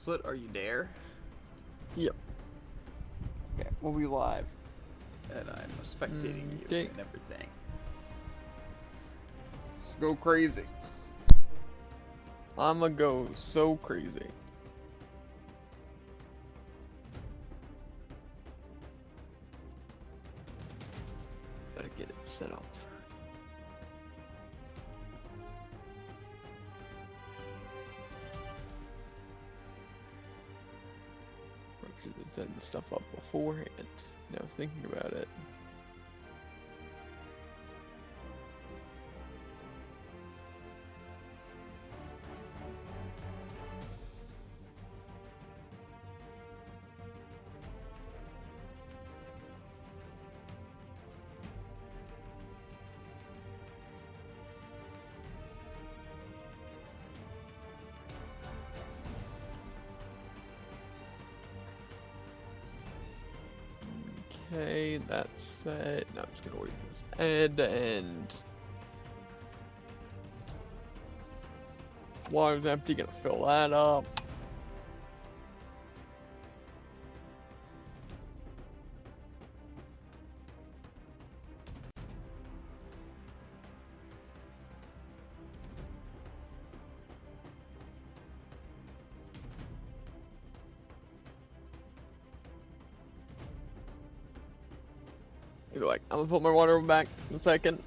Slit, are you there? Yep. Okay, we'll be live. And I'm spectating you Okay. and everything. Let's go crazy. I'ma go so crazy. Gotta get it set up. Should have been setting stuff up beforehand. Now thinking about it. Okay, that's set. Now I'm just gonna wait for this ad to end. Water's empty, gonna fill that up. You're like, I'm gonna put my water back in a second.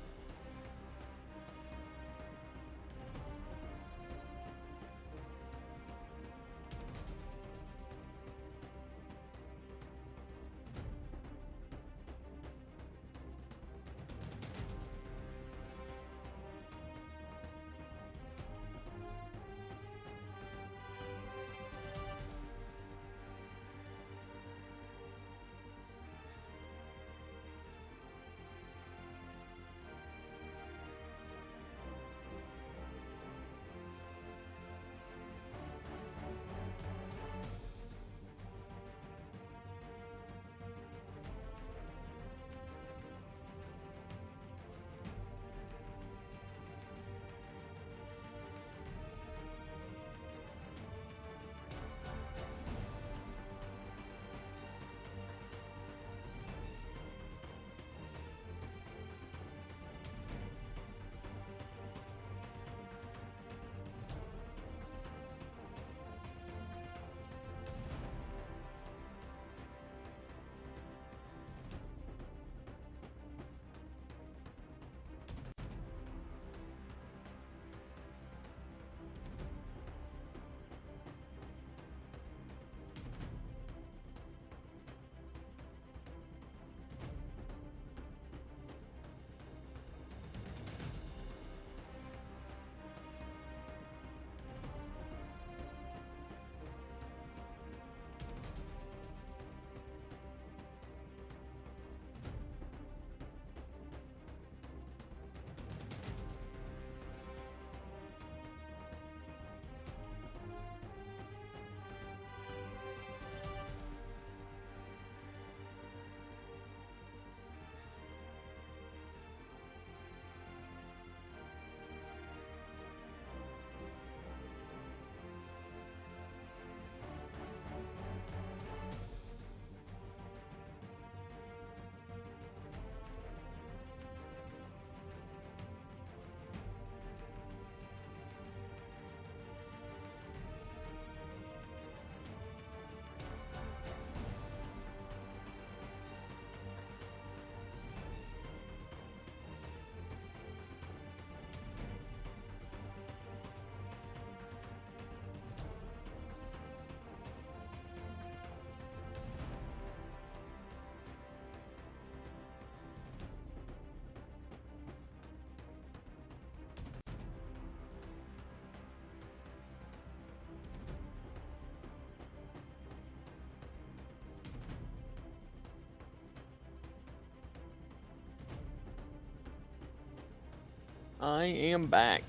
I am back.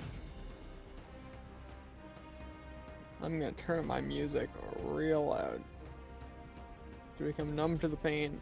I'm gonna turn my music real loud. To become numb to the pain.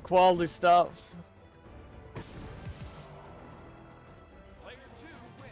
Quality stuff. Player 2 wins.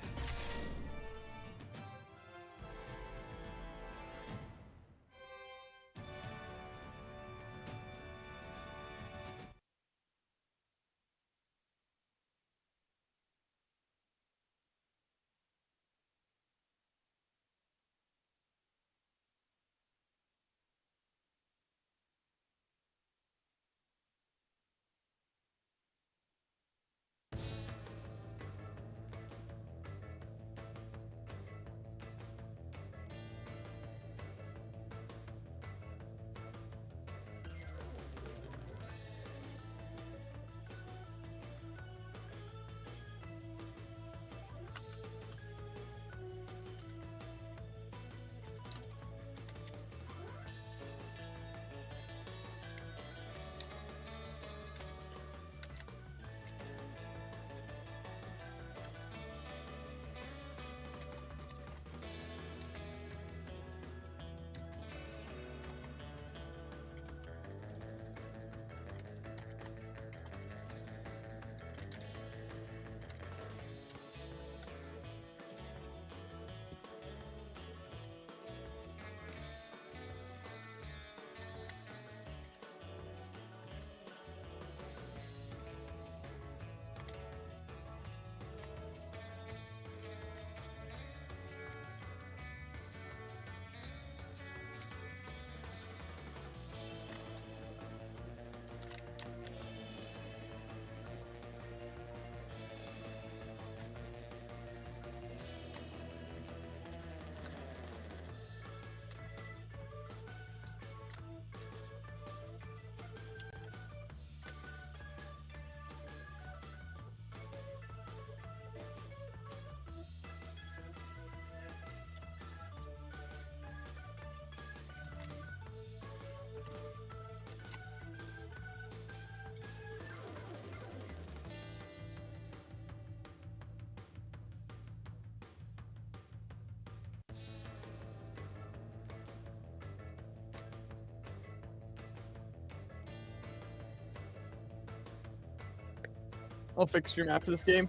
I'll fix stream after this game.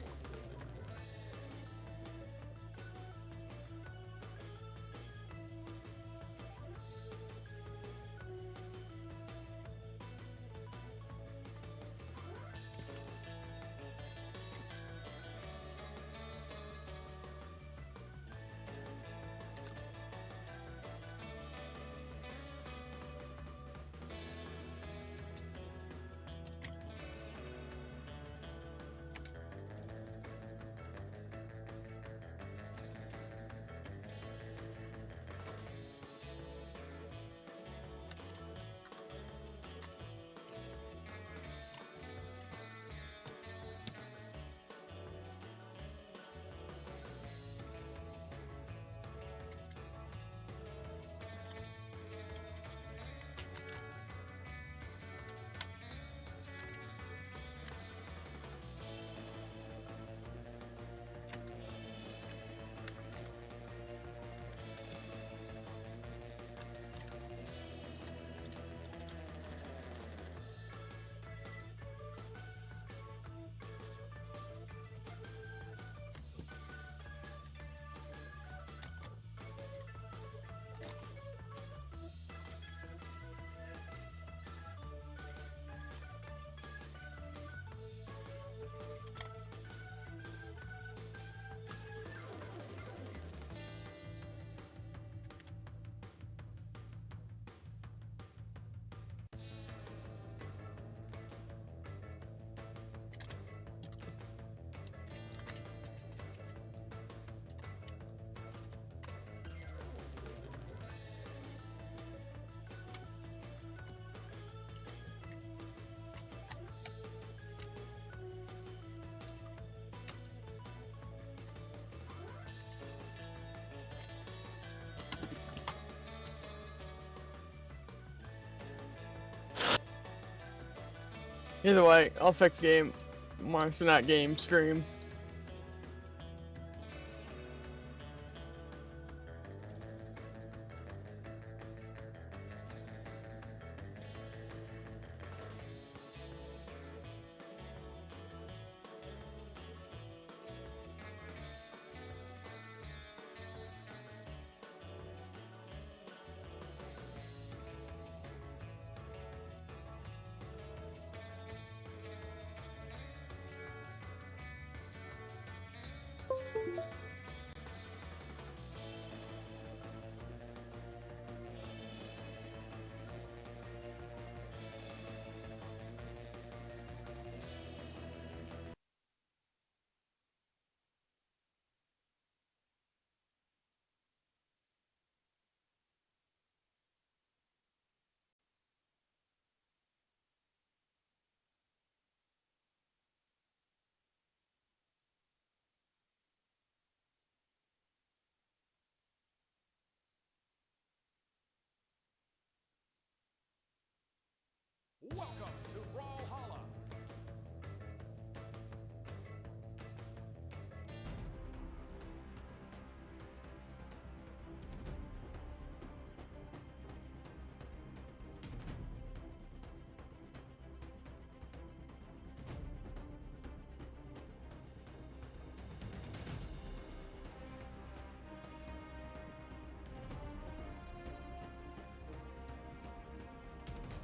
Either way, I'll fix game. Monster not game stream.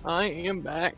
I am back.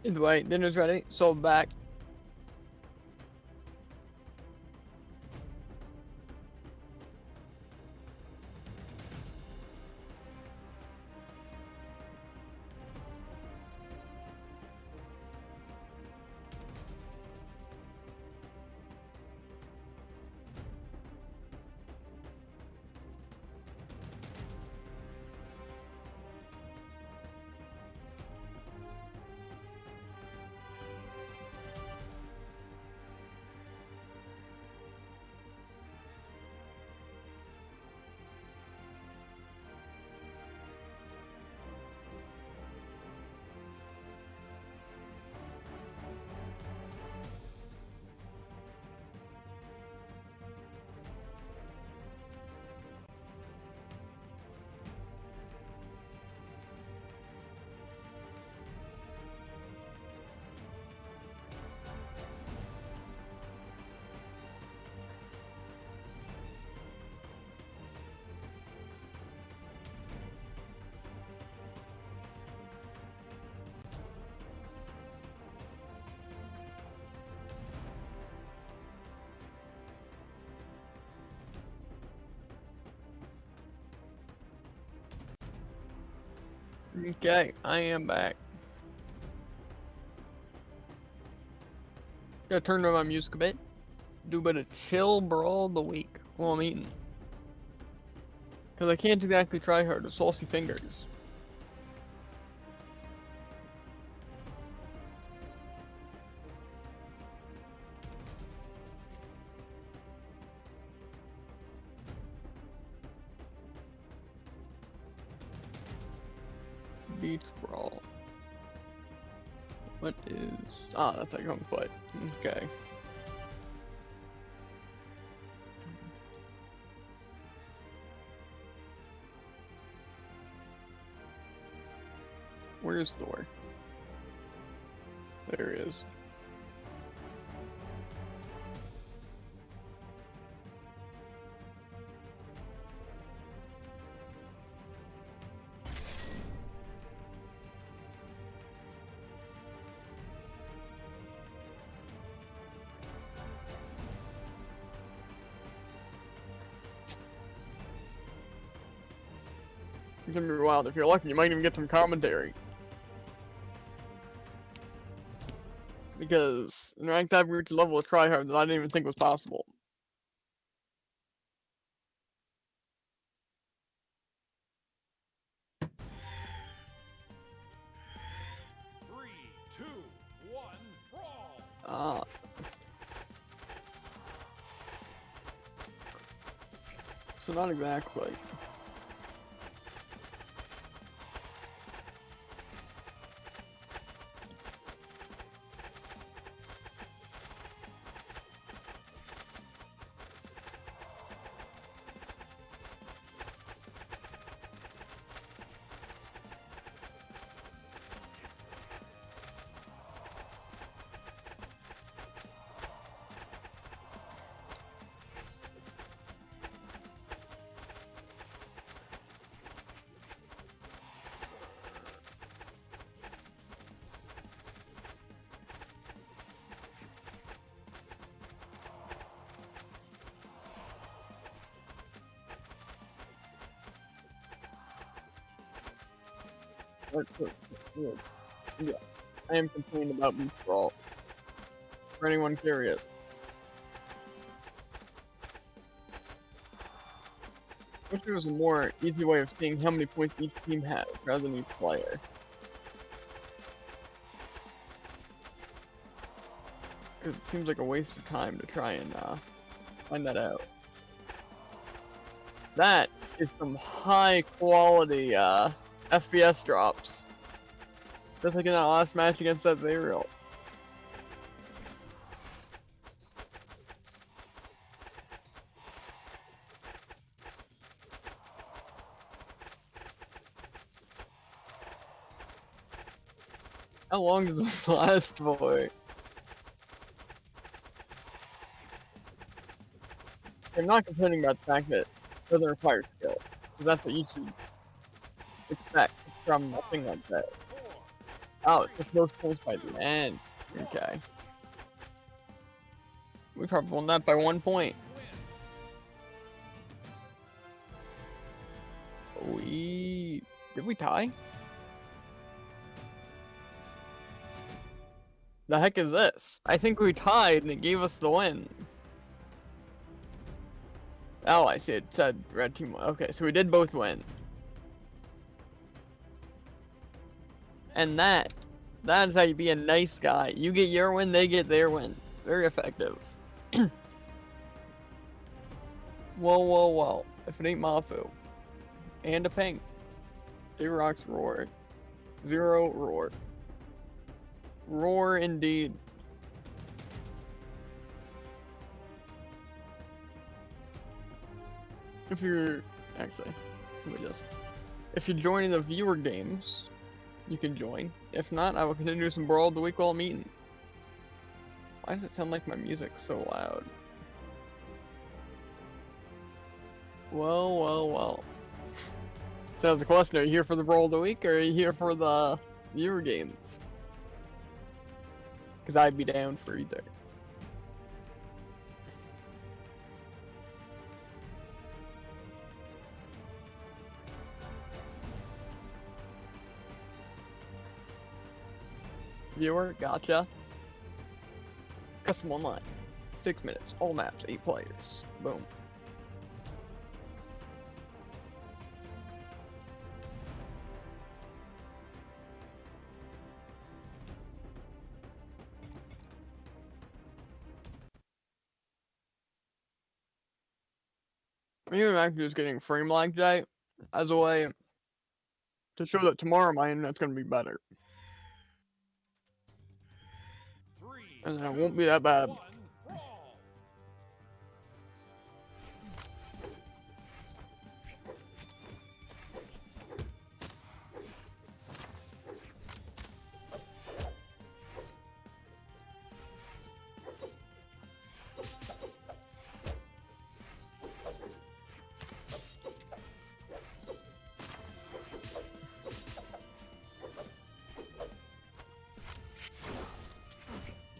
Either way, dinner's ready, so back. Okay, I am back. Gotta turn down my music a bit. Do a bit of chill brawl of the week while I'm eating. Cause I can't exactly try hard with saucy fingers. Beach brawl. What is... Ah, that's like Kung Foot. Okay. Where's Thor? There he is. It's gonna be wild. If you're lucky, you might even get some commentary. Because in ranked I've reached a level of tryhard that I didn't even think was possible. Three, two, one, brawl. Ah. So not exactly. Yeah, I am concerned about Beach Brawl. For anyone curious. Wish there was a more easy way of seeing how many points each team has, rather than each player. Cause it seems like a waste of time to try and find that out. That is some high quality FPS drops. Just like in that last match against that Zariel. How long does this last for? I'm not complaining about the fact that it doesn't require skill, because that's what you should expect from a thing like that. Oh, it's both points by the end. Okay. We probably won that by 1 point. Did we tie? The heck is this? I think we tied and it gave us the win. Oh, I see. It said red team won. Okay, so we did both win. And that is how you be a nice guy. You get your win, they get their win. Very effective. Whoa, whoa, whoa. If it ain't Mafu. And a pink. 0 rocks roar. 0 roar. Roar indeed. If you're actually somebody else. If you're joining the viewer games, you can join. If not, I will continue some Brawl of the Week while I'm eating. Why does it sound like my music's so loud? Well, well, well. So that's the question, are you here for the Brawl of the Week, or are you here for the viewer games? Because I'd be down for either. Viewer, gotcha. Custom online. 6 minutes, all maps, 8 players. Boom. I'm actually just getting frame lag today as a way to show that tomorrow my internet's gonna be better. 3, And then it won't be that bad. 1, brawl.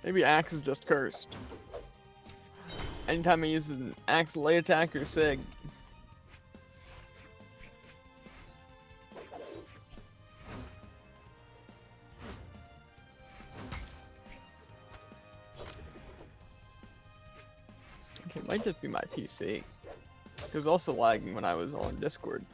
Maybe Axe is just cursed. Anytime he uses an Axe lay attack or Sig. Okay, it might just be my PC. It was also lagging when I was on Discord.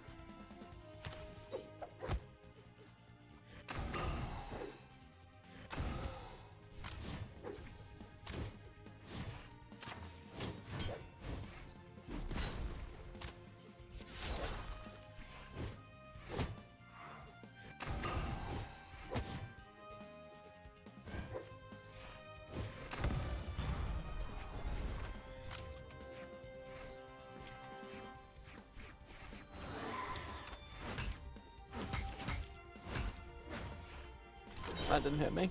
That didn't hit me.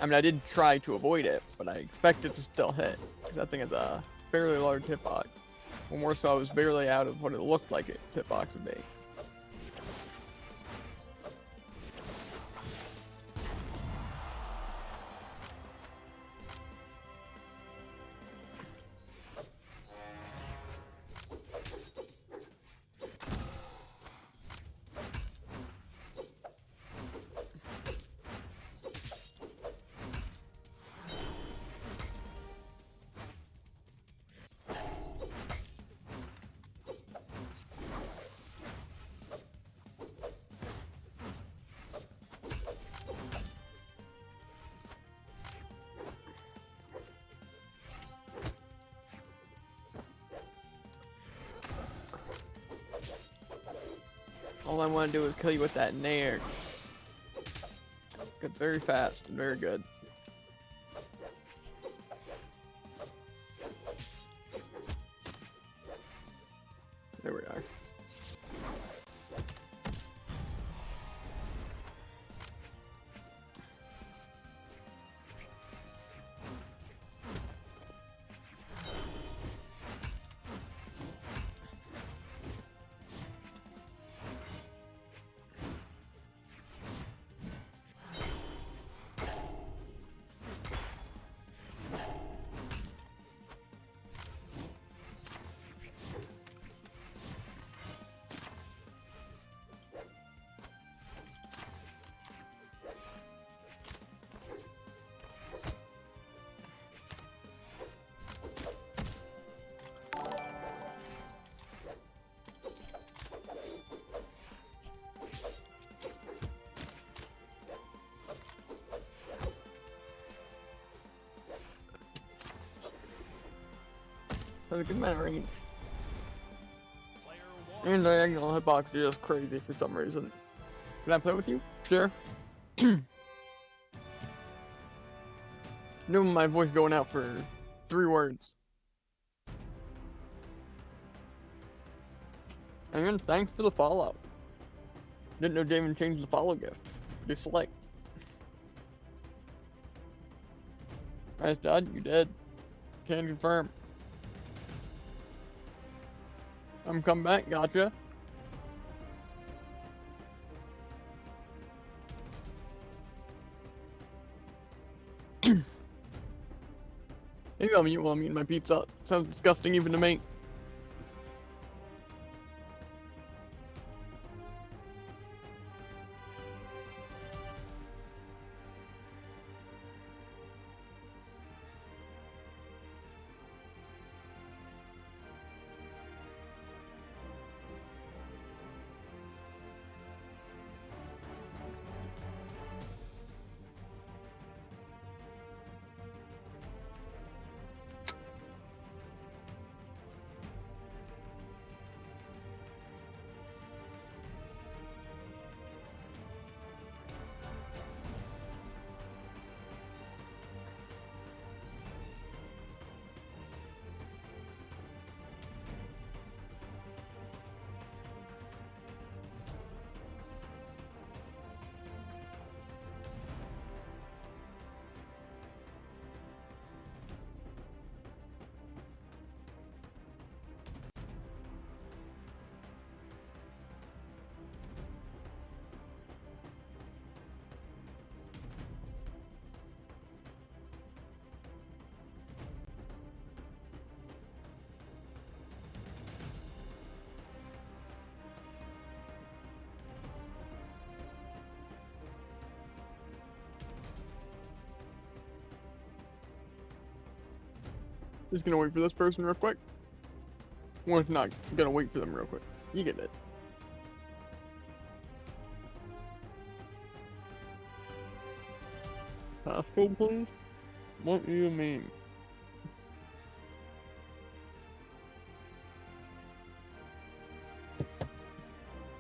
I mean, I did try to avoid it, but I expect it to still hit. Because that thing is a fairly large hitbox. Well, more so, I was barely out of what it looked like its hitbox would be. All I want to do is kill you with that nair. It's very fast and very good. There we are. Has a good amount of range. Player one. And diagonal hitbox is just crazy for some reason. Can I play with you? Sure. No, my voice going out for 3 words. And thanks for the follow. Didn't know Damon changed the follow gift. Pretty slick. Nice, Dad. You dead. Can confirm. I'm coming back. Gotcha. Maybe I'll mute while I'm eating my pizza. Sounds disgusting even to me. Just gonna wait for this person real quick. Or if not, gonna wait for them real quick. You get it. Passcode, please? What do you mean?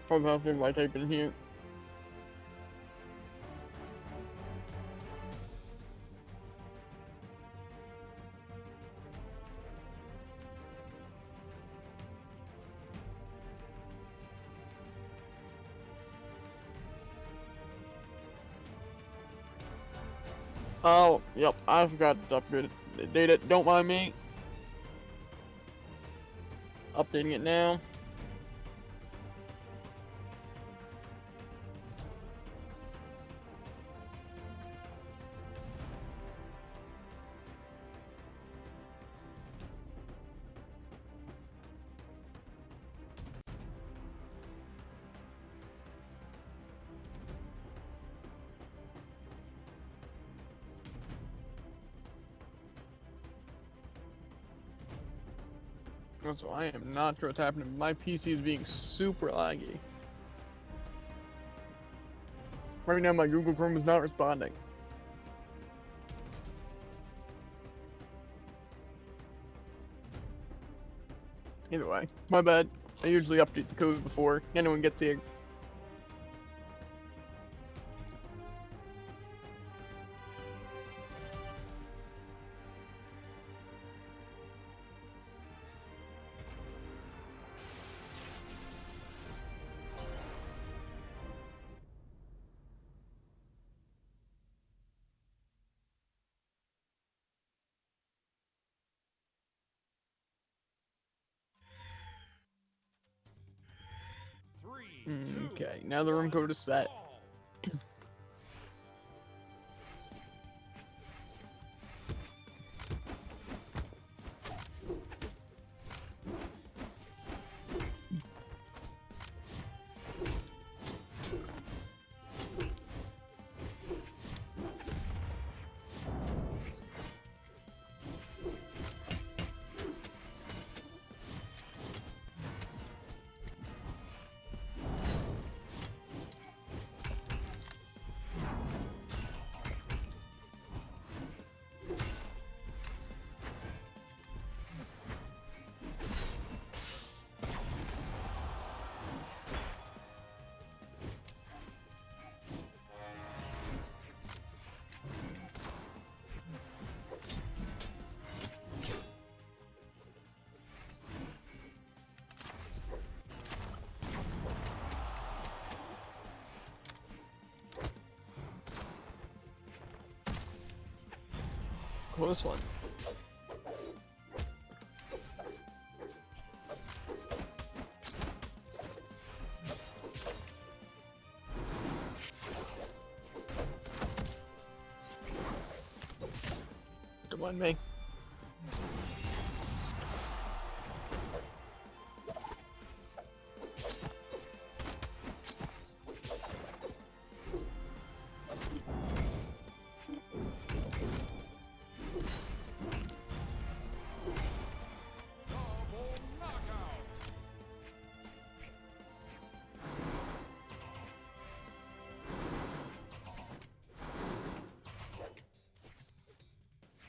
Probably have to my type in here. Oh, yep, I forgot to upgrade it. Update it, don't mind me. Updating it now. So I am not sure what's happening. My PC is being super laggy. Right now my Google Chrome is not responding. Either way, my bad. I usually update the code before anyone gets here. Three, two, Okay, now the room code is set. brawl. Close one. Don't mind me. Double knockout.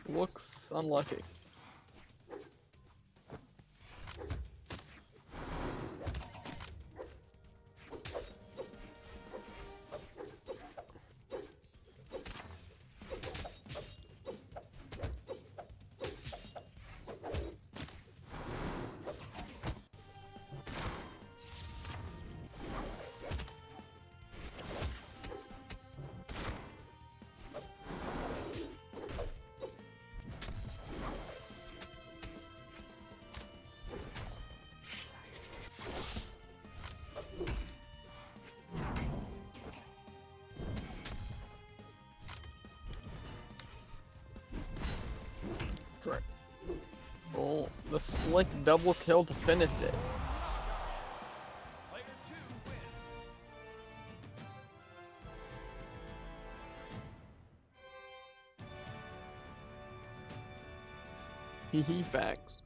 Looks unlucky. Correct. Oh, the slick double kill to finish it. Player 2 wins. Hee facts.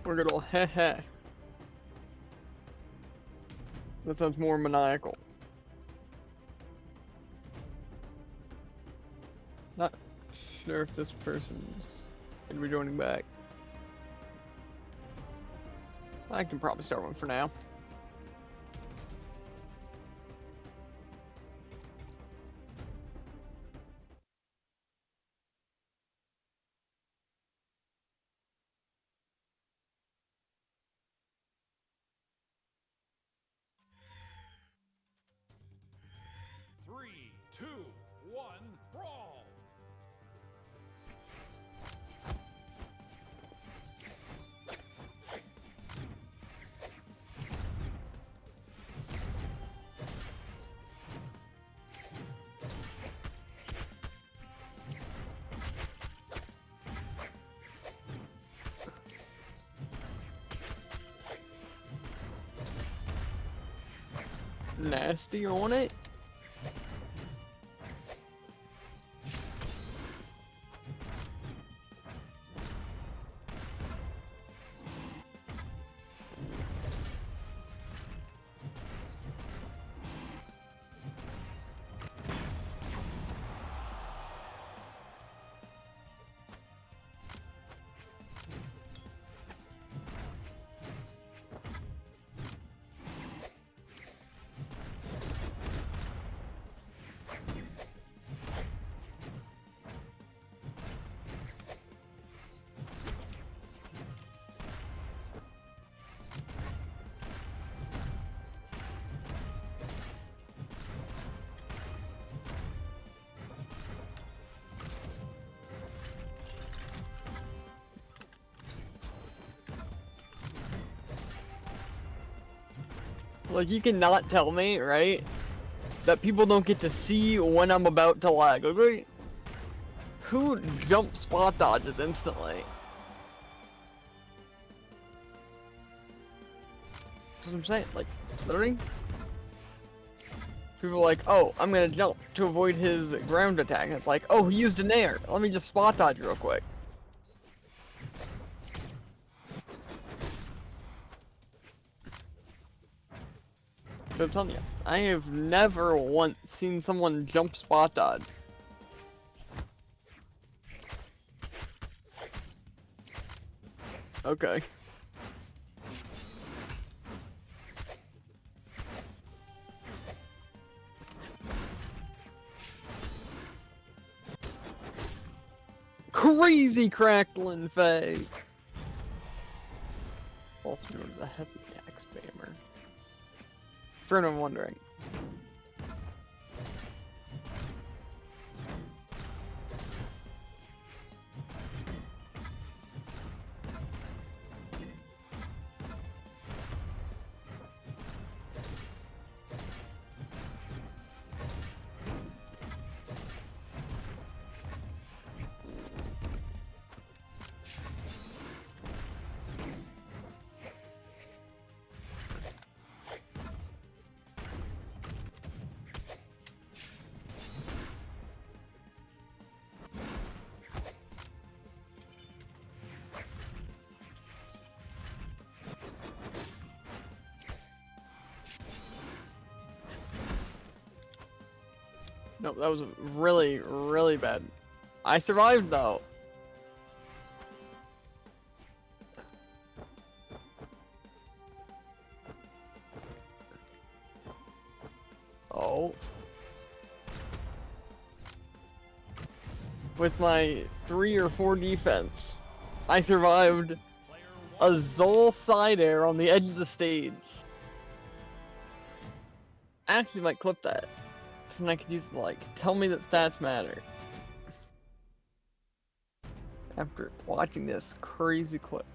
We're gonna heh heh. That sounds more maniacal. Not sure if this person's gonna be joining back. I can probably start one for now. Three, two, one, brawl. Nasty on it. Like, you cannot tell me, right, that people don't get to see when I'm about to lag, okay? Who jump spot dodges instantly? That's what I'm saying, like, literally? People are like, oh, I'm gonna jump to avoid his ground attack. And it's like, oh, he used an air. Let me just spot dodge real quick. But I'm telling you, I have never once seen someone jump spot dodge. Okay. Crazy crackling fade. Also known as a heavy attack spammer. For anyone wondering. Nope, that was really, really bad. I survived though. Oh. With my 3 or 4 defense, I survived Player a one. Zol side air on the edge of the stage. I actually might clip that. So I could use it, like, tell me that stats matter. After watching this crazy clip.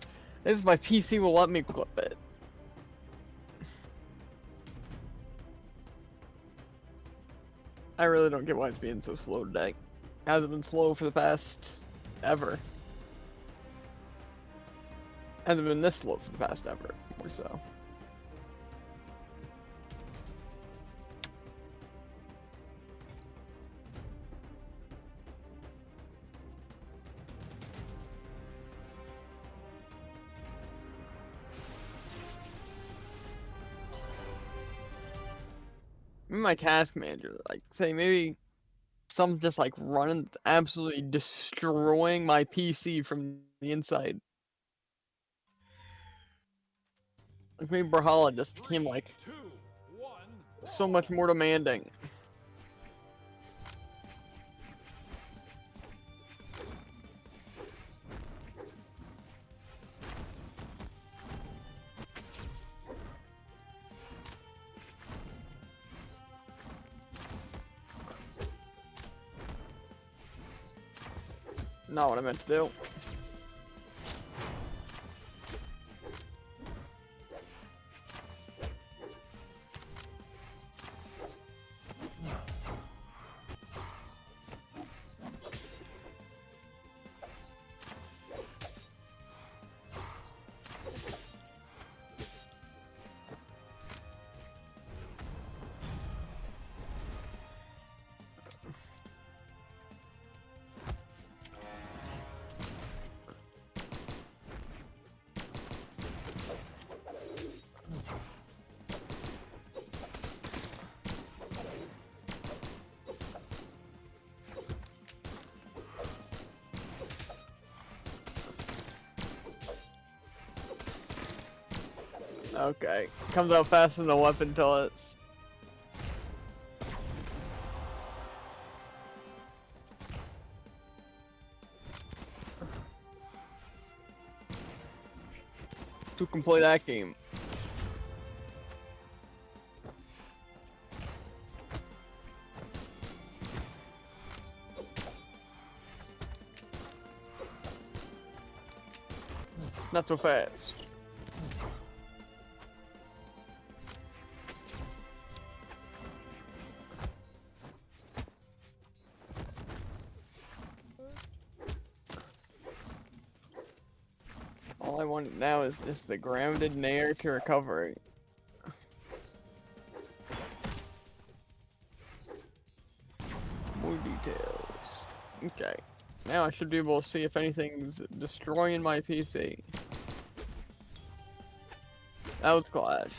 This is my PC will let me clip it. I really don't get why it's being so slow today. It hasn't been slow for the past ever. Hasn't been this slow for the past ever, or so. Maybe my task manager, like, say maybe some just like running, absolutely destroying my PC from the inside. Like maybe Brawlhalla just became like 3, 2, 1, so brawl. much more demanding. Not what I meant to do. Okay, comes out faster than the weapon pellets. To complete that game. Not so fast. All I want now is just the grounded nair to recovery. More details. Okay. Now I should be able to see if anything's destroying my PC. That was Clash.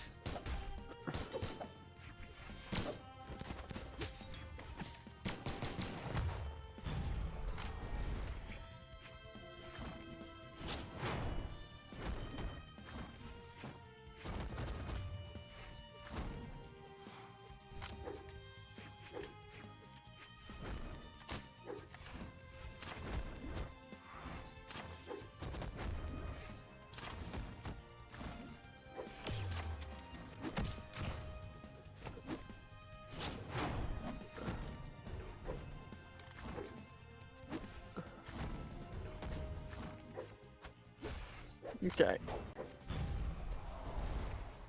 Okay.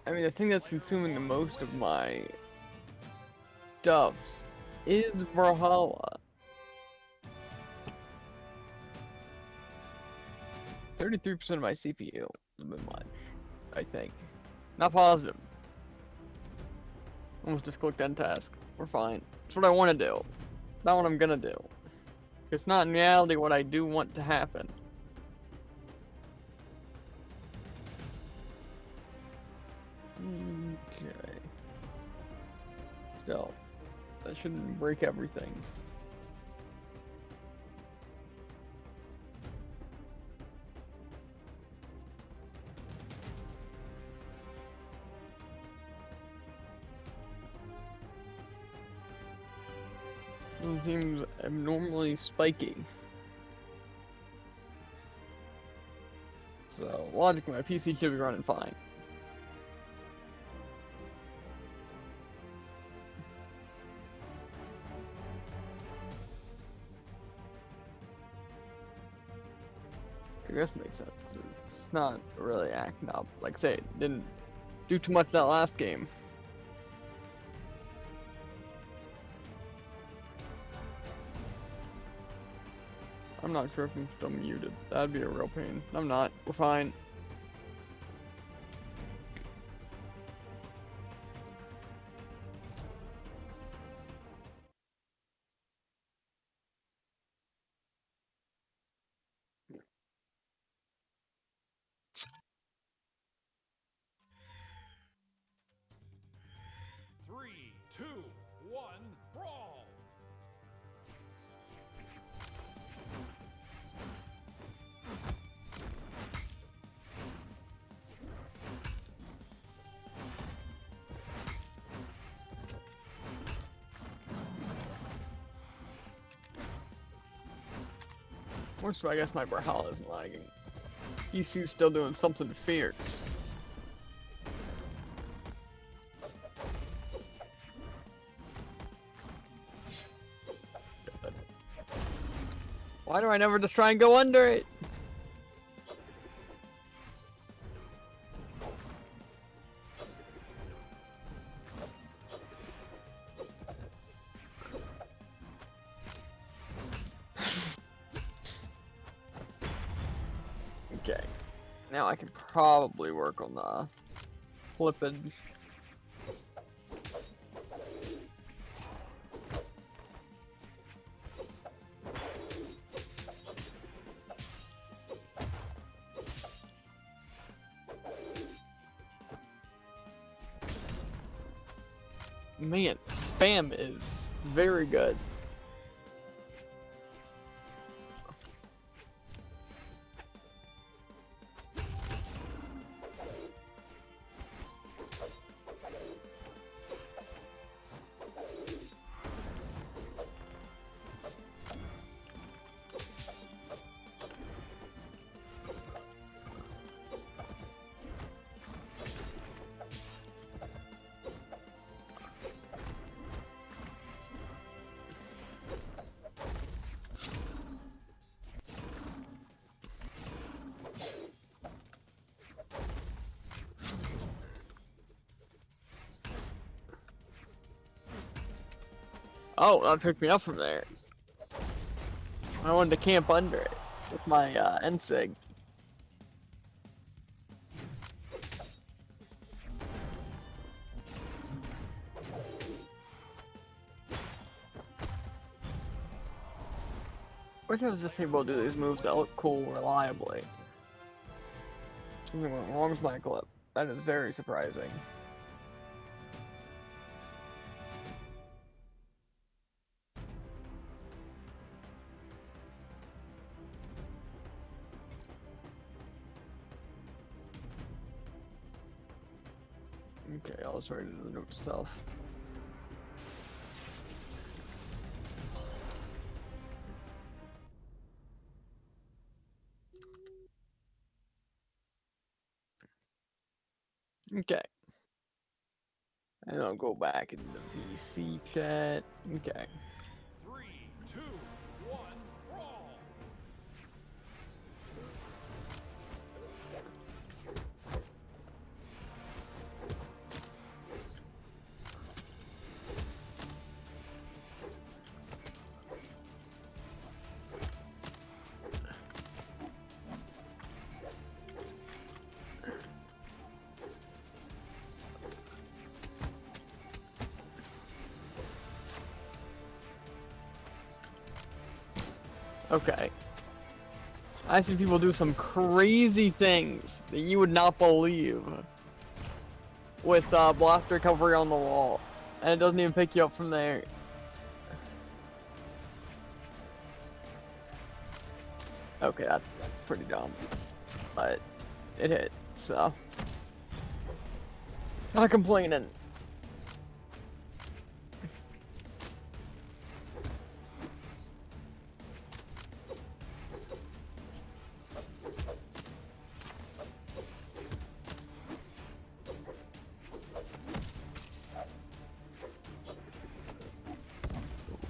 I mean, the thing that's consuming the most of my stuffs is Brawlhalla. 33% of my CPU is a bit much, I think. Not positive. Almost just clicked end task. We're fine. It's what I want to do. Not what I'm gonna do. It's not in reality what I do want to happen. Okay. So, That shouldn't break everything. It seems abnormally spiky. So, logically, my PC should be running fine. I guess makes sense, 'cause it's not really acting up. Like I say, it didn't do too much that last game. I'm not sure if I'm still muted. That'd be a real pain. I'm not. We're fine. Three, two, one, brawl! More so, I guess my Brawlhalla isn't lagging. EC's still doing something fierce. Why do I never just try and go under it? Okay. Now I can probably work on the flippage. Man, spam is very good. Oh, that took me up from there. I wanted to camp under it with my NSIG. Wish I was just able to do these moves that look cool reliably. Something went wrong with my clip. That is very surprising. Okay, I'll just write it in the note itself. Okay. And I'll go back into the VC chat. Okay. 3, 2, 1, brawl! Okay. I see people do some crazy things that you would not believe with blast recovery on the wall, and it doesn't even pick you up from there. Okay, that's pretty dumb. But it hit, so. Not complaining.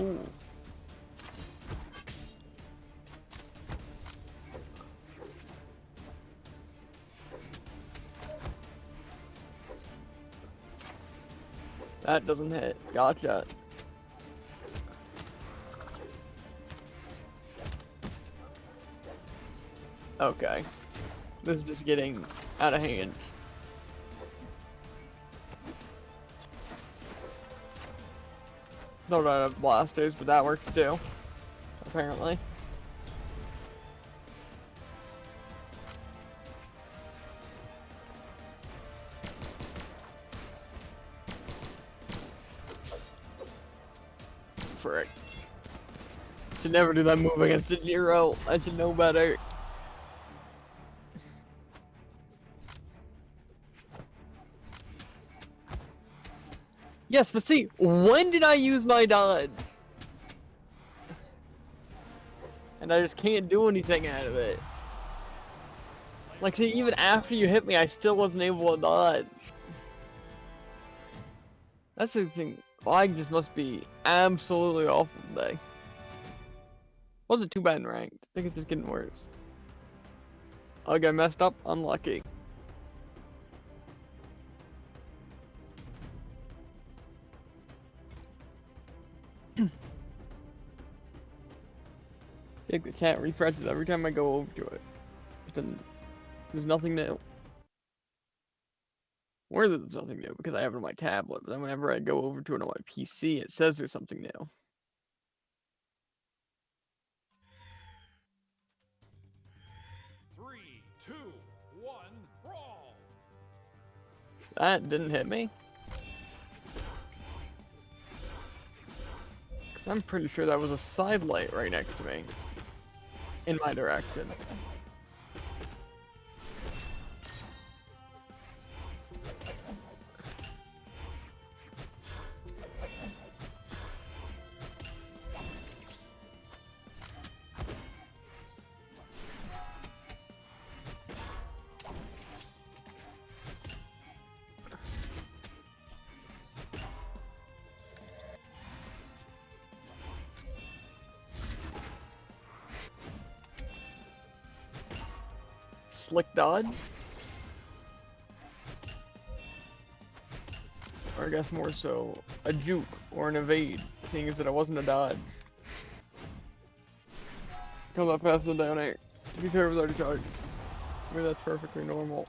Ooh. That doesn't hit. Gotcha. Okay. This is just getting out of hand. Don't know have blasters, but that works too. Apparently. Frick. Should never do that move against a 0. I should know better. Yes, but see, when did I use my dodge? And I just can't do anything out of it. Like, see, even after you hit me, I still wasn't able to dodge. That's the thing. Flag just must be absolutely awful today. Wasn't too bad in ranked. I think it's just getting worse. I got messed up. Unlucky. I think the chat refreshes every time I go over to it. But then there's nothing new. Or there's nothing new because I have it on my tablet. But then whenever I go over to it on my PC, it says there's something new. Three, two, one, brawl. That didn't hit me. Because I'm pretty sure that was a side light right next to me. In my direction. Slick dodge? Or I guess more so a juke or an evade, seeing as that it wasn't a dodge. Comes up faster than down air. To be fair, it was already charged. I mean, that's perfectly normal.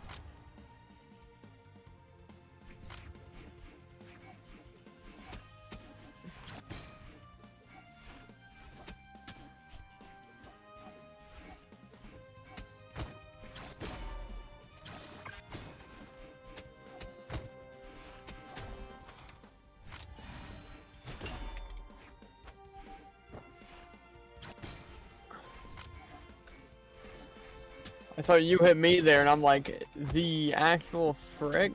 I thought you hit me there, and I'm like, the actual frick?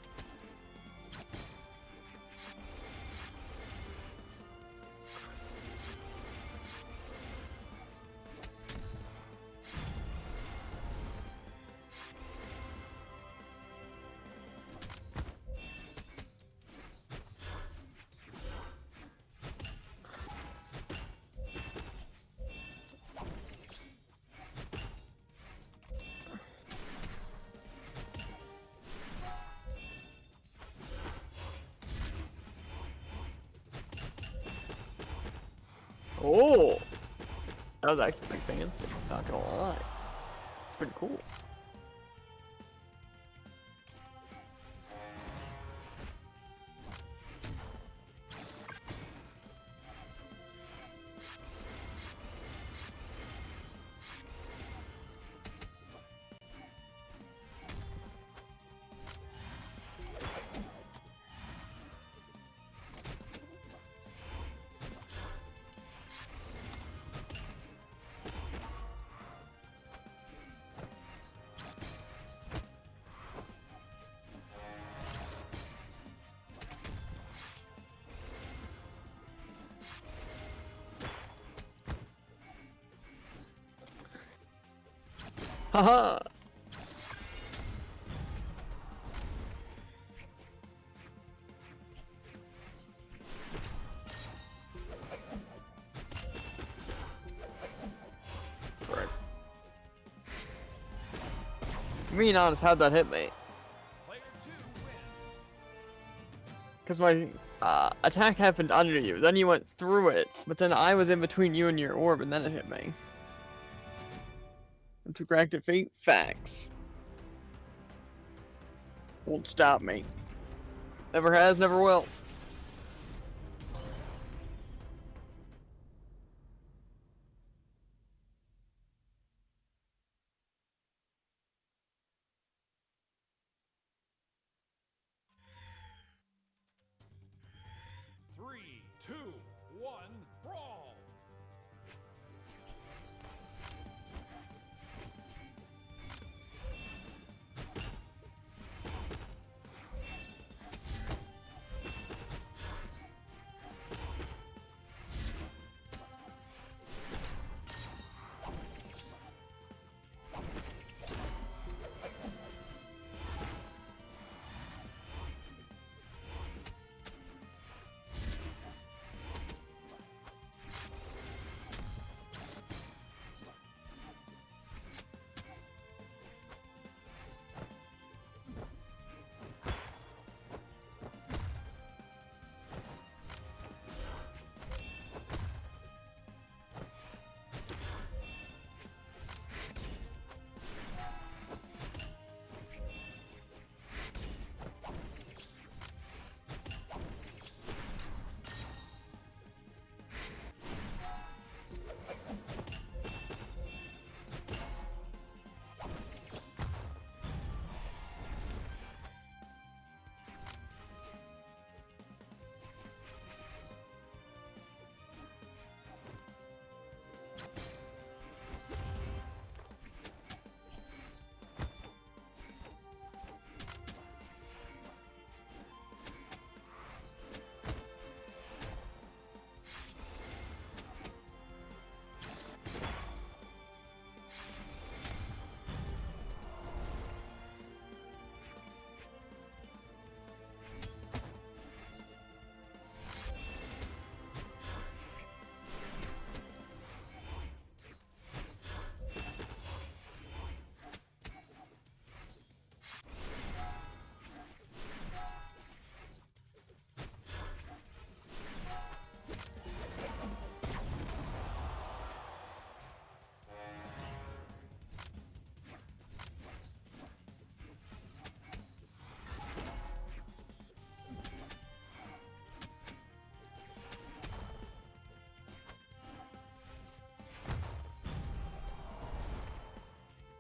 Oh! That was actually pretty fancy, not gonna lie. It's pretty cool. Haha! Right. Being honest, how'd that hit me? Player 2 wins. Because my attack happened under you, then you went through it, but then I was in between you and your orb, and then it hit me. Interactive fate? Facts. Won't stop me. Never has, never will. Three, two, one, brawl.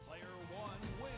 Player 1 wins.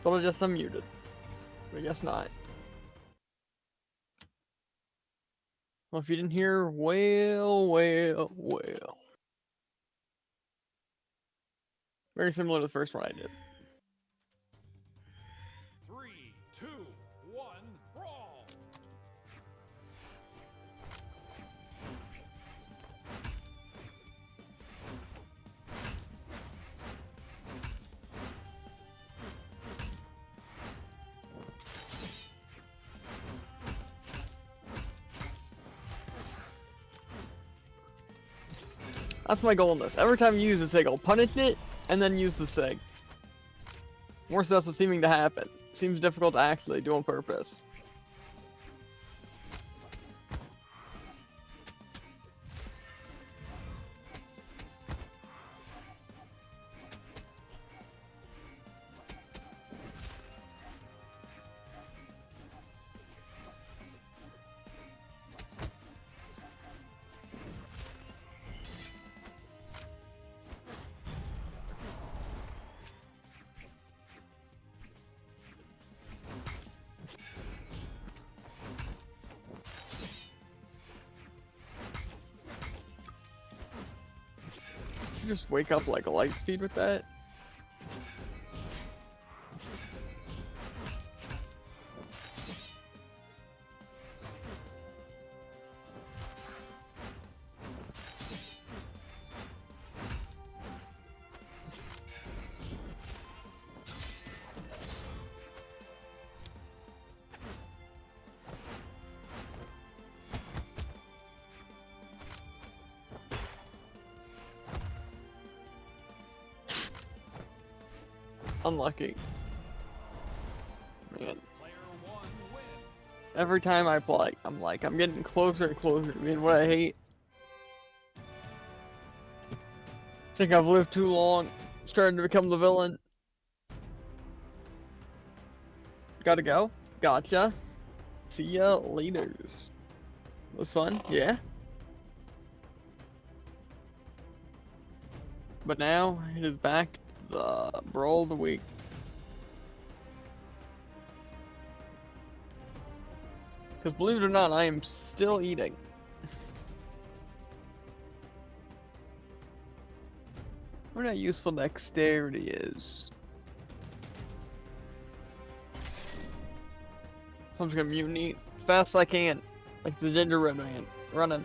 Thought I just unmuted. But I guess not. Well, if you didn't hear, well. Very similar to the first one I did. 3, 2, 1, brawl. That's my goal in this. Every time you use a sig, I'll punish it, and then use the sig. More stuff is seeming to happen. Seems difficult to actually do on purpose. You just wake up like light speed with that? Unlucky. Man. Player 1 wins. Every time I play, I'm getting closer and closer to being what I hate. Think I've lived too long, starting to become the villain. Gotta go. Gotcha. See ya laters. Was fun, yeah. But now it is back to the brawl of the week. Because believe it or not, I am still eating. I wonder how useful dexterity is. I'm just gonna mutiny as fast as I can, like the gingerbread man, running.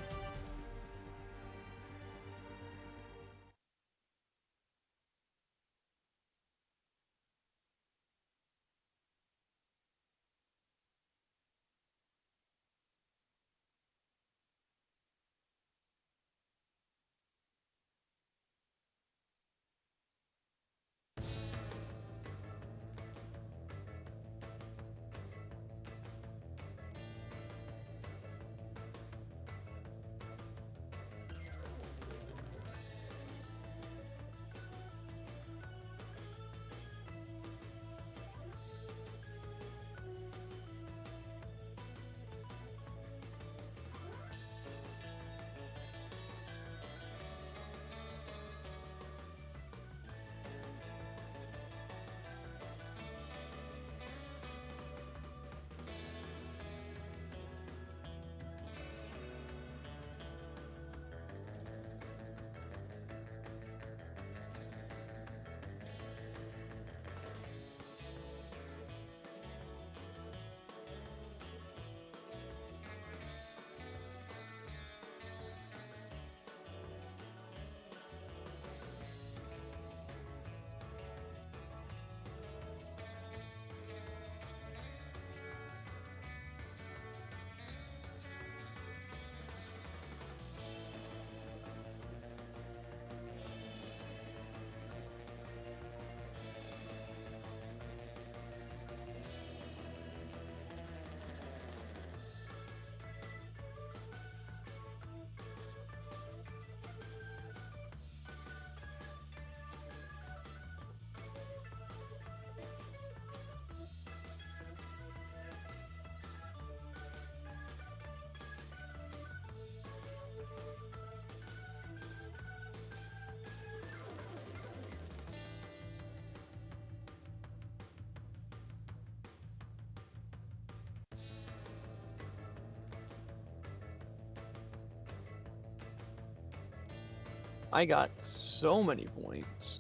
I got so many points.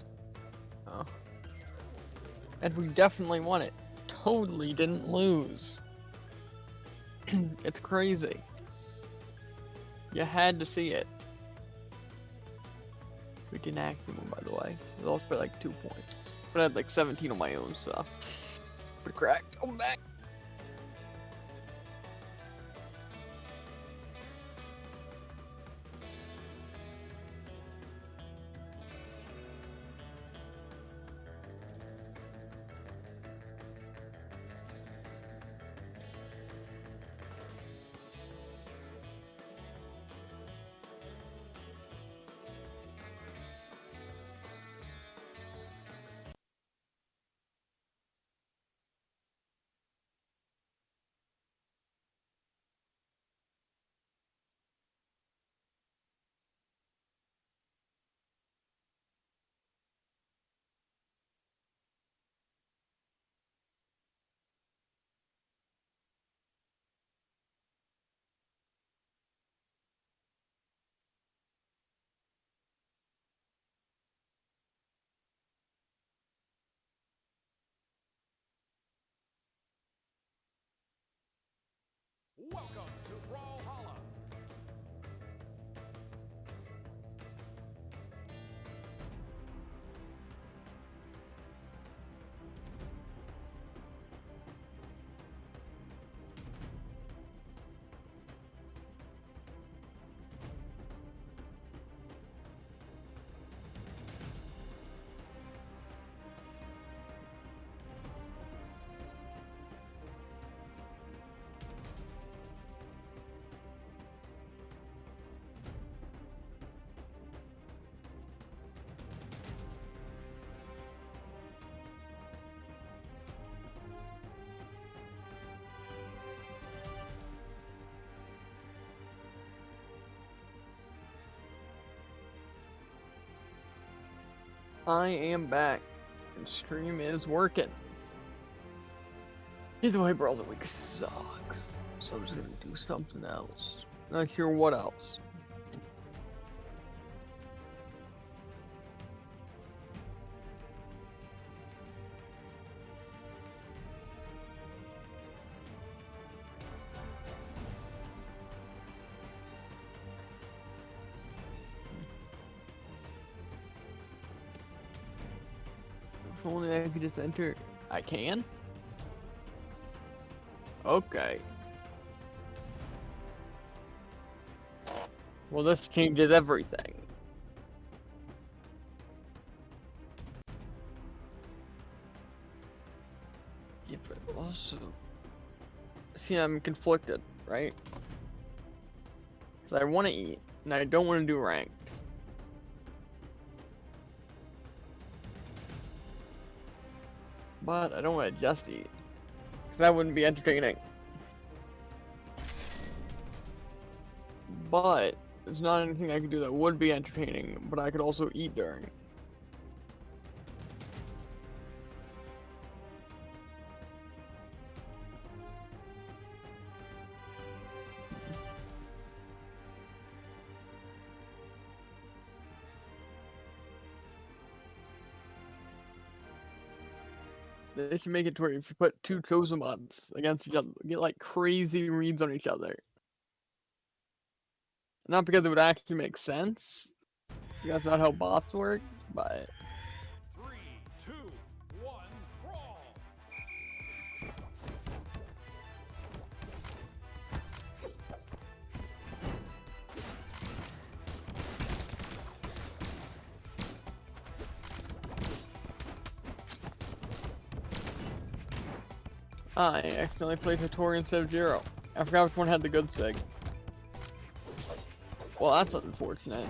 Oh. And we definitely won it. Totally didn't lose. It's crazy. You had to see it. We didn't active one, by the way. We lost by like 2 points. But I had like 17 on my own stuff. Pretty cracked. I'm back. Welcome to Brawlhalla. I am back, and stream is working. Either way, Brawl of the Week sucks, so I'm just gonna do something else. Not sure what else. If only I could just enter. I can? Okay. Well, this changes everything. Yeah, but also... See, I'm conflicted, right? Because I want to eat, and I don't want to do ranked. But I don't want to just eat. Because that wouldn't be entertaining. But there's not anything I could do that would be entertaining, but I could also eat during. They should make it to where if you put two chosen ones against each other, get like crazy reads on each other. Not because it would actually make sense. That's not how bots work, but 3, 2, 1, brawl. I accidentally played Hattori instead of Jiro. I forgot which one had the good sig. Well, that's unfortunate.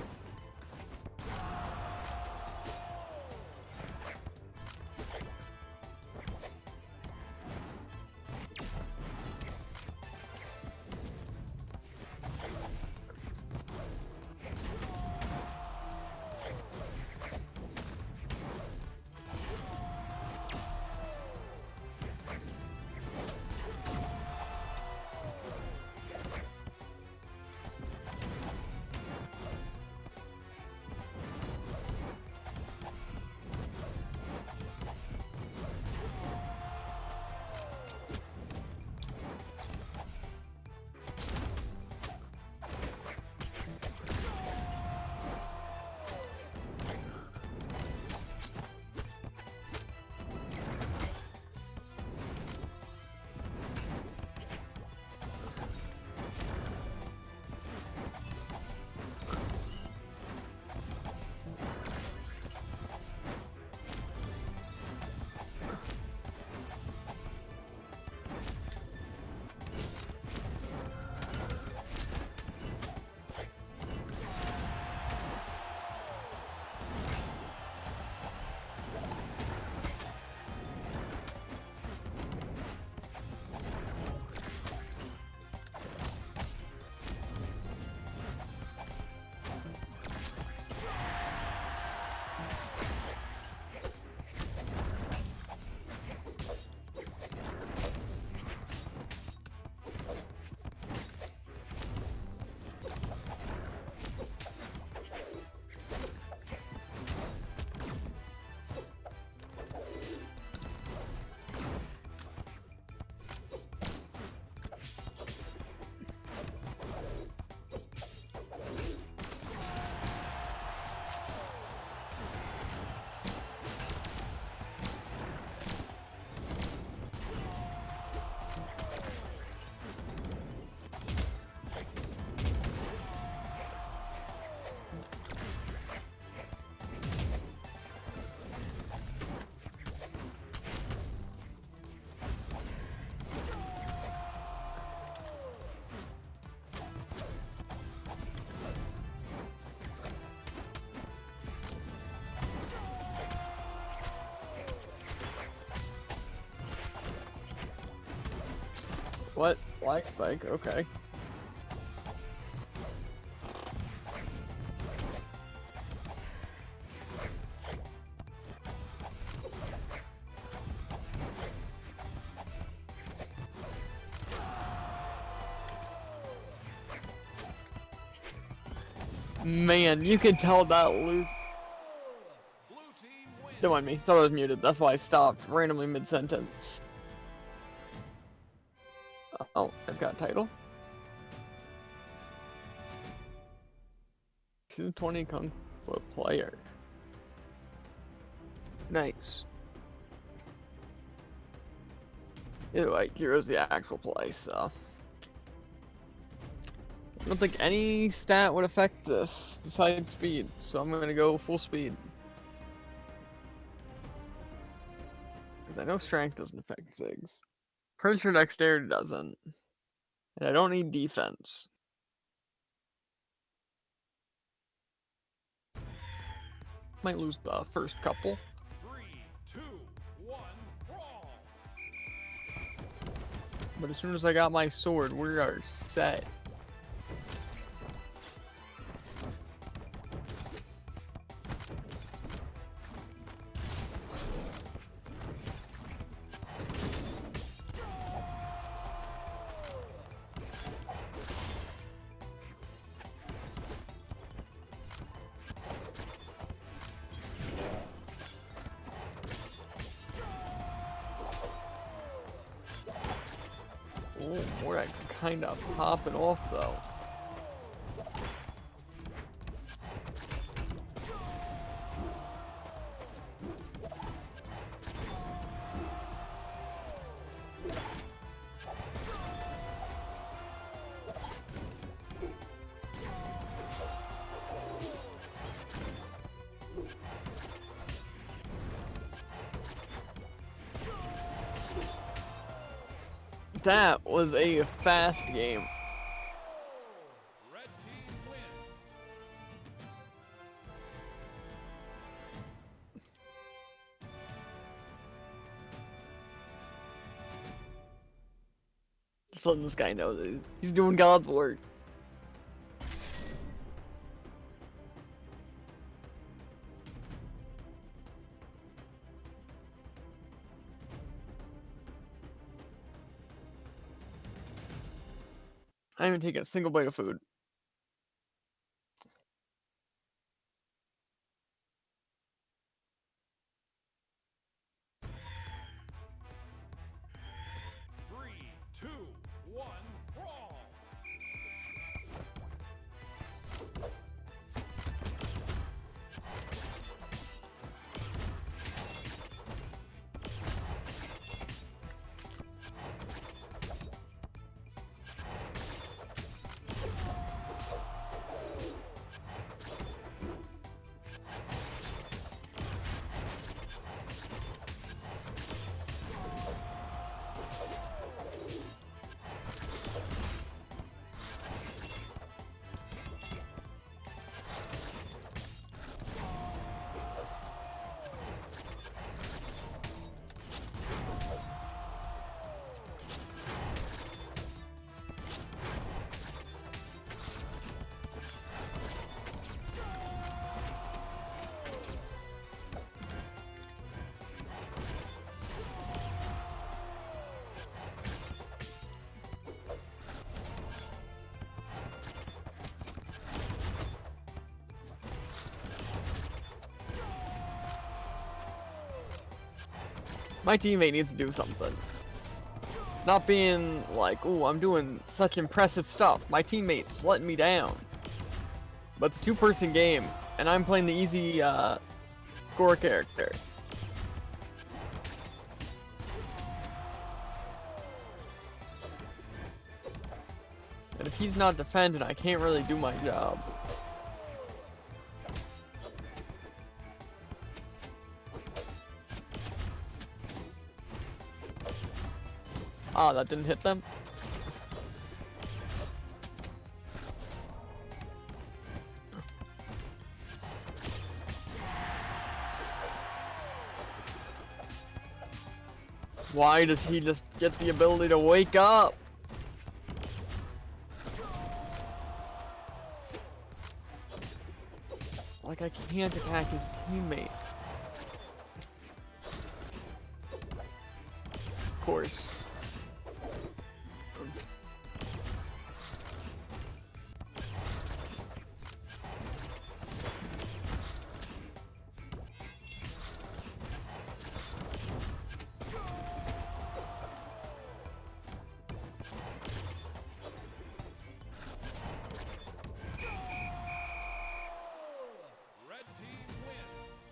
Black spike, okay. Man, you can tell that lose. Blue team wins. Don't mind me. Thought I was muted. That's why I stopped randomly mid-sentence. Oh, it's got a title. Season 20 Kung Fu player. Nice. Either way, Kiro's the actual play, so. I don't think any stat would affect this besides speed, so I'm gonna go full speed. Because I know strength doesn't affect Ziggs. Pretty sure dexterity doesn't. And I don't need defense. Might lose the first couple. 3, 2, 1, brawl. But as soon as I got my sword, we are set. Oh, Mordax is kind of popping off though. That was a fast game. Red team wins. Just letting this guy know that he's doing God's work. I haven't taken a single bite of food. Three, two, one, brawl. My teammate needs to do something. Not being like, ooh, I'm doing such impressive stuff. My teammate's letting me down. But it's a two-person game, and I'm playing the easy score character. And if he's not defending, I can't really do my job. Ah, that didn't hit them. Why does he just get the ability to wake up? like I can't attack his teammate. Of course. Red team wins.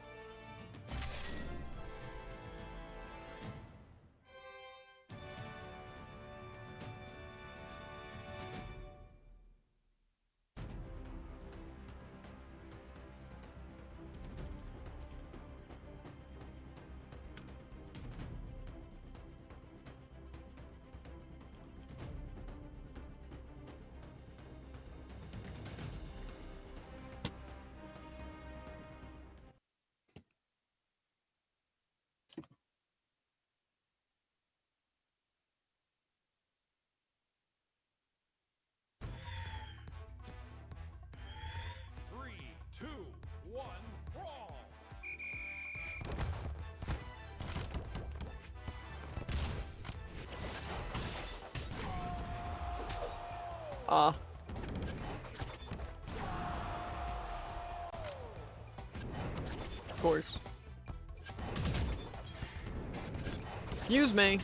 Three, two, one, brawl. Of course. Excuse me.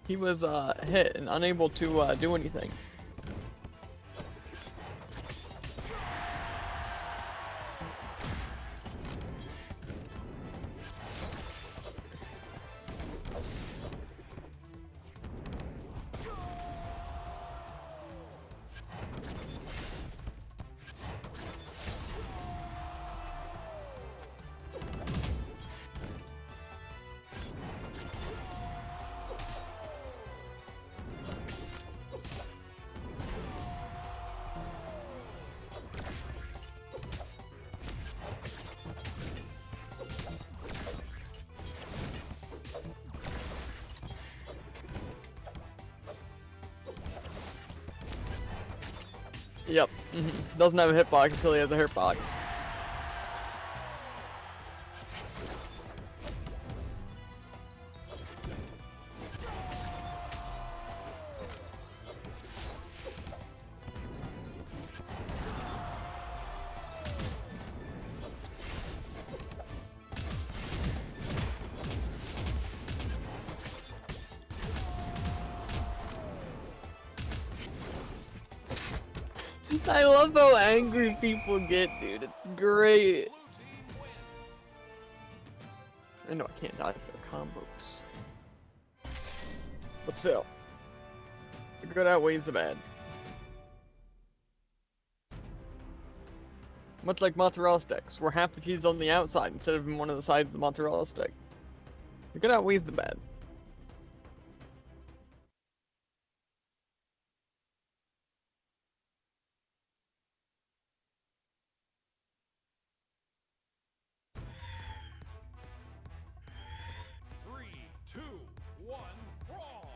He was hit and unable to do anything. Yep. Doesn't have a hitbox until he has a hitbox. I love how angry people get, dude. It's great. Blue team wins. I know I can't die for combos. But still, the good outweighs the bad. Much like mozzarella sticks, where half the cheese is on the outside instead of in one of the sides of the mozzarella stick. The good outweighs the bad. Three, two, one, brawl.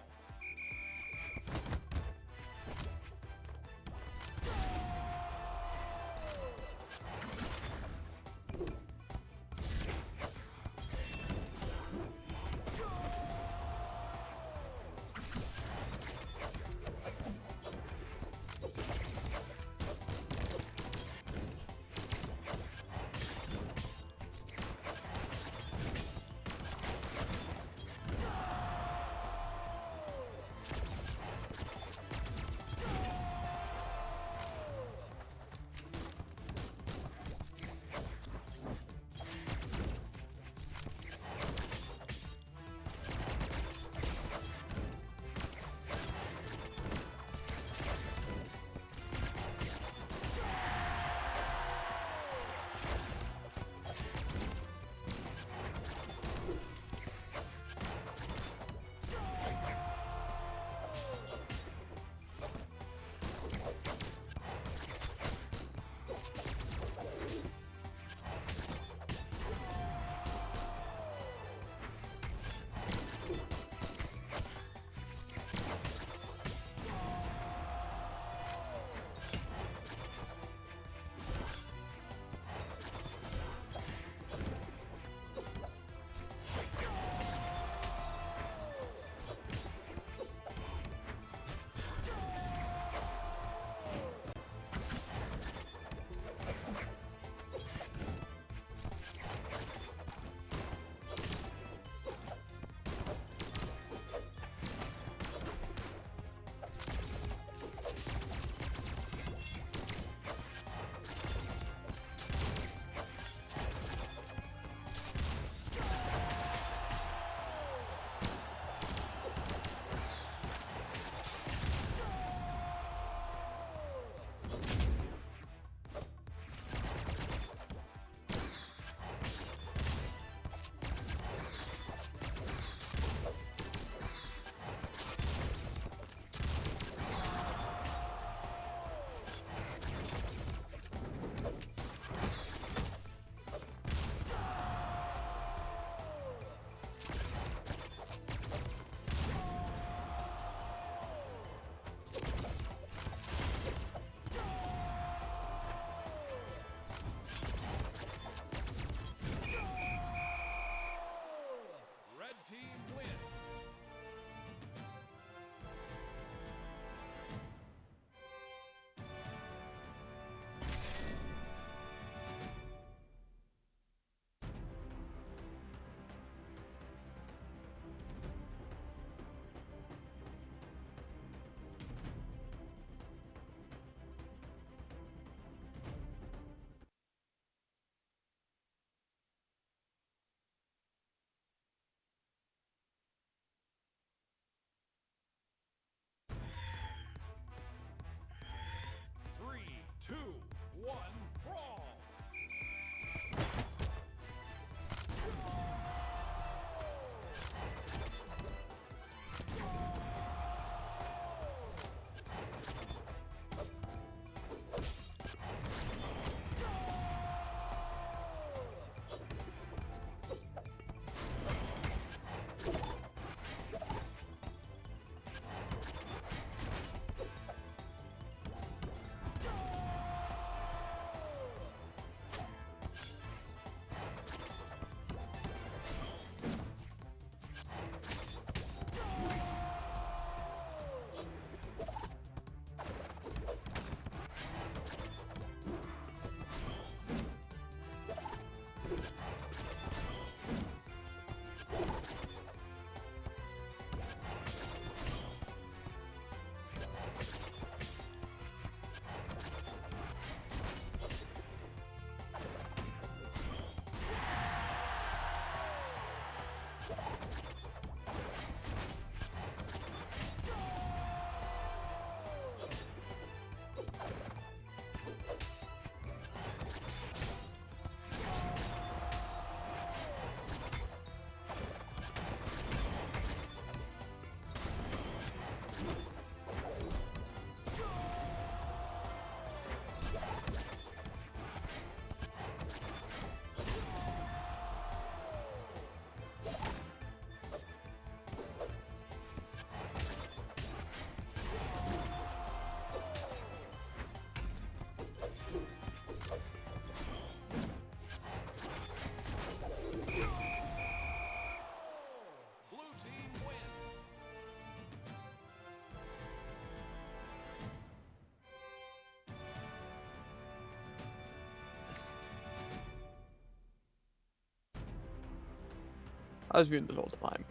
I was muted the whole time.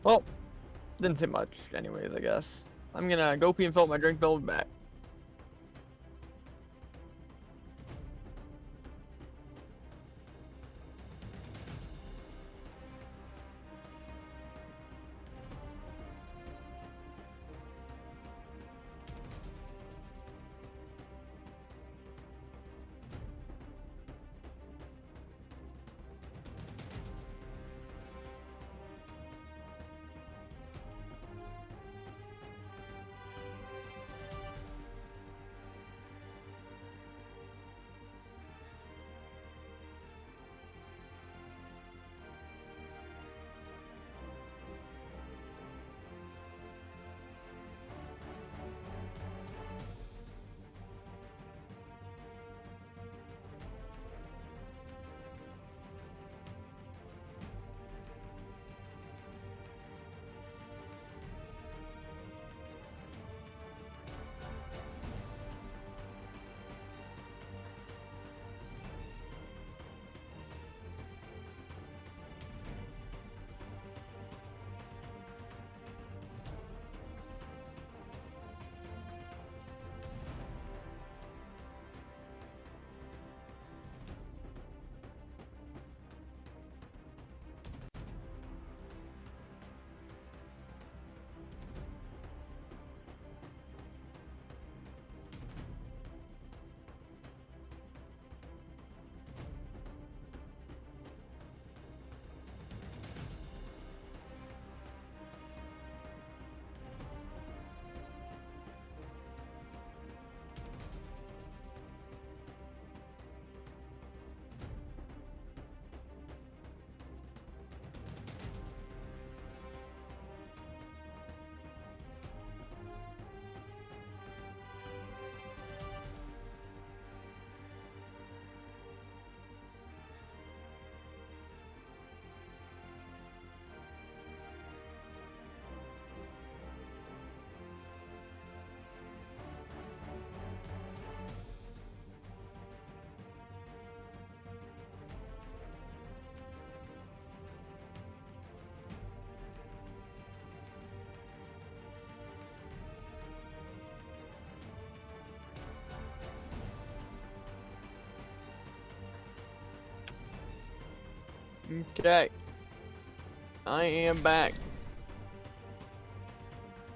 Well, didn't say much anyways, I guess. I'm gonna go pee and fill up my drink, build back. Okay. I am back.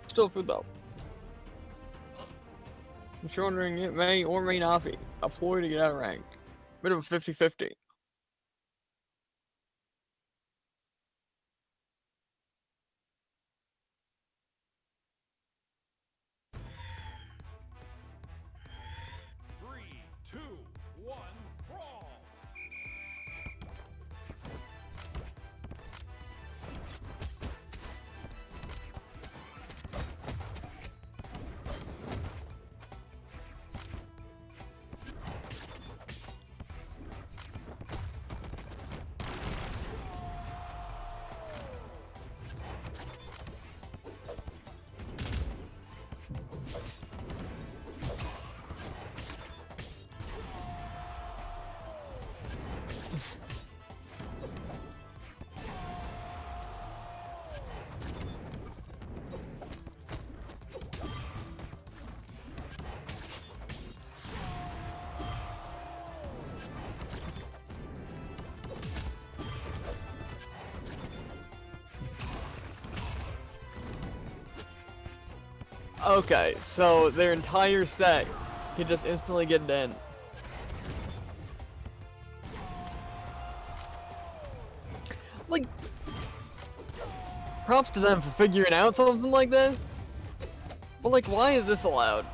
Still food though. I'm sure wondering it may or may not be a ploy to get out of rank. Bit of a 50-50. Three, two, one, brawl. Okay, so their entire set can just instantly get done. Like, props to them for figuring out something like this. But like, why is this allowed?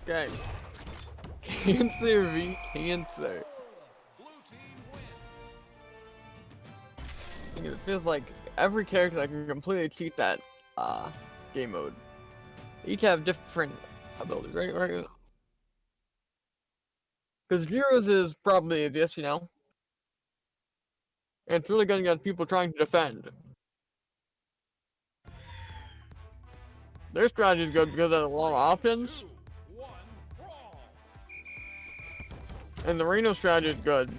Okay. Cancer v Cancer. Blue team wins. It feels like every character that can completely cheat that game mode. They each have different abilities, right? Because Zero's is probably easiest, you know? And it's really good against people trying to defend. Their strategy is good because they have a lot of options. 2, 1, brawl. And the Reno strategy is good.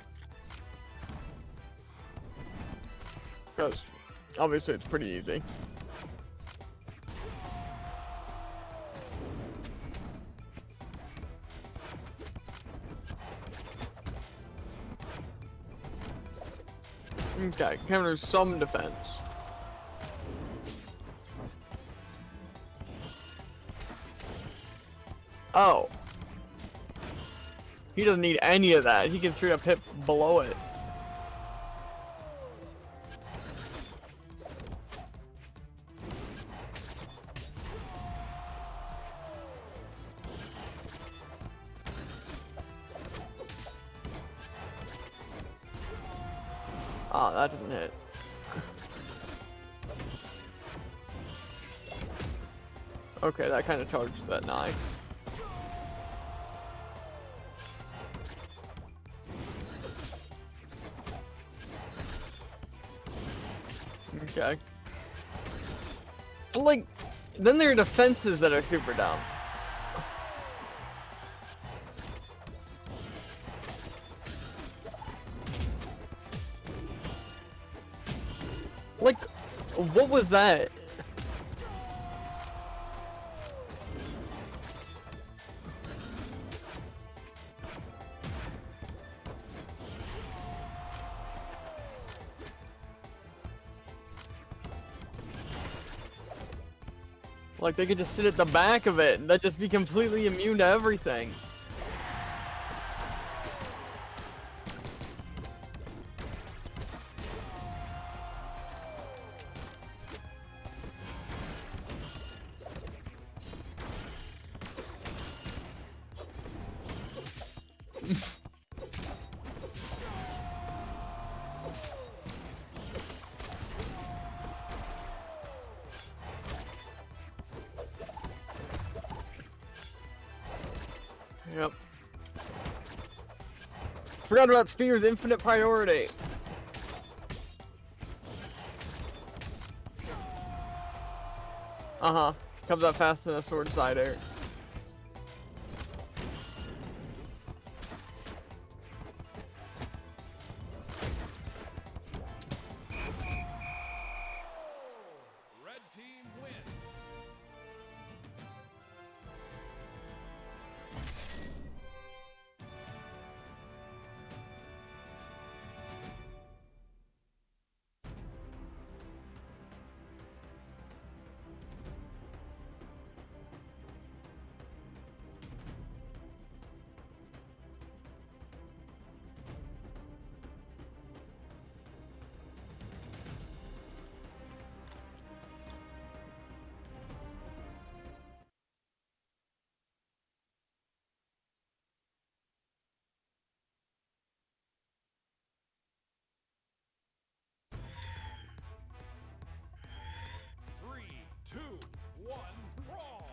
Because obviously it's pretty easy. Okay, counters some defense. Oh. He doesn't need any of that. He can straight up hit below it. Oh, that doesn't hit. Okay, that kind of charged that knife. Okay. But like, then there are defenses that are super dumb. Like, what was that? Like, they could just sit at the back of it and they'd just be completely immune to everything. Yep. Forgot about Spear's infinite priority. Uh-huh. Comes out fast in a sword side air. Red team wins. Three, two, one, brawl.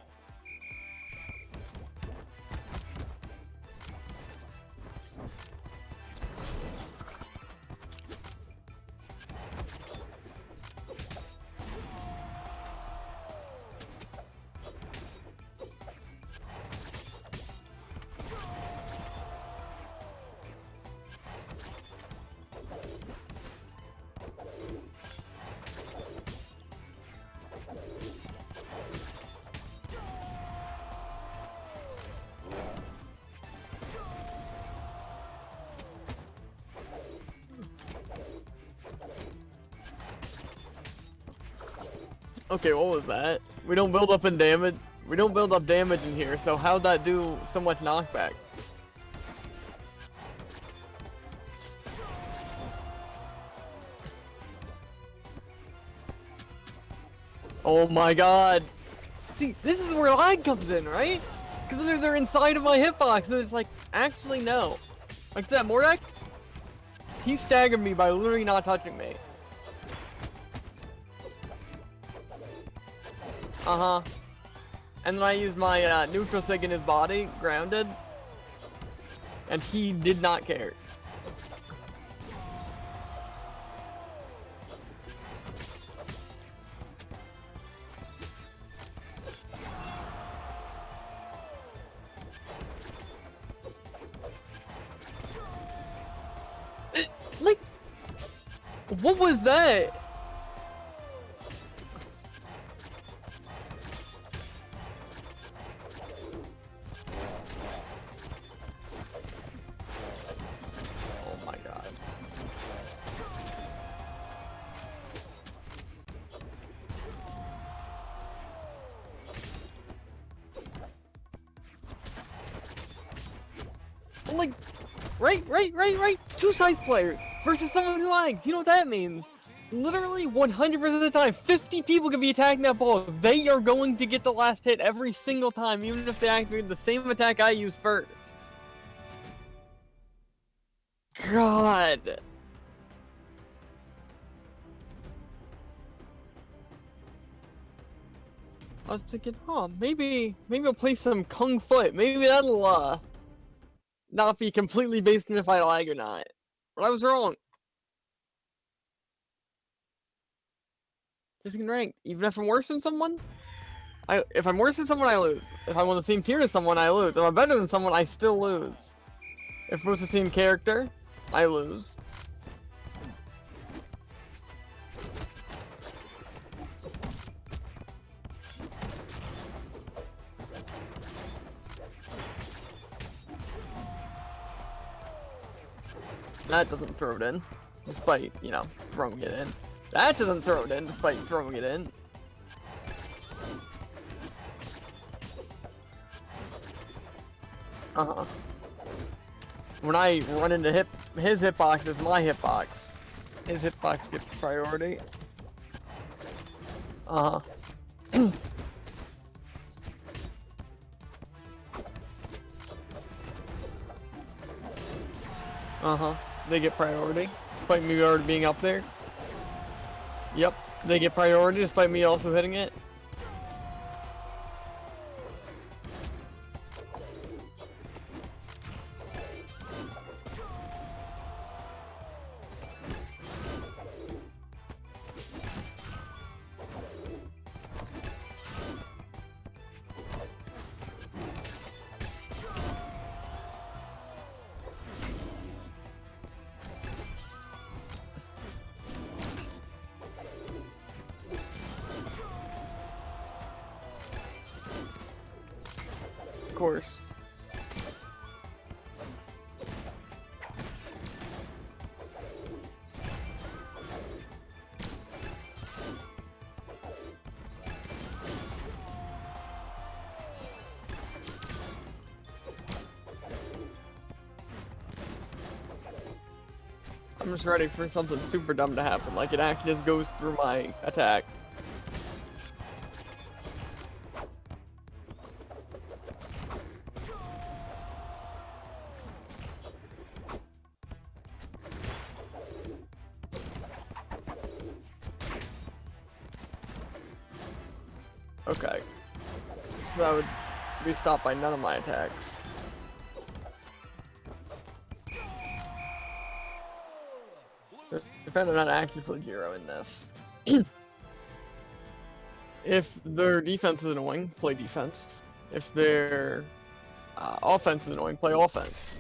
Okay, what was that? We don't build up in damage. We don't build up damage in here, so how'd that do so much knockback? Oh my god! See, this is where lag comes in, right? Because they're inside of my hitbox, and it's like, actually, no. Like that Mordex, he staggered me by literally not touching me. Uh-huh. And then I used my neutral sig in his body, grounded, and he did not care. Like, what was that? Oh my god. Like, right. Two scythe players versus someone who lags. You know what that means? Literally 100% of the time, 50 people can be attacking that ball. They are going to get the last hit every single time, even if they activate the same attack I use first. God. I was thinking, huh, maybe I'll play some Kung Foot. Maybe that'll, not be completely based on if I lag or not. But I was wrong. Just in ranked. Even if I'm worse than someone, if I'm worse than someone, I lose. If I'm on the same tier as someone, I lose. If I'm better than someone, I still lose. If it was the same character, I lose. That doesn't throw it in, despite, you know, throwing it in. That doesn't throw it in, despite throwing it in. Uh-huh. When I run into his hitbox is my hitbox. His hitbox gets priority. Uh-huh. Uh-huh. They get priority, despite me already being up there. Yep, they get priority despite me also hitting it. Of course. I'm just ready for something super dumb to happen, like it actually just goes through my attack. Okay. So that would be stopped by none of my attacks. So defender not actively zero in this. If their defense is annoying, play defense. If their offense is annoying, play offense.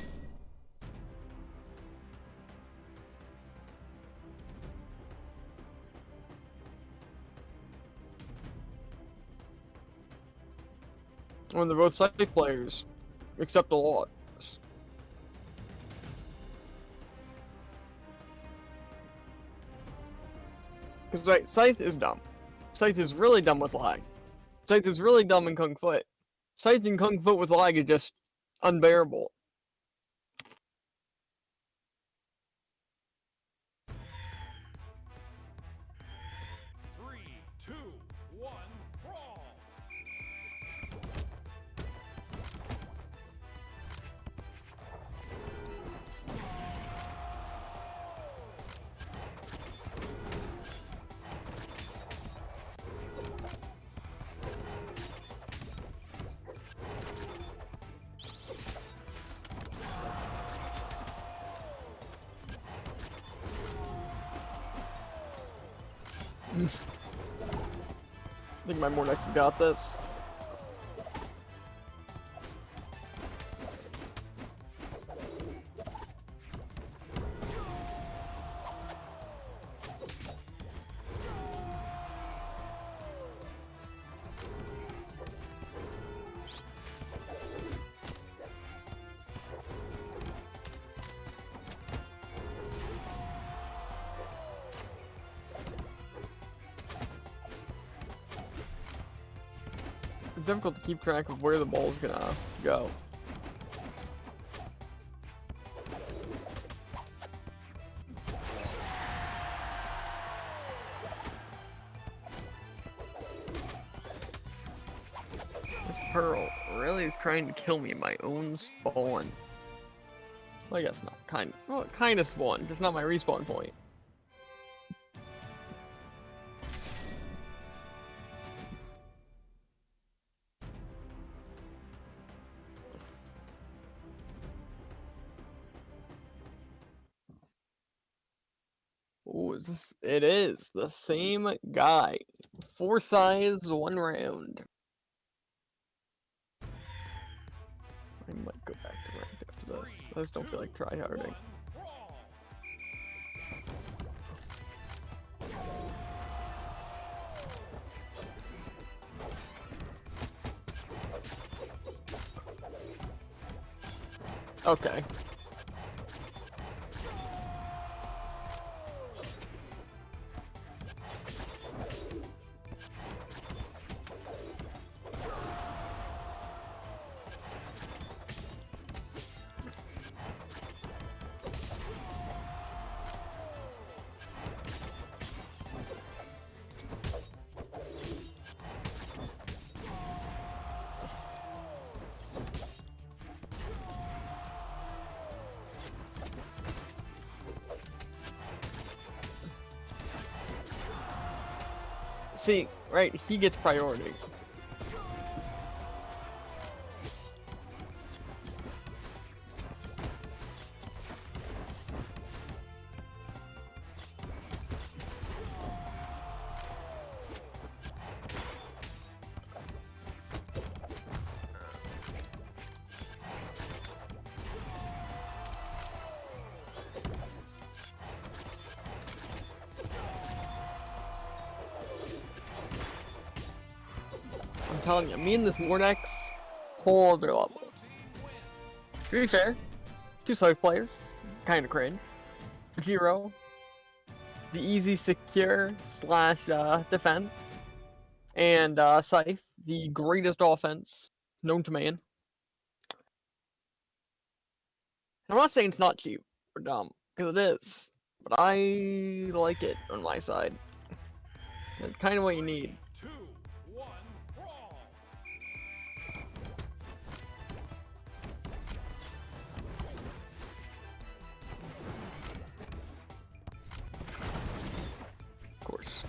When they're both scythe players, except a lot. Because right, Scythe is dumb. Scythe is really dumb with lag. Scythe is really dumb in Kung Foot. Scythe in Kung Foot with lag is just unbearable. Three, two, one, brawl. I think my Mordex has got this. It's difficult to keep track of where the ball's gonna go. This Pearl really is trying to kill me in my own spawn. Well, I guess not. Well, it kind of spawned, just not my respawn point. Ooh, is this? It is the same guy. 4 size, 1 round. I might go back to ranked after this. I just don't feel like tryharding. Okay. See, right, he gets priority. I'm telling you, me and this Mordex, whole other level. To be fair, 2 Scythe players, kinda cringe. 0, the easy secure slash defense, and Scythe, the greatest offense known to man. I'm not saying it's not cheap or dumb, because it is, but I like it on my side. It's kind of what you need. 2, 1, brawl. Of course.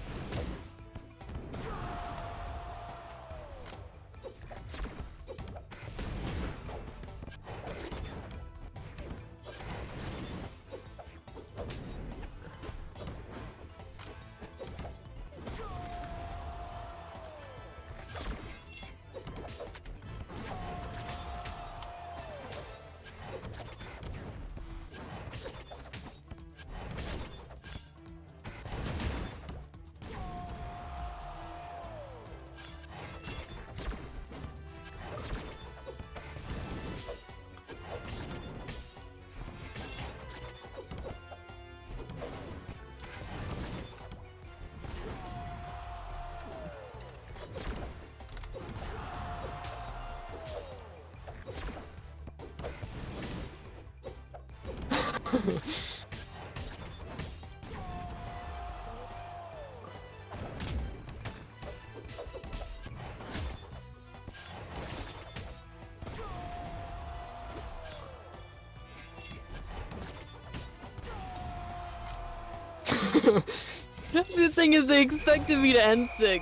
That's the thing is they expected me to end sig,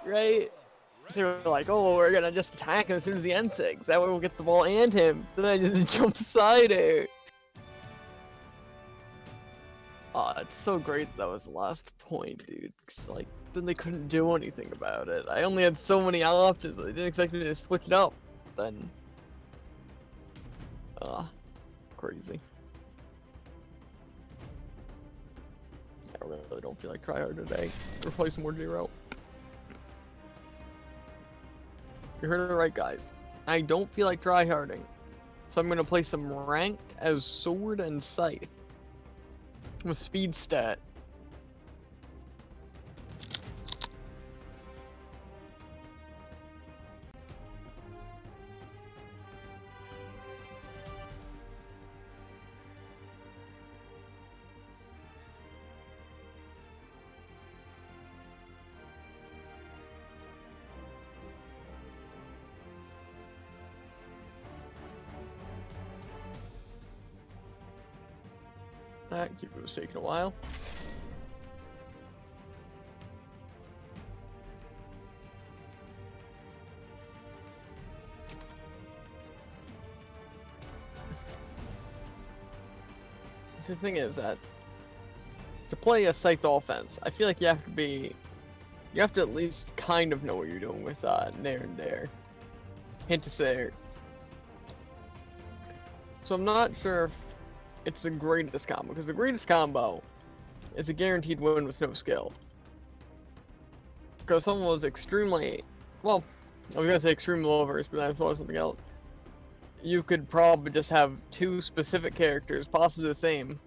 right? They were like, oh, we're gonna just attack him as soon as he ends sig. That way we'll get the ball and him. Then I just jump side air. It's so great that was the last point, dude. 'Cause, like, then they couldn't do anything about it. I only had so many options, but they didn't expect me to switch it up. Then, crazy. I really don't feel like tryhard today. Let's play some more Zero. You heard it right, guys. I don't feel like tryharding, so I'm gonna play some ranked as Sword and Scythe with speed stat. That keyboard was taking a while. So the thing is that to play a Scythe offense, I feel like you have to at least kind of know what you're doing with Nair and Dare. Hint to say. So I'm not sure if it's the greatest combo, because the greatest combo is a guaranteed win with no skill. Because someone was extremely, well, I was gonna say extremely low verse, but I thought of something else. You could probably just have two specific characters, possibly the same,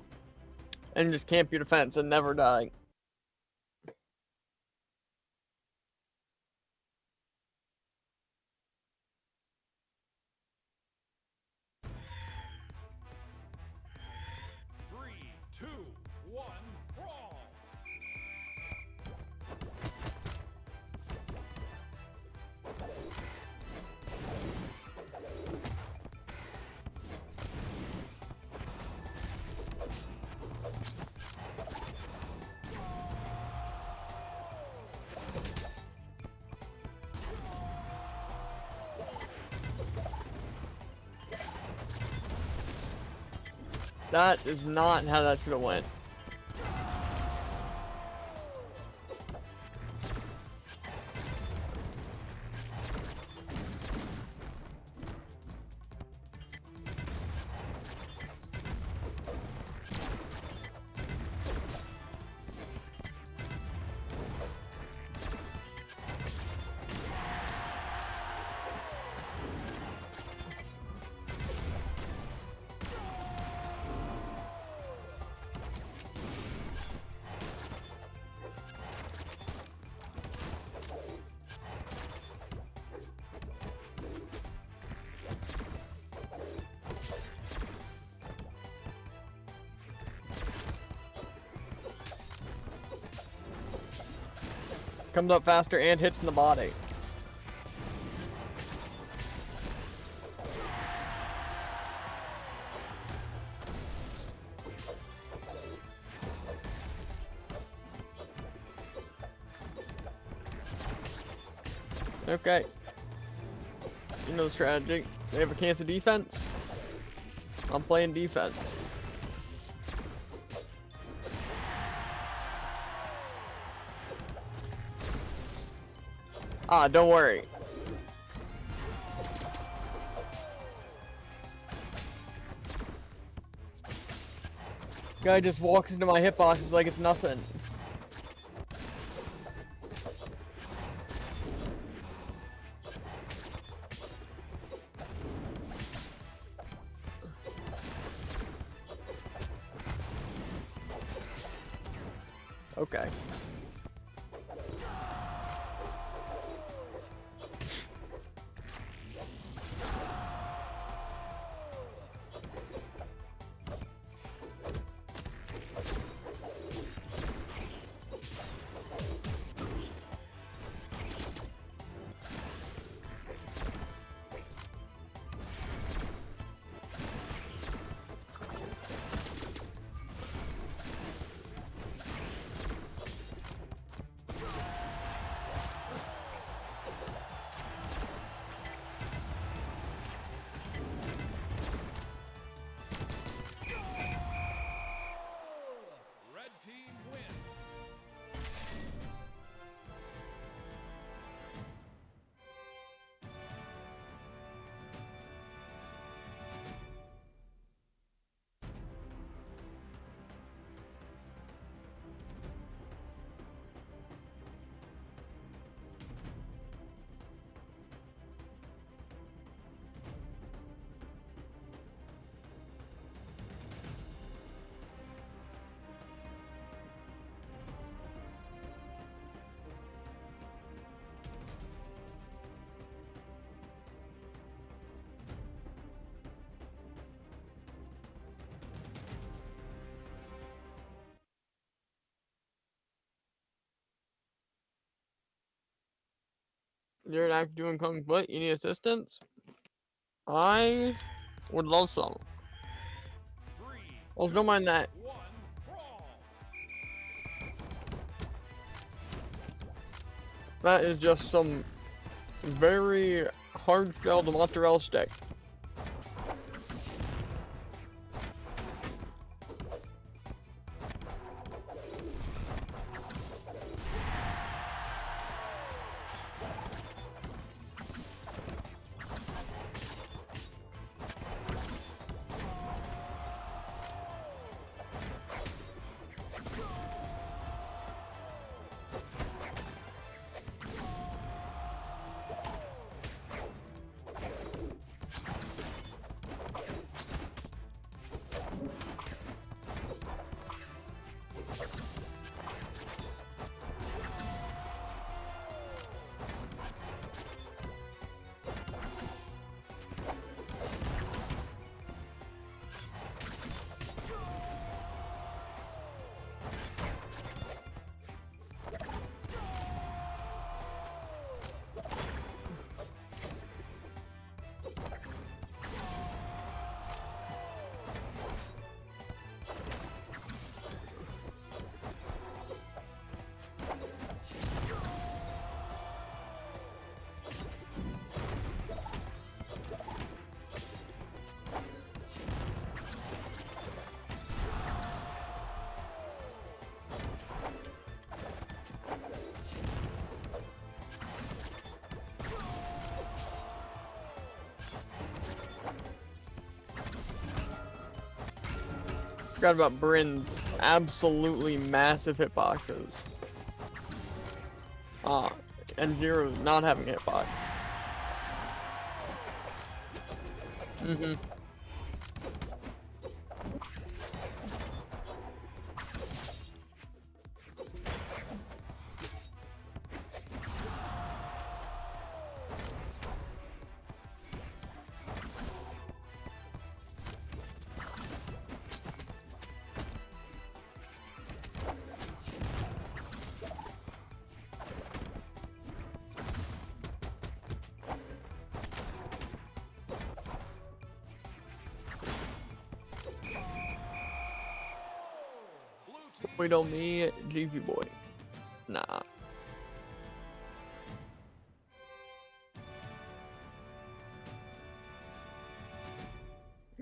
and just camp your defense and never die. Three, two, one, brawl. That is not how that should have went. Comes up faster and hits in the body. Okay. You know the strategy. They have a cancel defense. I'm playing defense. Don't worry. Guy just walks into my hitboxes like it's nothing. Okay. You're not doing Kung Foot, you need assistance? I would love some. 3, Well, don't mind that. 1, brawl. That is just some very hard-shelled mozzarella stick. Forgot about Bryn's absolutely massive hitboxes. And Zero not having hitbox. Mm-hmm. Wait on me, GV boy. Nah.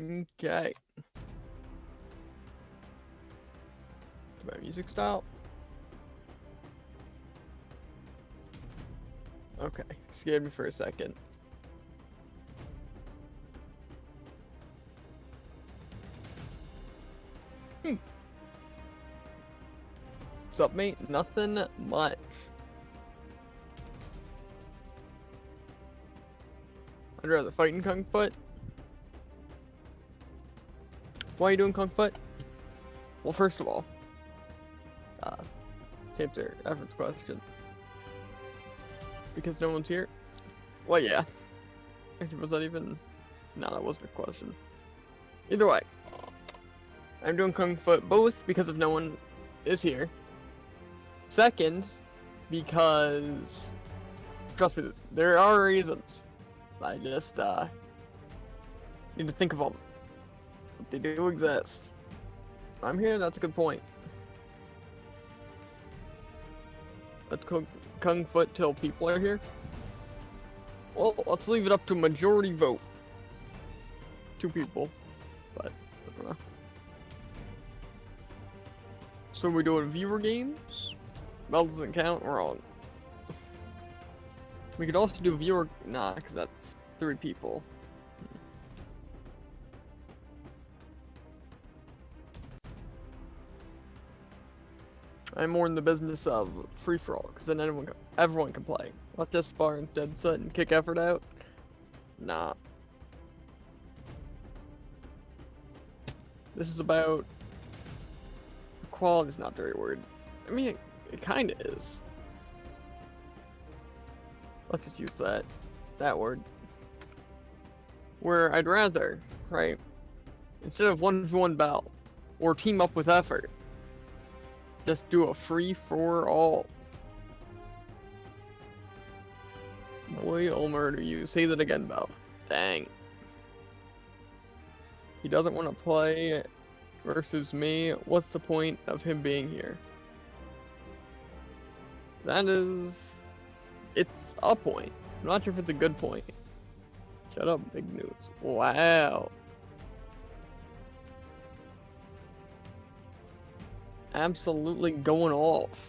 Okay. My music style. Okay, scared me for a second. What's up, mate? Nothing much. I'd rather fight in Kung Foot. Why are you doing Kung Foot? Well, first of all, to answer Everett's question, because no one's here. Well, yeah. Actually, was that even? No, that wasn't a question. Either way, I'm doing Kung Foot both because of no one is here. Second, because trust me, there are reasons. I just need to think of them. But they do exist. I'm here. That's a good point. Let's Kung Foot till people are here. Well, let's leave it up to majority vote. 2 people, but I don't know. So we're doing viewer games. That doesn't count. Wrong. We could also do viewer. Nah, because that's 3 people. I'm more in the business of free for all, because then everyone can play. Let this spar instead set and kick effort out. Nah. This is about quality. Is not the right word. I mean, it kind of is. Let's just use that word. Where I'd rather, right, instead of 1v1 battle or team up with effort, just do a free for all. Boy, I'll murder you. Say that again, Bell. Dang. He doesn't want to play versus me. What's the point of him being here? That is... It's a point. I'm not sure if it's a good point. Shut up, big news. Wow. Absolutely going off.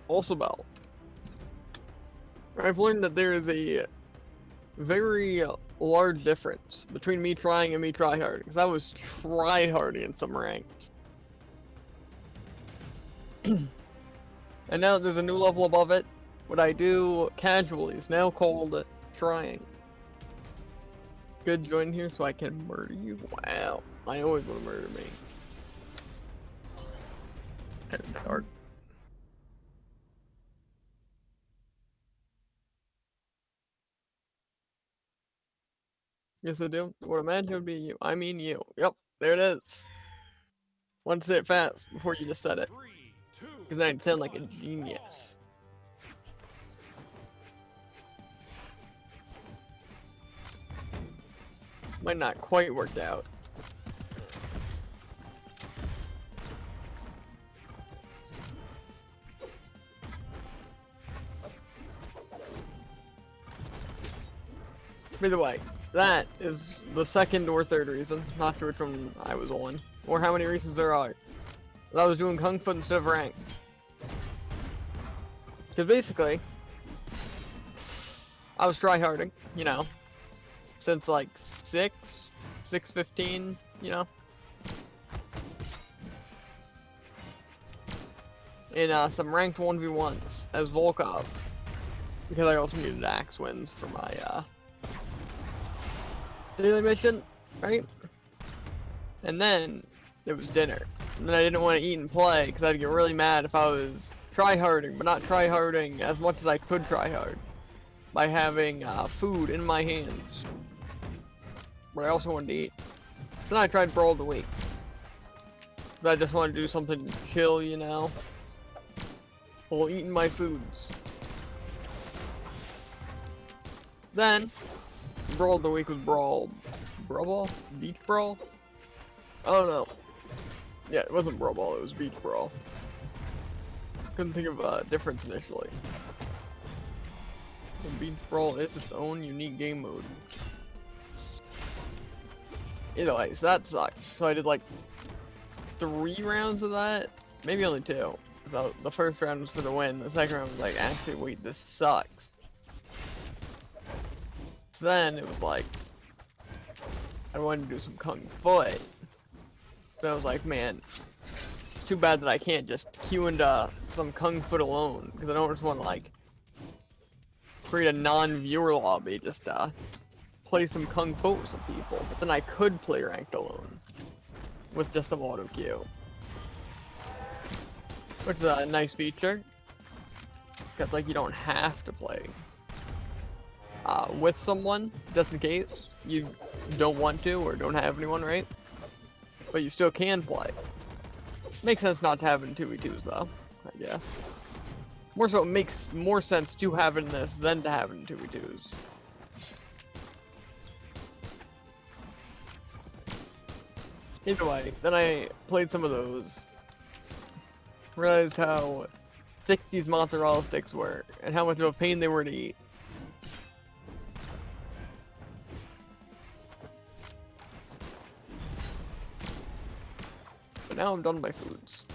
Also, Bell. I've learned that there is a very large difference between me trying and me tryharding. Because I was tryharding in some ranked. And now that there's a new level above it, what I do casually is now called trying. Good, join here so I can murder you. Wow. I always want to murder me. Kind of dark. Yes, I do. Would imagine it would be you. I mean you. Yep, there it is. Want to say it fast before you just said it. 3, 2, Because I'd sound like a genius. Might not quite work out. By the way, that is the second or third reason. Not sure which one I was on. Or how many reasons there are. That I was doing Kung Fu instead of rank. Because basically, I was tryharding, you know, since like 6:15, you know. In some ranked 1v1s as Volkov. Because I also needed axe wins for my daily mission, right? And then it was dinner. And then I didn't want to eat and play because I'd get really mad if I was tryharding, but not tryharding as much as I could tryhard by having food in my hands. But I also wanted to eat. So then I tried Brawl of the Week. I just wanted to do something chill, you know, while eating my foods. Then, Brawl of the Week was Brawl Ball? Beach Brawl? I don't know. Yeah, it wasn't Brawl Ball, it was Beach Brawl. Couldn't think of a difference initially. The Beach Brawl is its own unique game mode. Either way, so that sucked. So I did like 3 rounds of that, maybe only 2. So the first round was for the win, the second round was like, actually wait, this sucks. So then it was like, I wanted to do some Kung Fu. So I was like, man, it's too bad that I can't just queue into some Kung Fu alone, because I don't just want to like create a non-viewer lobby just to play some Kung Fu with some people. But then I could play ranked alone with just some auto queue, which is a nice feature. Because like you don't have to play with someone just in case you don't want to or don't have anyone, right? But you still can play. Makes sense not to have it in 2v2s though, I guess. More so, it makes more sense to have it in this than to have it in 2v2s. Either way, then I played some of those. Realized how thick these mozzarella sticks were, and how much of a pain they were to eat. But now I'm done with my foods.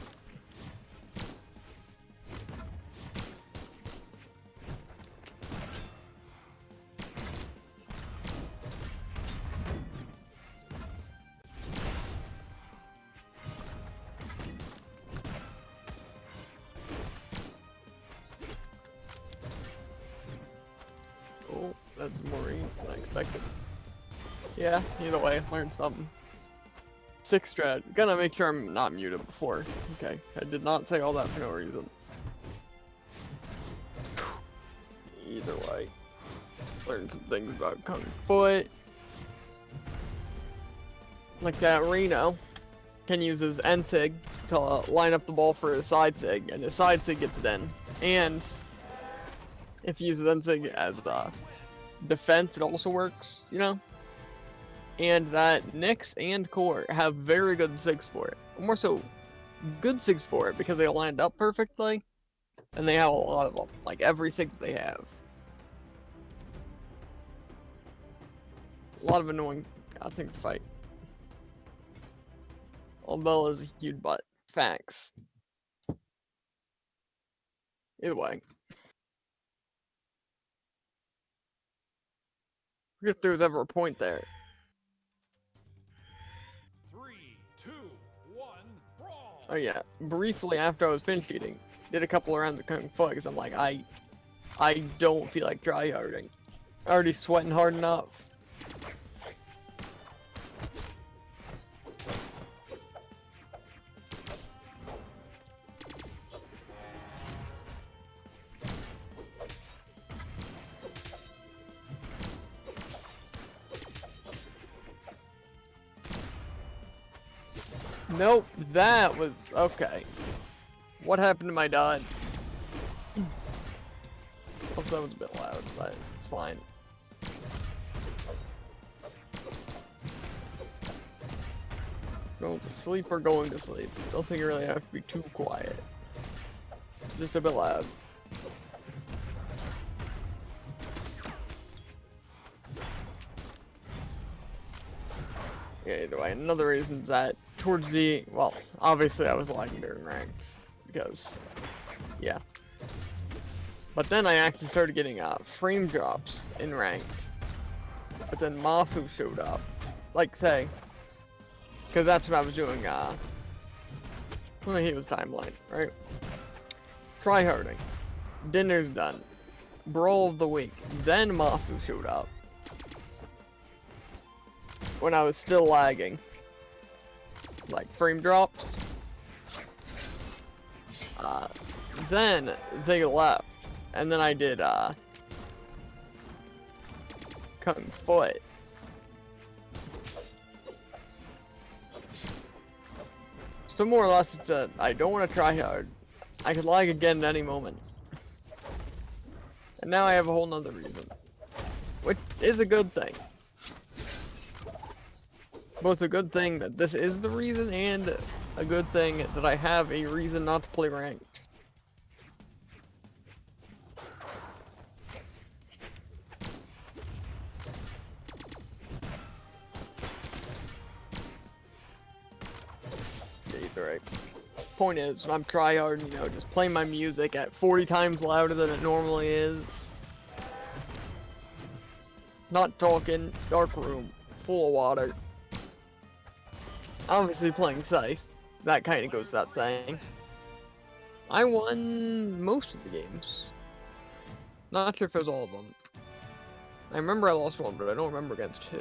Yeah, either way, learned something. 6 strat. Gonna make sure I'm not muted before. Okay, I did not say all that for no reason. Either way, learned some things about Kung Foot. Like that Reno can use his end sig to line up the ball for his side sig, and his side sig gets it in. And if you use his end sig as defense, it also works, you know? And that Nyx and Core have very good sigs for it. More so, good sigs for it because they lined up perfectly, and they have a lot of them. Like every sig that they have. A lot of annoying things to fight. Albella is a huge butt. Facts. Either way. If there was ever a point there. 3, 2, 1, brawl. Oh yeah, briefly after I was finish eating, did a couple of rounds of Kung Fu because I'm like, I don't feel like tryharding. Already sweating hard enough. Nope, that was okay. What happened to my dad? Also, that was a bit loud, but it's fine. Going to sleep or going to sleep. Don't think you really have to be too quiet. Just a bit loud. Yeah, either way, another reason is that towards the, well, obviously I was lagging during ranked, because, yeah. But then I actually started getting frame drops in ranked. But then Mafu showed up, like say, because that's what I was doing, when he was timeline, right? Tryharding, dinner's done, brawl of the week, then Mafu showed up. When I was still lagging. Like frame drops. Then they left. And then I did Kung Foot. So more or less it's a, I don't want to try hard. I could lag again at any moment. And now I have a whole nother reason. Which is a good thing. Both a good thing that this is the reason and a good thing that I have a reason not to play ranked. Yeah, you're right. Point is, when I'm tryhard, you know, just playing my music at 40 times louder than it normally is. Not talking, dark room, full of water. Obviously playing Scythe, that kind of goes without saying. I won most of the games. Not sure if it was all of them. I remember I lost one, but I don't remember against who.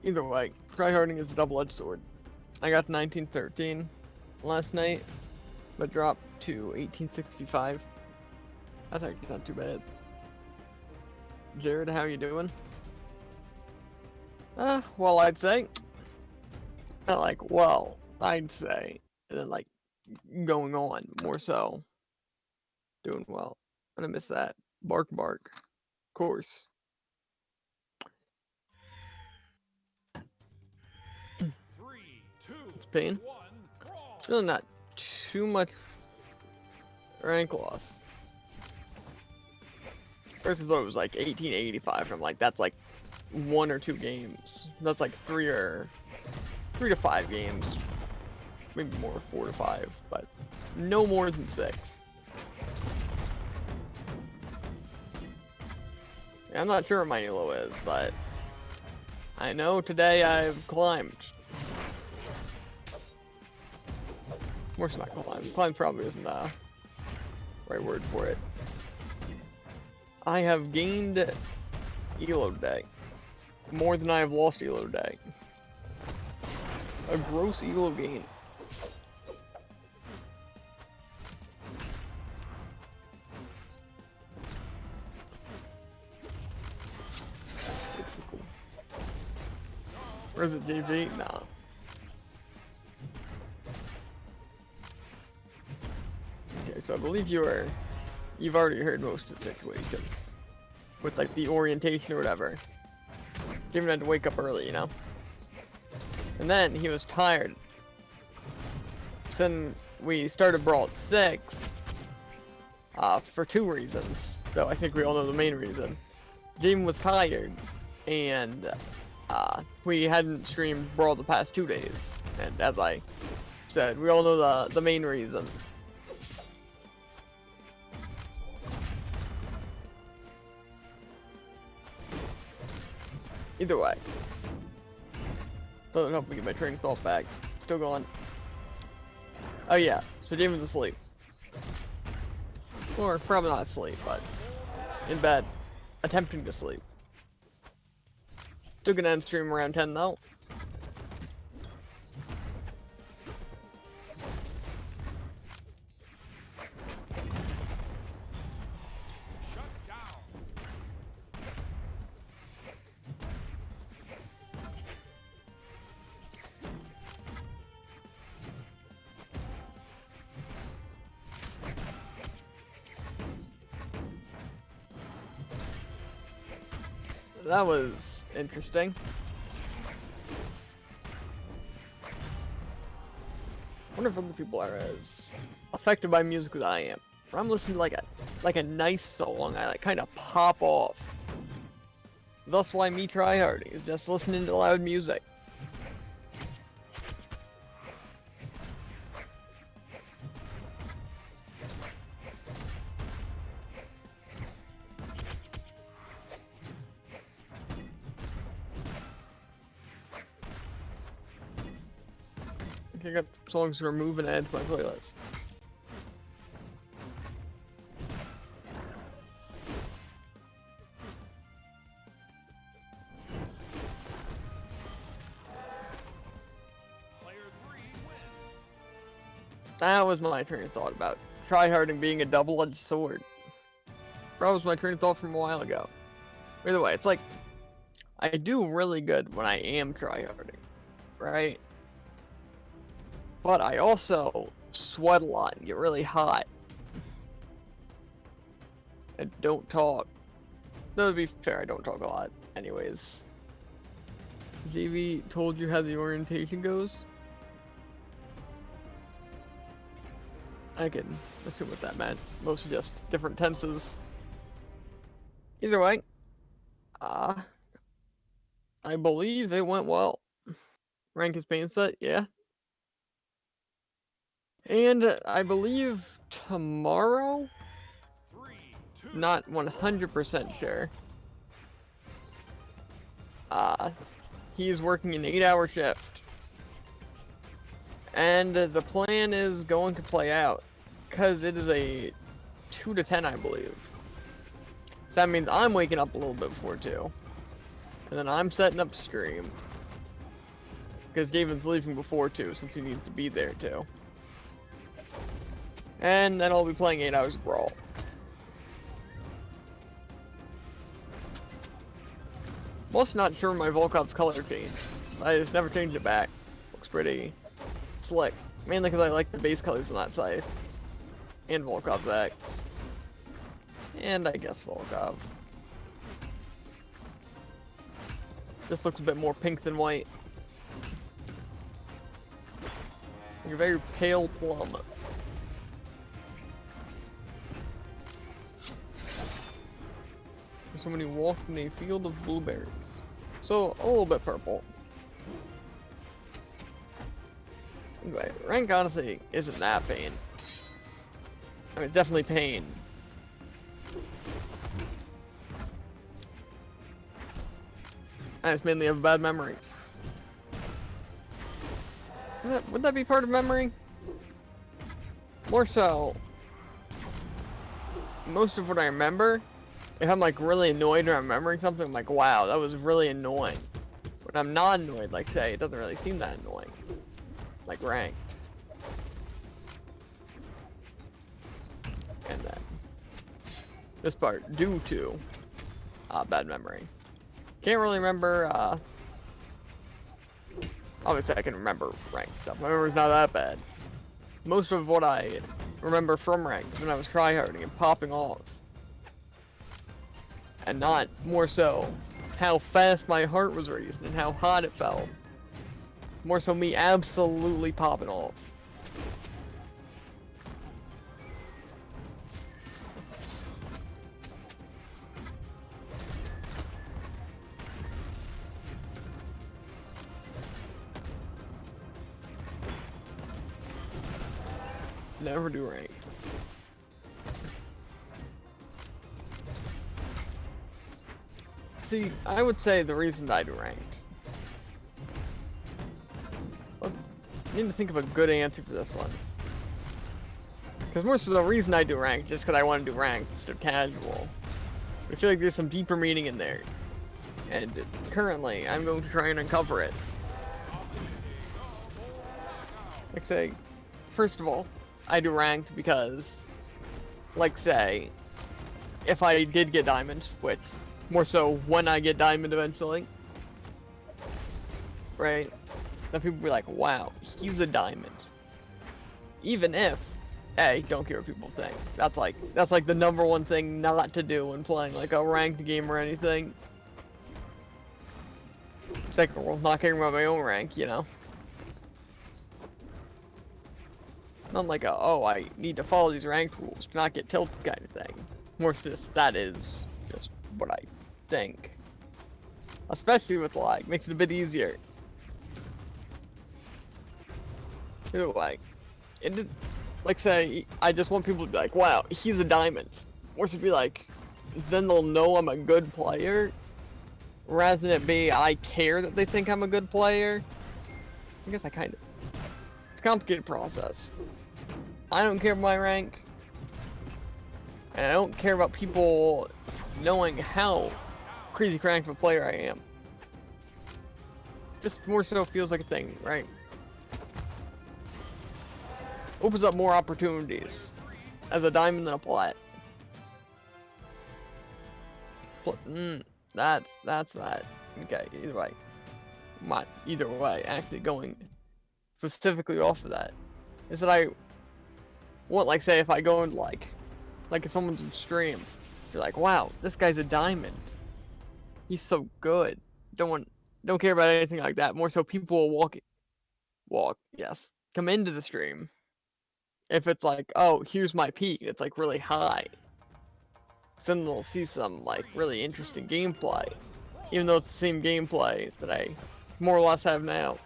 Either way, tryharding is a double-edged sword. I got 1913 last night, but dropped to 1865. That's actually not too bad. Jared, how you doing? Well, I'd say. Not like, well, I'd say. And then, like, going on, more so. Doing well. I'm gonna miss that. Bark, bark. Of course. 3, 2, It's pain. 1, brawl. It's really not too much rank loss. First I thought it was like 1885, and I'm like, that's like 1 or 2 games. That's like 3 to 5 games. Maybe more, 4 to 5, but no more than 6. Yeah, I'm not sure what my elo is, but I know today I've climbed. More not climb. Climb probably isn't the right word for it. I have gained Elo today. More than I have lost Elo today. A gross Elo gain. Or is it JV? Nah. Okay, so I believe you've already heard most of the situation. With like the orientation or whatever. Given had to wake up early, you know? And then he was tired. So then we started Brawl at 6. For 2 reasons. Though I think we all know the main reason. Jaden was tired. And we hadn't streamed Brawl the past 2 days. And as I said, we all know the main reason. Either way. Doesn't help me get my train of thought back. Still going. Oh yeah, so Damon's asleep. Or probably not asleep, but in bed. Attempting to sleep. Still gonna end stream around 10 though. Shut down. That was interesting. I wonder if other people are as affected by music as I am. When I'm listening to like a nice song, I like kind of pop off. That's why me tryharding is just listening to loud music. I got songs to remove and add to my playlist. Player 3 wins. That was my train of thought about tryharding being a double-edged sword. That was my train of thought from a while ago. Either way, it's like I do really good when I am tryharding, right? But I also sweat a lot and get really hot. And don't talk. Though to be fair, I don't talk a lot. Anyways. JV told you how the orientation goes? I can assume what that meant. Mostly just different tenses. Either way. I believe it went well. Rank is being set, yeah. And I believe tomorrow? 3, 2, Not 100% sure. He's working an 8-hour shift. And the plan is going to play out. Because it is a 2 to 10, I believe. So that means I'm waking up a little bit before 2. And then I'm setting up stream. Because David's leaving before 2, since he needs to be there too. And then I'll be playing 8 hours of Brawl. I'm also not sure my Volkov's color changed. I just never changed it back. Looks pretty slick. Mainly because I like the base colors on that scythe. And Volkov's X. And I guess Volkov. This looks a bit more pink than white. Like a very pale plum. Somebody walked in a field of blueberries. So, a little bit purple. Anyway, rank honestly isn't that pain. I mean, it's definitely pain. I just mainly have a bad memory. Would that be part of memory? More so, most of what I remember, if I'm like really annoyed or I'm remembering something, I'm like, wow, that was really annoying. When I'm not annoyed, like say, it doesn't really seem that annoying. Like ranked. And then this part, due to bad memory. Can't really remember, obviously I can remember ranked stuff. My memory's not that bad. Most of what I remember from ranked when I was tryharding and popping off. And not more so how fast my heart was racing and how hot it felt. More so me absolutely popping off. Never do ranked. See, I would say the reason I do ranked. I need to think of a good answer for this one. Because most of the reason I do ranked is just because I want to do ranked instead of casual. I feel like there's some deeper meaning in there. And currently, I'm going to try and uncover it. Like say, first of all, I do ranked because, like say, if I did get diamond, which more so when I get diamond eventually, right? Then people be like, wow, he's a diamond. Even if, hey, don't care what people think. That's like the #1 thing not to do when playing like a ranked game or anything. Second world, not caring about my own rank, you know? Not like a, oh, I need to follow these ranked rules to not get tilted kind of thing. More so just, that is just what I think. Especially with lag, makes it a bit easier. Either way, like say, I just want people to be like, wow, he's a diamond. Or to be like, then they'll know I'm a good player. Rather than it be, I care that they think I'm a good player. I guess I kind of, it's a complicated process. I don't care about my rank. And I don't care about people knowing how crazy cranked of a player I am. Just more so feels like a thing, right? Opens up more opportunities as a diamond than a plat. That's that. Okay, either way. Not either way, actually going specifically off of that. Is that I want, like, say if I go and like if someone's in stream, you're like, wow, this guy's a diamond. He's so good. Don't care about anything like that. More so people will come into the stream. If it's like, oh, here's my peak, it's like really high. Then they'll see some like really interesting gameplay. Even though it's the same gameplay that I more or less have now.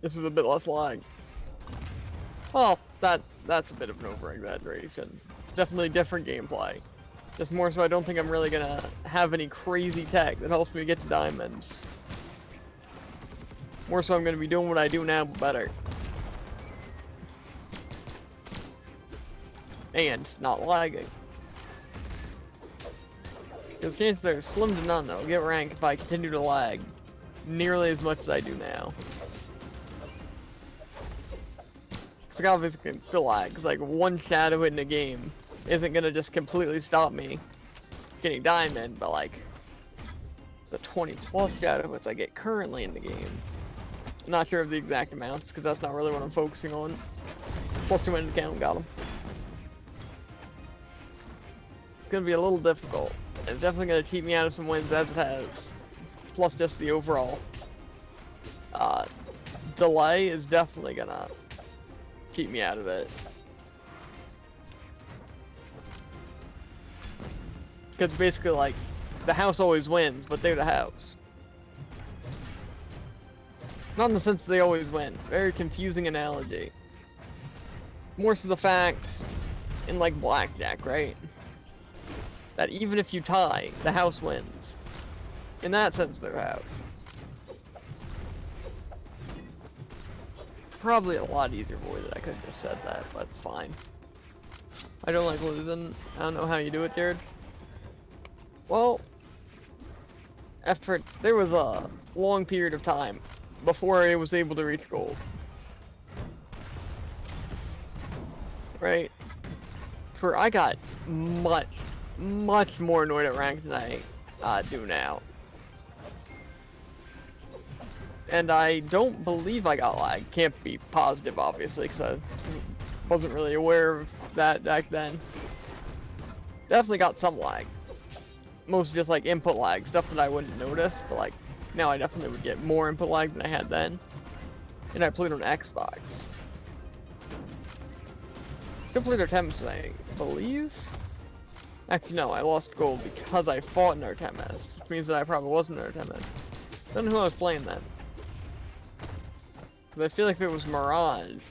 This is a bit less lag. Well, that's a bit of an over-exaggeration. Definitely different gameplay. Just more so I don't think I'm really gonna have any crazy tech that helps me get to diamonds. More so I'm gonna be doing what I do now, but better. And not lagging. Because the chances are slim to none that I'll get rank if I continue to lag nearly as much as I do now. Because obviously I can still lag, because like one shadow hit in a game isn't gonna just completely stop me getting diamond, but like the 20+ shadow hits I get currently in the game. I'm not sure of the exact amounts, because that's not really what I'm focusing on. +2 win account, got him. It's gonna be a little difficult. It's definitely gonna cheat me out of some wins as it has. Plus just the overall delay is definitely gonna cheat me out of it. Because basically like, the house always wins, but they're the house. Not in the sense they always win. Very confusing analogy. More so the fact, in like blackjack, right? That even if you tie, the house wins. In that sense, they're the house. probably a lot easier way that I could have just said that, but it's fine. I don't like losing. I don't know how you do it, Jared. Well, there was a long period of time before I was able to reach gold. Right? Where I got much more annoyed at rank than I do now. And I don't believe I got lag. Can't be positive, obviously, because I wasn't really aware of that back then. Definitely got some lag. Mostly just like input lag, stuff that I wouldn't notice, but like now I definitely would get more input lag than I had then. And I played on Xbox. Still played Artemis, I believe. Actually, no, I lost gold because I fought in Artemis, which means that I probably wasn't in Artemis. Don't know who I was playing then. Because I feel like if it was Mirage.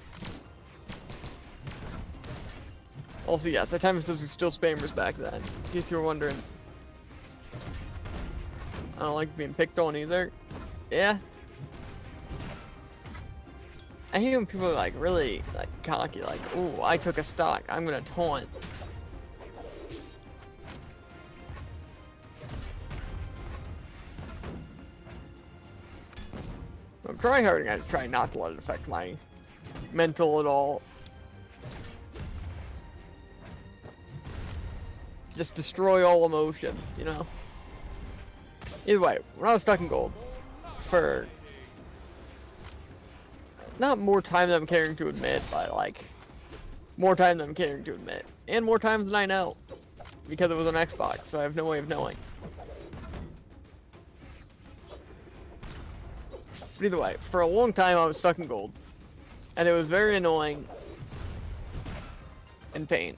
Also, yes, Artemis was still spammers back then, in case you were wondering. I don't like being picked on either. Yeah. I hate when people are like really like cocky, like, "Ooh, I took a stock, I'm gonna taunt." I'm trying hard, I just try not to let it affect my mental at all. Just destroy all emotion, you know? Either way, when I was stuck in gold, for not more time than I'm caring to admit, but like more time than I'm caring to admit, and more times than I know, because it was on Xbox, so I have no way of knowing. But either way, for a long time I was stuck in gold, and it was very annoying and pain.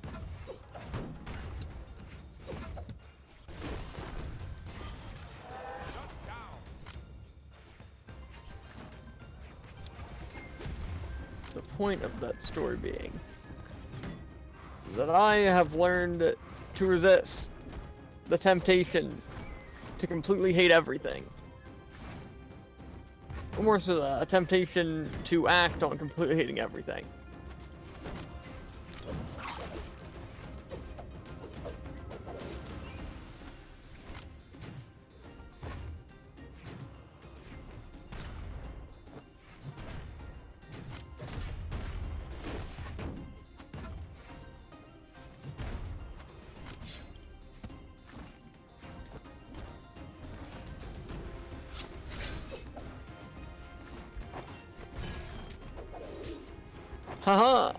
The point of that story being that I have learned to resist the temptation to completely hate everything. Or more so the temptation to act on completely hating everything. Haha!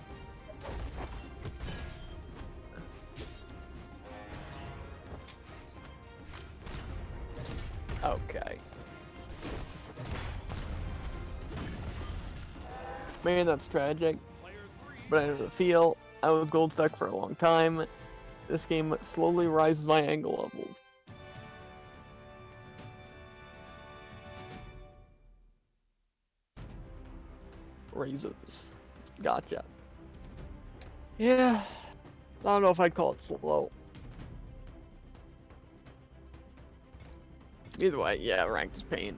Okay. Man, that's tragic. But I know the feel. I was gold stuck for a long time. This game slowly rises my angle levels. Raises. Gotcha. Yeah. I don't know if I'd call it slow. Either way, yeah, ranked is pain.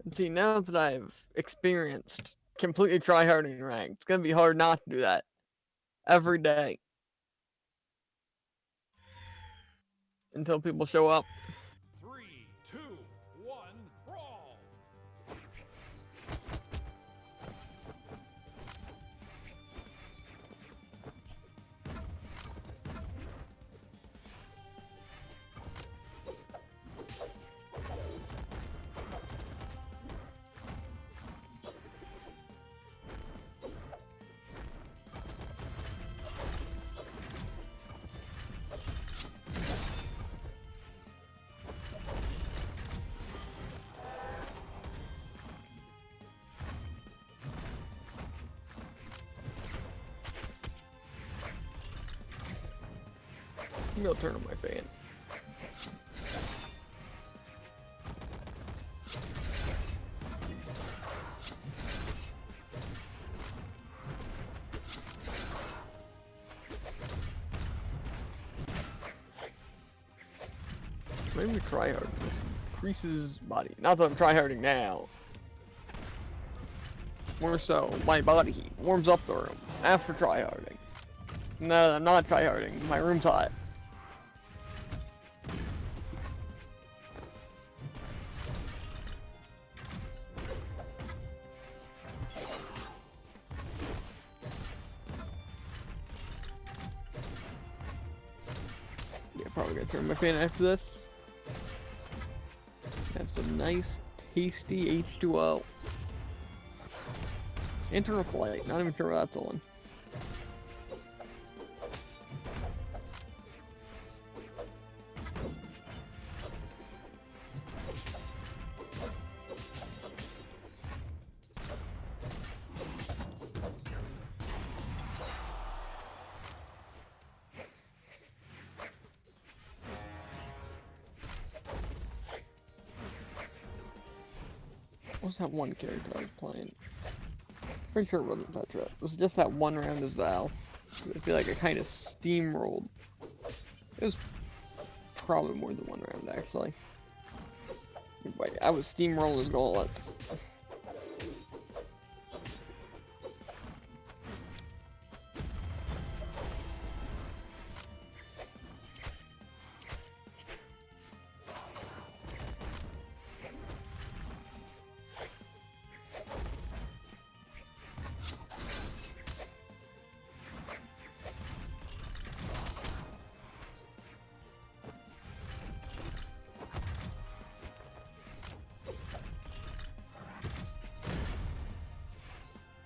And see, now that I've experienced completely tryharding ranked, it's gonna be hard not to do that every day. Until people show up. 3, 2, 1, brawl! I'm gonna turn on my fan. Maybe try hard this increases body. Not that I'm tryharding now. More so, my body heat warms up the room after tryharding. No, I'm not tryharding. My room's hot. Yeah, probably gonna turn my fan after this. Have some nice, tasty H2O. Internal flight, not even sure what that's on. What was that one character I was playing? Pretty sure it wasn't Petra. It was just that one round as Val. I feel like I kind of steamrolled. It was probably more than one round, actually. Wait, I was steamrolling his gauntlets.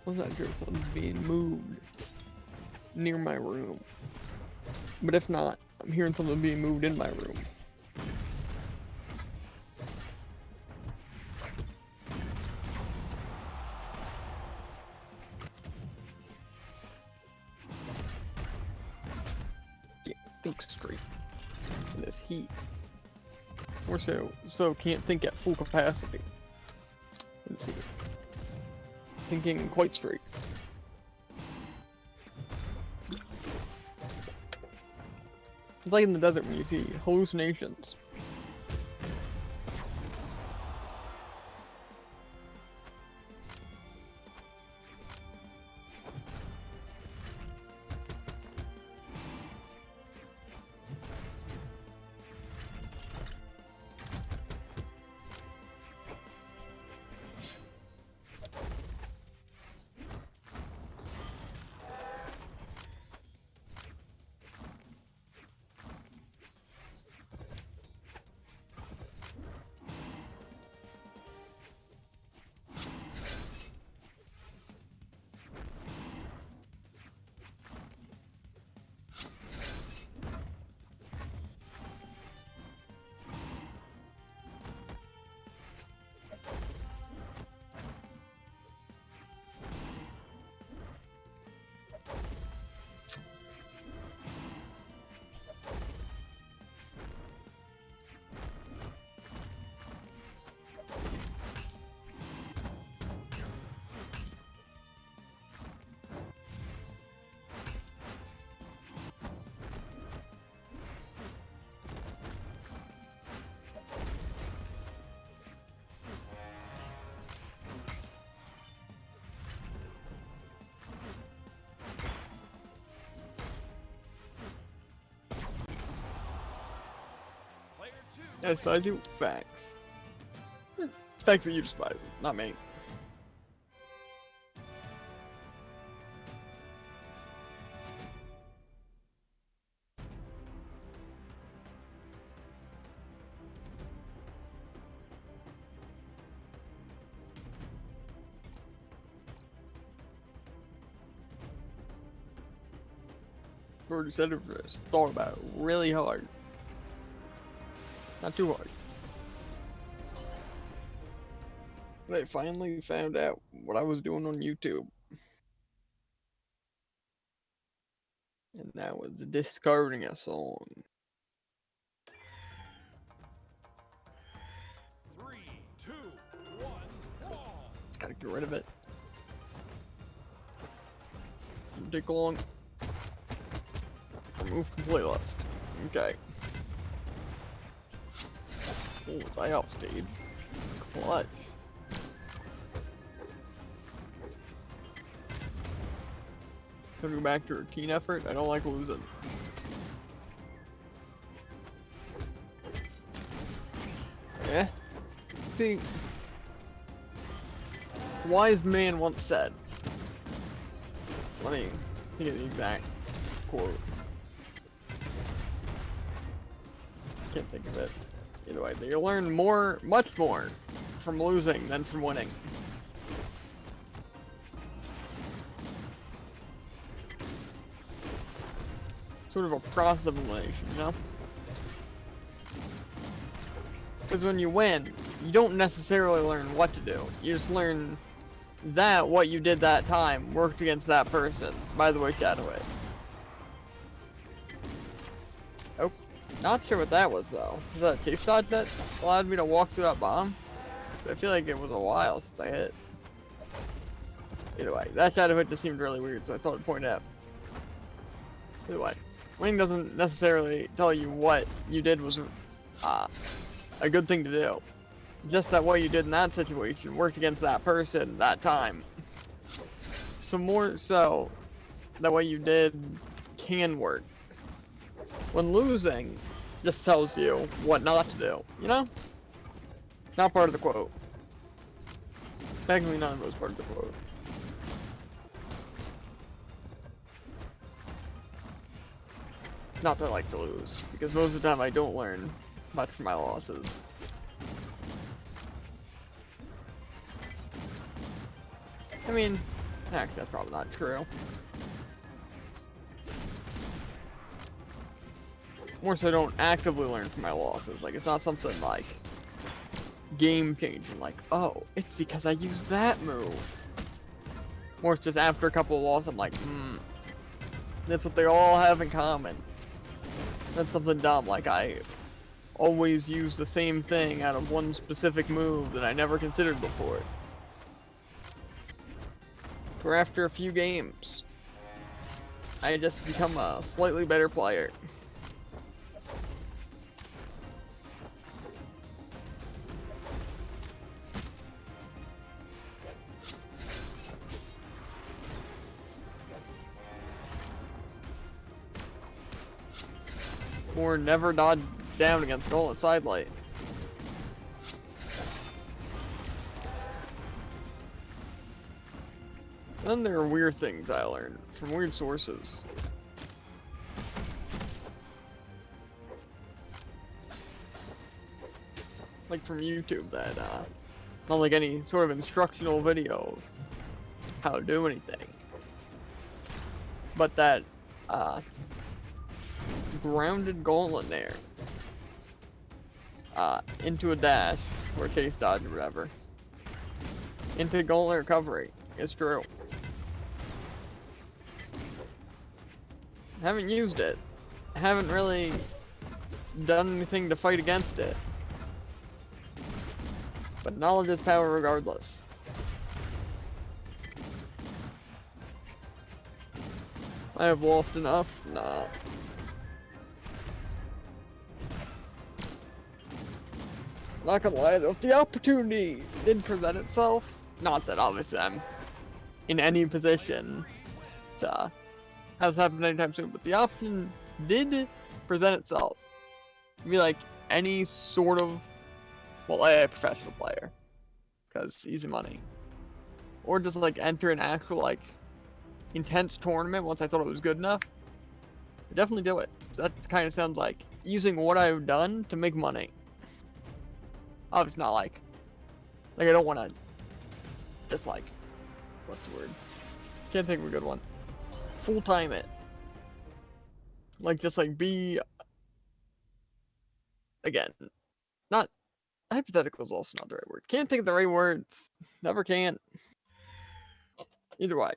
I'm not sure if something's being moved near my room. But if not, I'm hearing something being moved in my room. Can't think straight in this heat. Or so can't think at full capacity. Let's see. Thinking quite straight. It's like in the desert when you see hallucinations. Player 2. I despise you? Facts. Facts that you despise it, not me. Already said it first. Thought about it really hard. Not too hard. But I finally found out what I was doing on YouTube. And that was discarding a song. 3, 2, 1, brawl. Just gotta get rid of it. Take long. Remove from playlist. Okay. Oh, it's off stage. Clutch. Coming back to routine effort. I don't like losing. Yeah. See, wise man once said. Let me get the exact quote. Can't think of it. Either way, you learn more, much more, from losing than from winning. Sort of a process of elimination, you know? Because when you win, you don't necessarily learn what to do. You just learn that what you did that time worked against that person. By the way, shadow it. Oh, not sure what that was though. Was that a chase dodge that allowed me to walk through that bomb? I feel like it was a while since I hit. Either way, that shadow hit just seemed really weird, so I thought I'd point it out. Either way, winning doesn't necessarily tell you what you did was a good thing to do. Just that what you did in that situation worked against that person that time. So more so that what you did can work. When losing just tells you what not to do, you know? Not part of the quote. Technically none of those part of the quote. Not that I like to lose, because most of the time I don't learn much from my losses. I mean, actually that's probably not true. More so I don't actively learn from my losses. Like, it's not something like game changing, like, oh, it's because I used that move. More it's just after a couple of losses, I'm like, that's what they all have in common. That's something dumb, like I always use the same thing out of one specific move that I never considered before. Where after a few games, I just become a slightly better player. Or never dodge down against Golden Sidelight. Then there are weird things I learned from weird sources. Like from YouTube that, not like any sort of instructional video of how to do anything. But that, grounded gauntlet there. Into a dash, or chase dodge or whatever. Into gauntlet recovery. It's true. Haven't used it. Haven't really done anything to fight against it. But knowledge is power regardless. I have lost enough? Nah. Not gonna lie though, if the opportunity did present itself, not that obviously I'm in any position to have this happen anytime soon, but the option did present itself. It'd be like any sort of, well, a professional player, because easy money. Or just like enter an actual like intense tournament once I thought it was good enough. I'd definitely do it. So that kind of sounds like using what I've done to make money. Obviously not like I don't want to just like, what's the word? Can't think of a good one. Full time it. Like just like be, again, not, hypothetical is also not the right word. Can't think of the right words. Never can. Either way.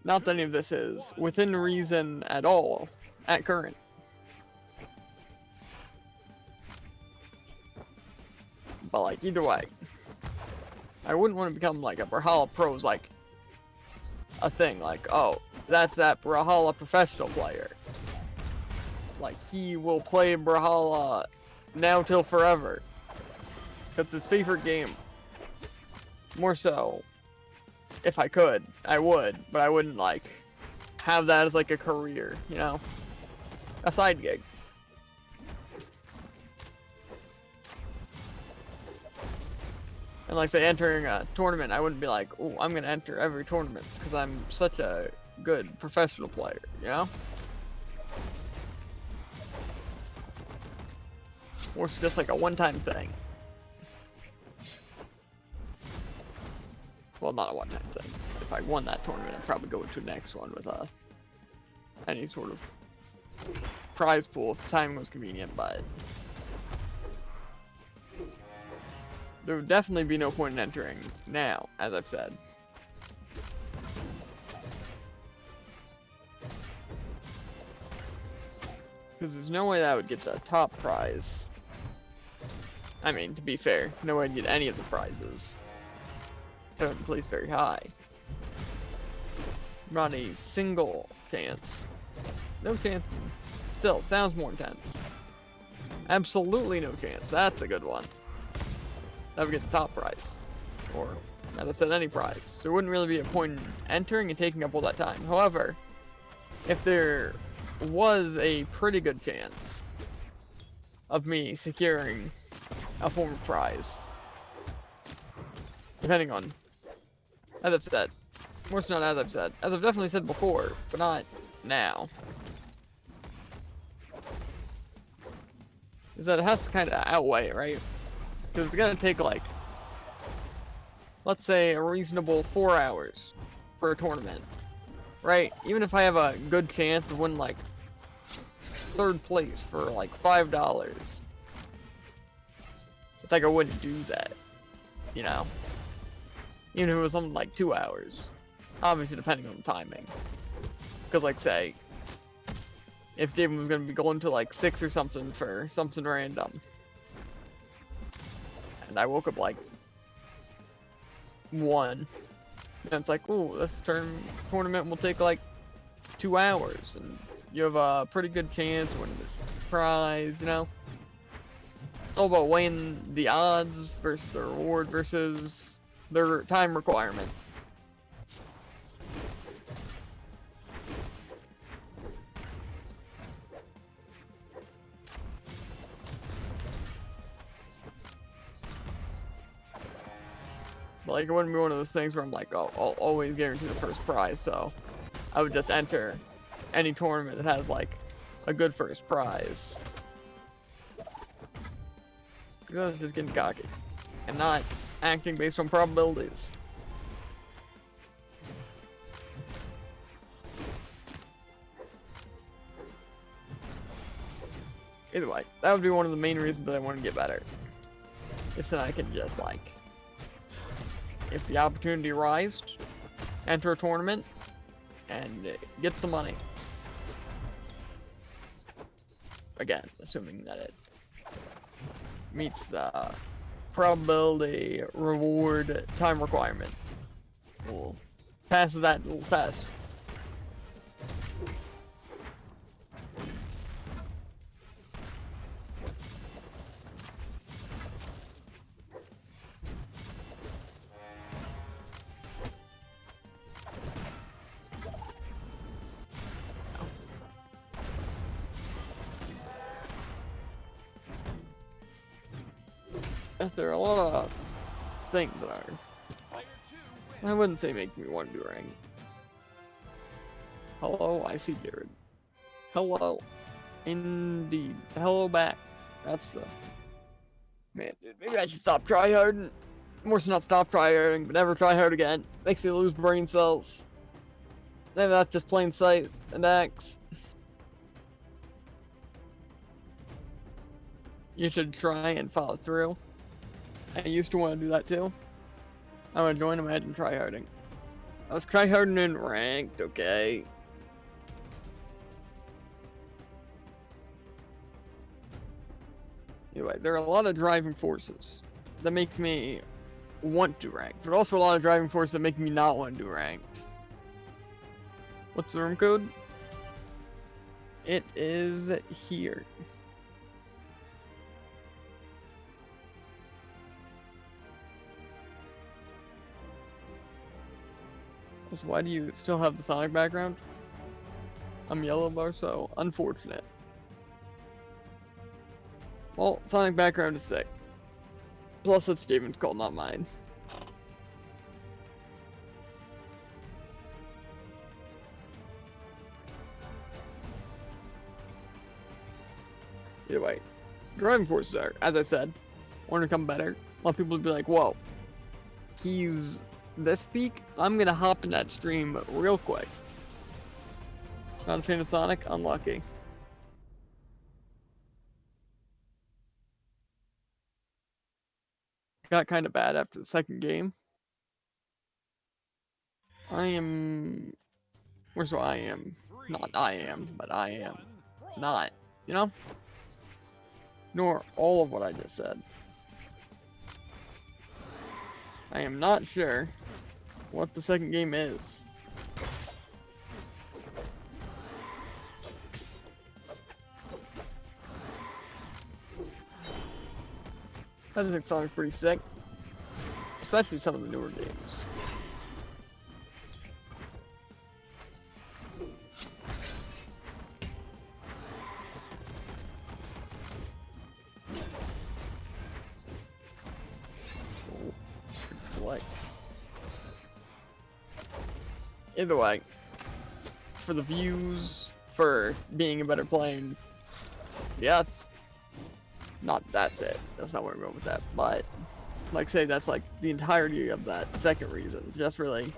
Not that any of this is within reason at all at current. But like either way, I wouldn't want to become like a Brawlhalla Pro's like a thing. Like, oh, that's that Brawlhalla professional player. Like he will play Brawlhalla now till forever. That's his favorite game. More so, if I could, I would, but I wouldn't like have that as like a career, you know? A side gig. And like say entering a tournament, I wouldn't be like, oh, I'm gonna enter every tournament because I'm such a good professional player, you know? Or it's just like a one-time thing. Well, not a one-time thing. 'Cause if I won that tournament, I'd probably go to the next one with any sort of prize pool if the timing was convenient, but there would definitely be no point in entering now, as I've said. Because there's no way that I would get the top prize. I mean, to be fair, no way I'd get any of the prizes. So I wouldn't place very high. Not a single chance. No chance. Still, sounds more intense. Absolutely no chance. That's a good one. That would get the top prize. Or, as I said, any prize. So there wouldn't really be a point in entering and taking up all that time. However, if there was a pretty good chance of me securing a form of prize, depending on, as I've said, more so not as I've said, as I've definitely said before, but not now, is that it has to kind of outweigh it, right? Because it's gonna take like, let's say a reasonable 4 hours for a tournament, right? Even if I have a good chance of winning like 3rd place for like $5, it's like I wouldn't do that, you know? Even if it was something like 2 hours, obviously depending on the timing. Because like say, if David was gonna be going to like 6 or something for something random, and I woke up like 1, and it's like, ooh, this tournament will take like 2 hours, and you have a pretty good chance of winning this prize, you know? It's all about weighing the odds versus the reward versus their time requirement. But like, it wouldn't be one of those things where I'm like, oh, I'll always guarantee the first prize, so I would just enter any tournament that has like a good first prize. Because I was just getting cocky and not acting based on probabilities. Either way, that would be one of the main reasons that I want to get better. Is that I can just like, if the opportunity arises, enter a tournament and get the money. Again, assuming that it meets the probability reward time requirement. We'll pass that little test. There are a lot of things that are, Player 2 wins. I wouldn't say make me want to do rank. Hello, I see Jared. Hello. Indeed. Hello back. That's the... Man, dude, maybe I should stop tryharding. More so not stop tryharding, but never try hard again. Makes me lose brain cells. Maybe that's just plain sight and axe. You should try and follow through. I used to want to do that too. I want to join Imagine tryharding. I was tryharding in ranked, okay? Anyway, there are a lot of driving forces that make me want to rank, but also a lot of driving forces that make me not want to do ranked. What's the room code? It is here. So why do you still have the Sonic background? I'm yellow bar, so unfortunate. Well, Sonic background is sick. Plus, it's Javen's call, not mine. Either way, driving forces are, as I said, want to become better. A lot of people would be like, whoa, he's this peak? I'm gonna hop in that stream real quick. Not a fan of Sonic? Unlucky. Got kind of bad after the second game. I am... Where's what I am? Not I am, but I am not. You know? Ignore all of what I just said. I am not sure what the second game is. I think Sonic's pretty sick. Especially some of the newer games. Select. Either way, for the views, for being a better player, yeah, that's it. That's not where I'm going with that. But, like say, that's like the entirety of that second reason. It's just really,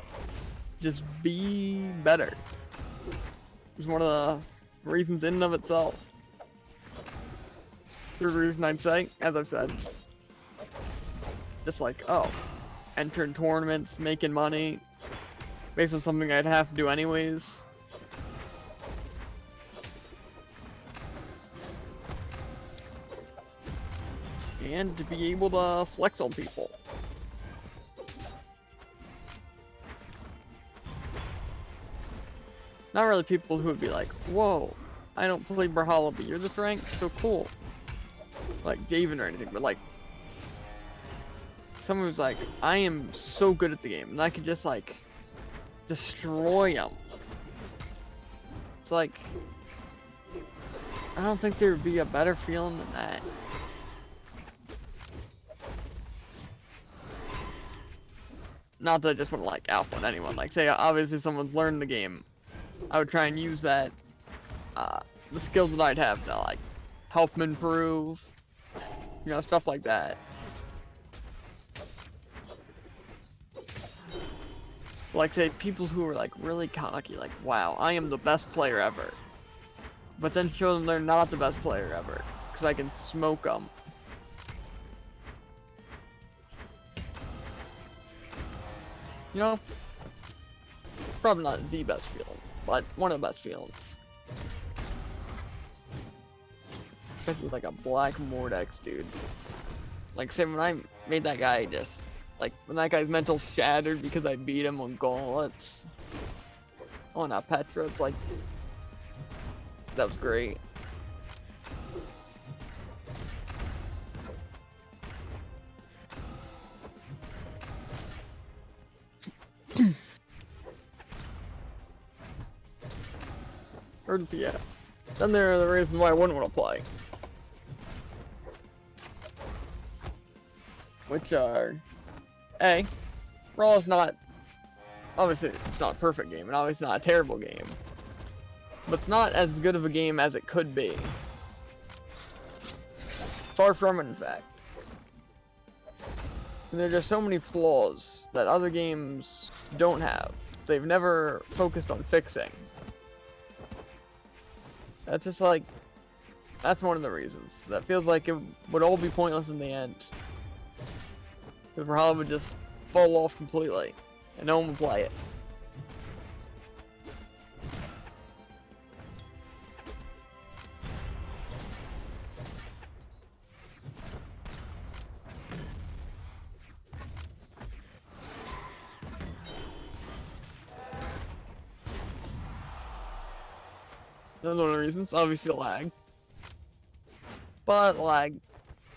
just be better. It's one of the reasons in and of itself. Third reason I'd say, as I've said, just like, oh, entering tournaments, making money, based on something I'd have to do anyways. And to be able to flex on people. Not really people who would be like, whoa, I don't play Brawlhalla, but you're this rank? So cool. Like Javen or anything, but like, someone who's like, I am so good at the game, and I could just like, destroy them. It's like, I don't think there would be a better feeling than that. Not that I just want to like alpha on anyone. Like say obviously someone's learned the game, I would try and use that, the skills that I'd have to like help them improve, you know, stuff like that. Like say people who are like really cocky, like wow, I am the best player ever. But then show them they're not the best player ever, because I can smoke them. You know? Probably not the best feeling, but one of the best feelings. Especially like a black Mordex dude. Like say when I made that guy just, like when that guy's mental shattered because I beat him on gauntlets. Oh, not Petra, it's like, that was great. Urgency, yeah. Then there are the reasons why I wouldn't want to play. Which are, A, Brawl is not, obviously it's not a perfect game, and obviously not a terrible game. But it's not as good of a game as it could be. Far from it, in fact. And there are just so many flaws that other games don't have. They've never focused on fixing. That's just like, that's one of the reasons. That feels like it would all be pointless in the end. Because Brawlhalla would just fall off completely, and no one would play it. That's one of the reasons, obviously lag. But lag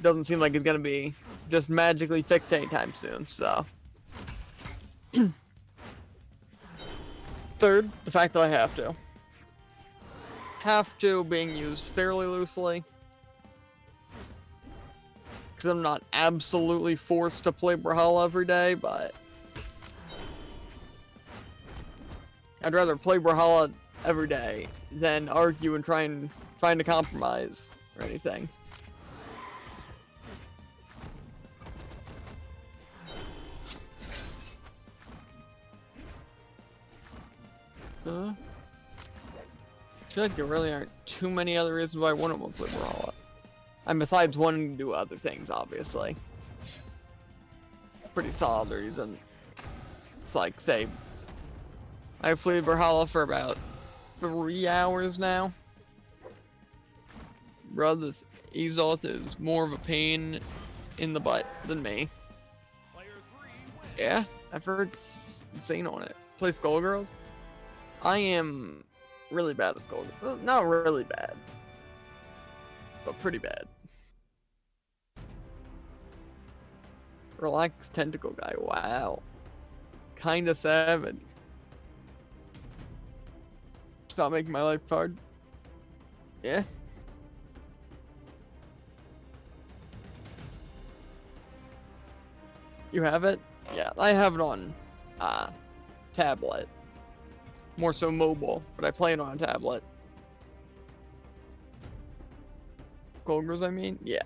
doesn't seem like it's gonna be just magically fixed anytime soon, so. Third, the fact that I have to. Have to being used fairly loosely. Because I'm not absolutely forced to play Brawlhalla every day, but I'd rather play Brawlhalla every day than argue and try and find a compromise or anything. I feel like there really aren't too many other reasons why I wouldn't want to play Brawlhalla. And besides wanting to do other things, obviously. Pretty solid reason. It's like, say, I've played Brawlhalla for about 3 hours now. Bro, this Azoth is more of a pain in the butt than me. Player 3 wins. Yeah, I've heard it's insane on it. Play Skullgirls? I am really bad at Skullgirls. Well, not really bad, but pretty bad. Relax Tentacle Guy, wow. Kinda savage. Stop making my life hard. Yeah. You have it? Yeah, I have it on tablet. More so mobile, but I play it on a tablet. Skullgirls, I mean? Yeah.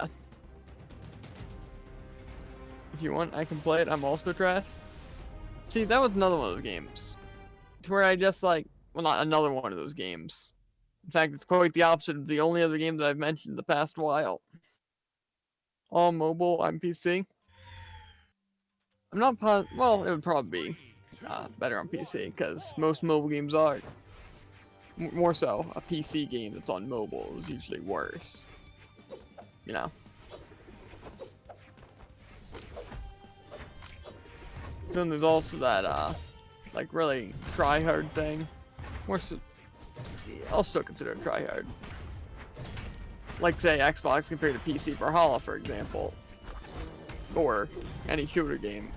If you want, I can play it. I'm also trash. See, that was another one of those games. To where I just like, well, not another one of those games. In fact, it's quite the opposite of the only other game that I've mentioned in the past while. All mobile, I'm PC. I'm not well, it would probably be better on PC, because most mobile games are. More so, a PC game that's on mobile is usually worse. You know? Then there's also that, like, really try-hard thing. More so, I'll still consider it try-hard. Like, say, Xbox compared to PC Brawlhalla, for example. Or any shooter game.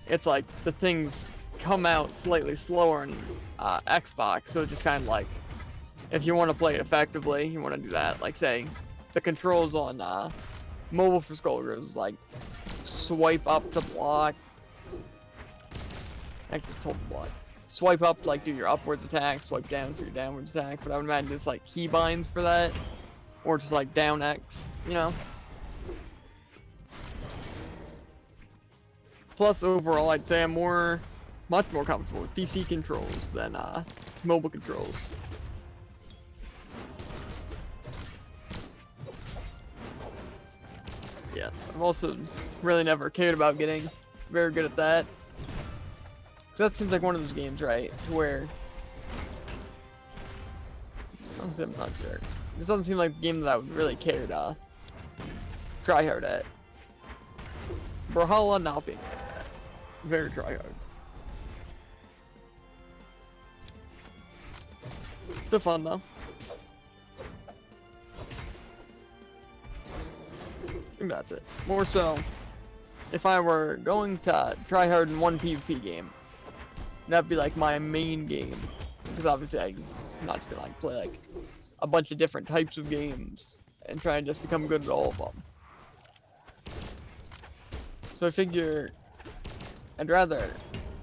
It's like, the things come out slightly slower in Xbox, so just kind of like, if you want to play it effectively, you want to do that. Like, say, the controls on mobile for Skullgirls is like, swipe up to block. Actually, it's hold block. Swipe up to like do your upwards attack, swipe down for your downwards attack, but I would imagine just like keybinds for that. Or just like down X, you know? Plus, overall, I'd say I'm much more comfortable with PC controls than mobile controls. Yeah, I've also really never cared about getting very good at that. So that seems like one of those games, right? To where, honestly, I'm not sure. This doesn't seem like a game that I would really care to try hard at. Brawlhalla not being like that. Very try hard. Still fun though. I think that's it. More so, if I were going to try hard in one PvP game, that'd be like my main game. Because obviously I'm not just gonna like play like a bunch of different types of games and try and just become good at all of them. So I figure I'd rather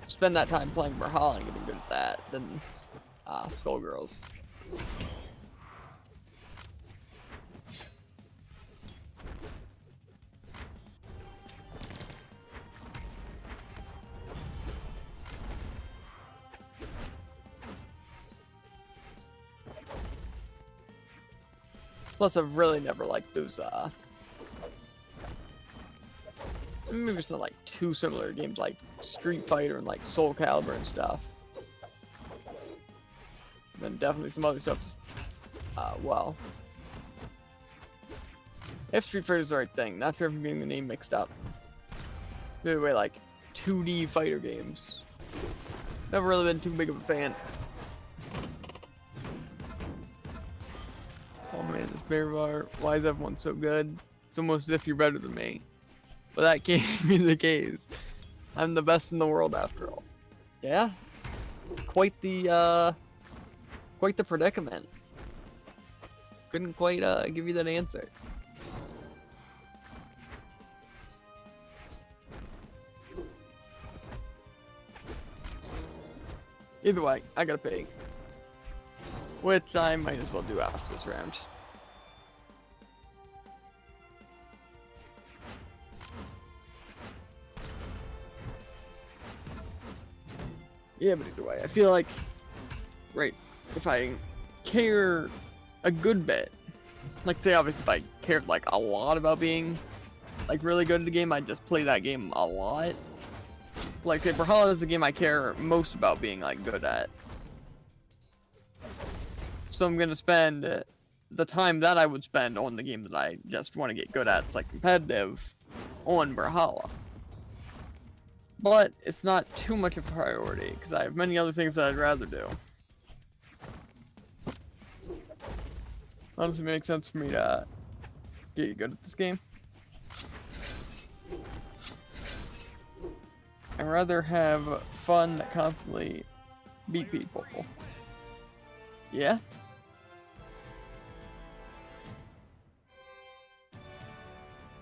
spend that time playing Brawlhalla and getting good at that than Skullgirls. Plus, I've really never liked those, maybe it's not like too similar games like Street Fighter and like Soul Calibur and stuff. And then definitely some other stuff, well. If Street Fighter's the right thing, not sure if I'm getting the name mixed up. Either way, like 2D fighter games. Never really been too big of a fan. Oh man, this bear bar, why is everyone so good? It's almost as if you're better than me. But that can't be the case. I'm the best in the world after all. Yeah? quite the predicament. Couldn't quite give you that answer. Either way, I gotta pay. Which I might as well do after this round. Yeah, but either way, I feel like, right, if I care a good bit, like say obviously if I cared like a lot about being like really good at the game, I'd just play that game a lot. Like say Brawlhalla is the game I care most about being like good at. So I'm gonna spend the time that I would spend on the game that I just want to get good at, it's like competitive, on Brawlhalla. But it's not too much of a priority, because I have many other things that I'd rather do. Honestly, it makes sense for me to get good at this game. I'd rather have fun that constantly beat people. Yeah?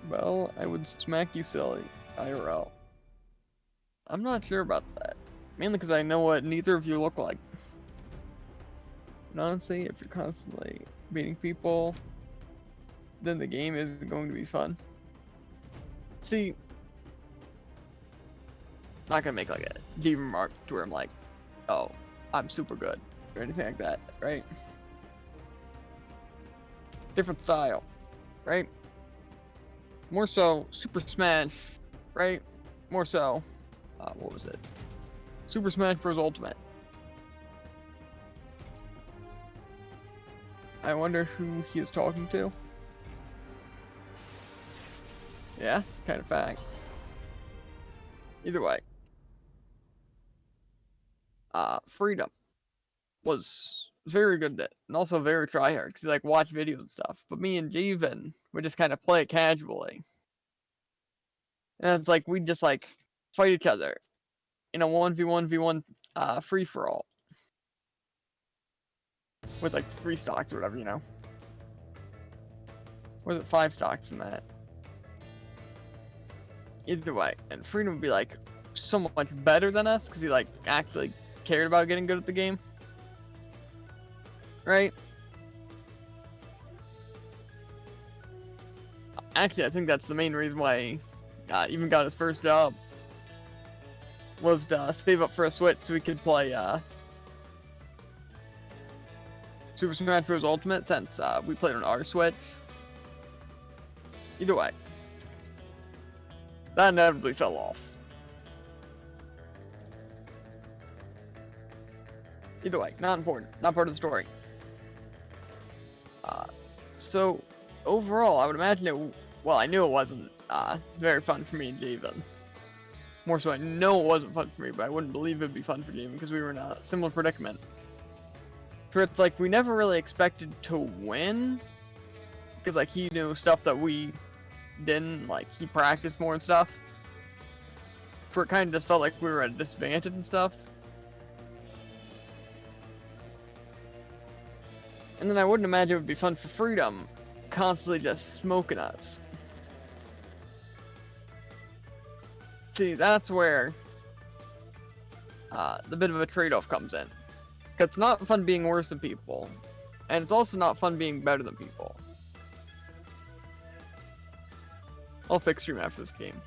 Well, I would smack you silly, IRL. I'm not sure about that. Mainly because I know what neither of you look like. And honestly, if you're constantly beating people, then the game isn't going to be fun. See, not gonna make like a deep remark to where I'm like, oh, I'm super good, or anything like that, right? Different style, right? More so, Super Smash, right? More so, what was it? Super Smash Bros. Ultimate. I wonder who he is talking to. Yeah, kind of facts. Either way. Freedom was very good at it, and also very tryhard, because he like watch videos and stuff. But me and Jeevan would just kind of play it casually. And it's like, we'd just like fight each other in a 1v1v1 free-for-all. With like 3 stocks or whatever, you know. Or was it 5 stocks in that? Either way, and Freedom would be like so much better than us, because he like actually cared about getting good at the game. Right? Actually, I think that's the main reason why he even got his first job. Was to save up for a Switch so we could play Super Smash Bros. Ultimate, since we played on our Switch. Either way, that inevitably fell off. Either way, not important, not part of the story. So overall, I would imagine it. Well, I knew it wasn't very fun for me and Jeevan. More so, I know it wasn't fun for me, but I wouldn't believe it'd be fun for Jeevan because we were in a similar predicament. For it's like we never really expected to win, because like he knew stuff that we didn't. Like he practiced more and stuff. For it kind of just felt like we were at a disadvantage and stuff. And then I wouldn't imagine it would be fun for Freedom, constantly just smoking us. See, that's where the bit of a trade-off comes in. Because it's not fun being worse than people, and it's also not fun being better than people. I'll fix stream after this game.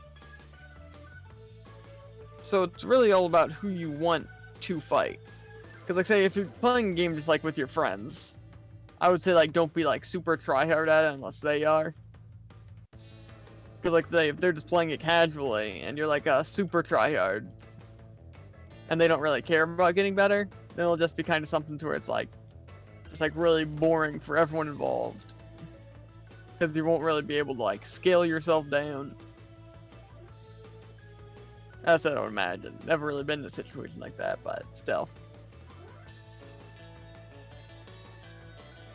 So it's really all about who you want to fight. Because like say, if you're playing a game just like with your friends, I would say like don't be like super try-hard at it unless they are. Because like if they're just playing it casually and you're like a super try-hard and they don't really care about getting better, then it'll just be kind of something to where it's like just like really boring for everyone involved. Because you won't really be able to like scale yourself down. That's what I would imagine. Never really been in a situation like that, but still.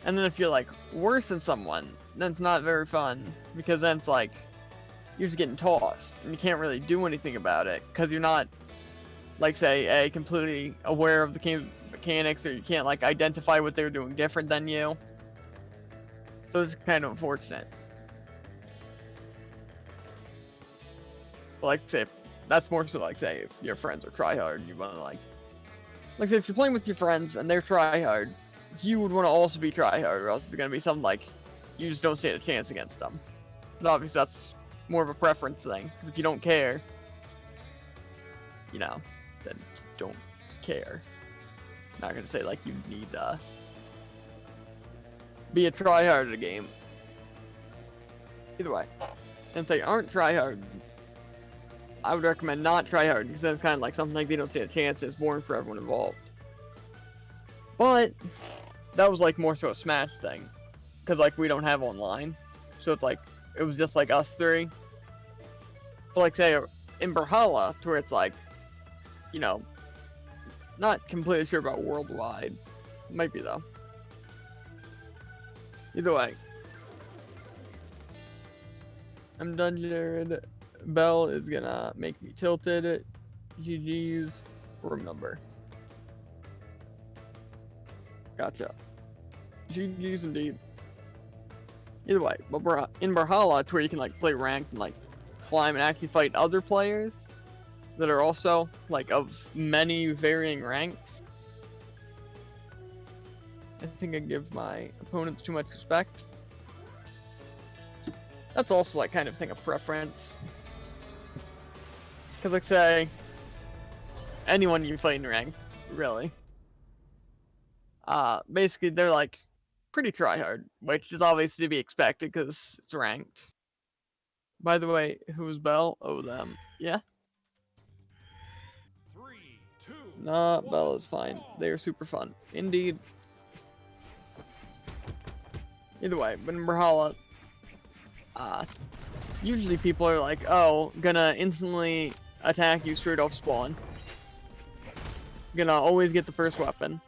And then if you're like worse than someone, then it's not very fun, because then it's like you're just getting tossed and you can't really do anything about it because you're not like say completely aware of the game mechanics, or you can't like identify what they're doing different than you. So it's kind of unfortunate. But like say that's more so like say if your friends are tryhard and you want to like say if you're playing with your friends and they're tryhard, you would want to also be tryhard, or else it's gonna be something like you just don't stand a chance against them. But obviously that's more of a preference thing, because if you don't care, you know, then you don't care. I'm not gonna say like you need be a tryhard at a game. Either way, and if they aren't tryhard, I would recommend not tryhard, because that's kind of like something like they don't stand a chance. It's boring for everyone involved. But that was like more so a Smash thing, because like we don't have online, so it's like it was just like us three. But like say in Brawlhalla, to where it's like, you know, not completely sure about worldwide, might be though. Either way, I'm done, Jared. Bell is gonna make me tilted. GG's room number. Gotcha. GG's indeed. Either way, but in Brawlhalla, to where you can like play ranked and like climb and actually fight other players that are also like of many varying ranks. I think I give my opponents too much respect. That's also like kind of thing of preference. Cause like say, anyone you fight in rank, really. Basically they're like pretty tryhard, which is obviously to be expected because it's ranked. By the way, who's Bell? Oh, them. Yeah. 3, 2, Nah, Bell is fine. They are super fun. Indeed. Either way, but in Brawlhalla, usually people are like, oh, gonna instantly attack you straight off spawn. Gonna always get the first weapon.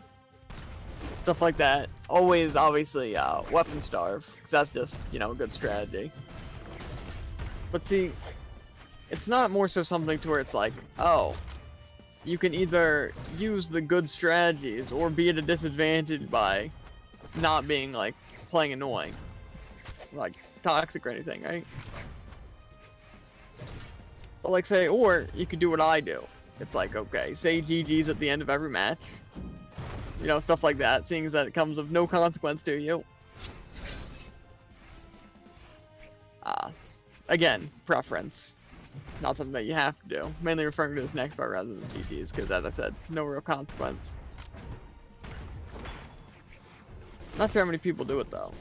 Stuff like that. Always, obviously, weapon starve, because that's just, you know, a good strategy. But see, it's not more so something to where it's like, oh, you can either use the good strategies or be at a disadvantage by not being, like, playing annoying. Like, toxic or anything, right? But like, say, or you could do what I do. It's like, okay, say GG's at the end of every match. You know, stuff like that, seeing as that it comes of no consequence to you. Again, preference. Not something that you have to do. Mainly referring to this next part rather than GG's, because as I said, no real consequence. Not sure how many people do it though.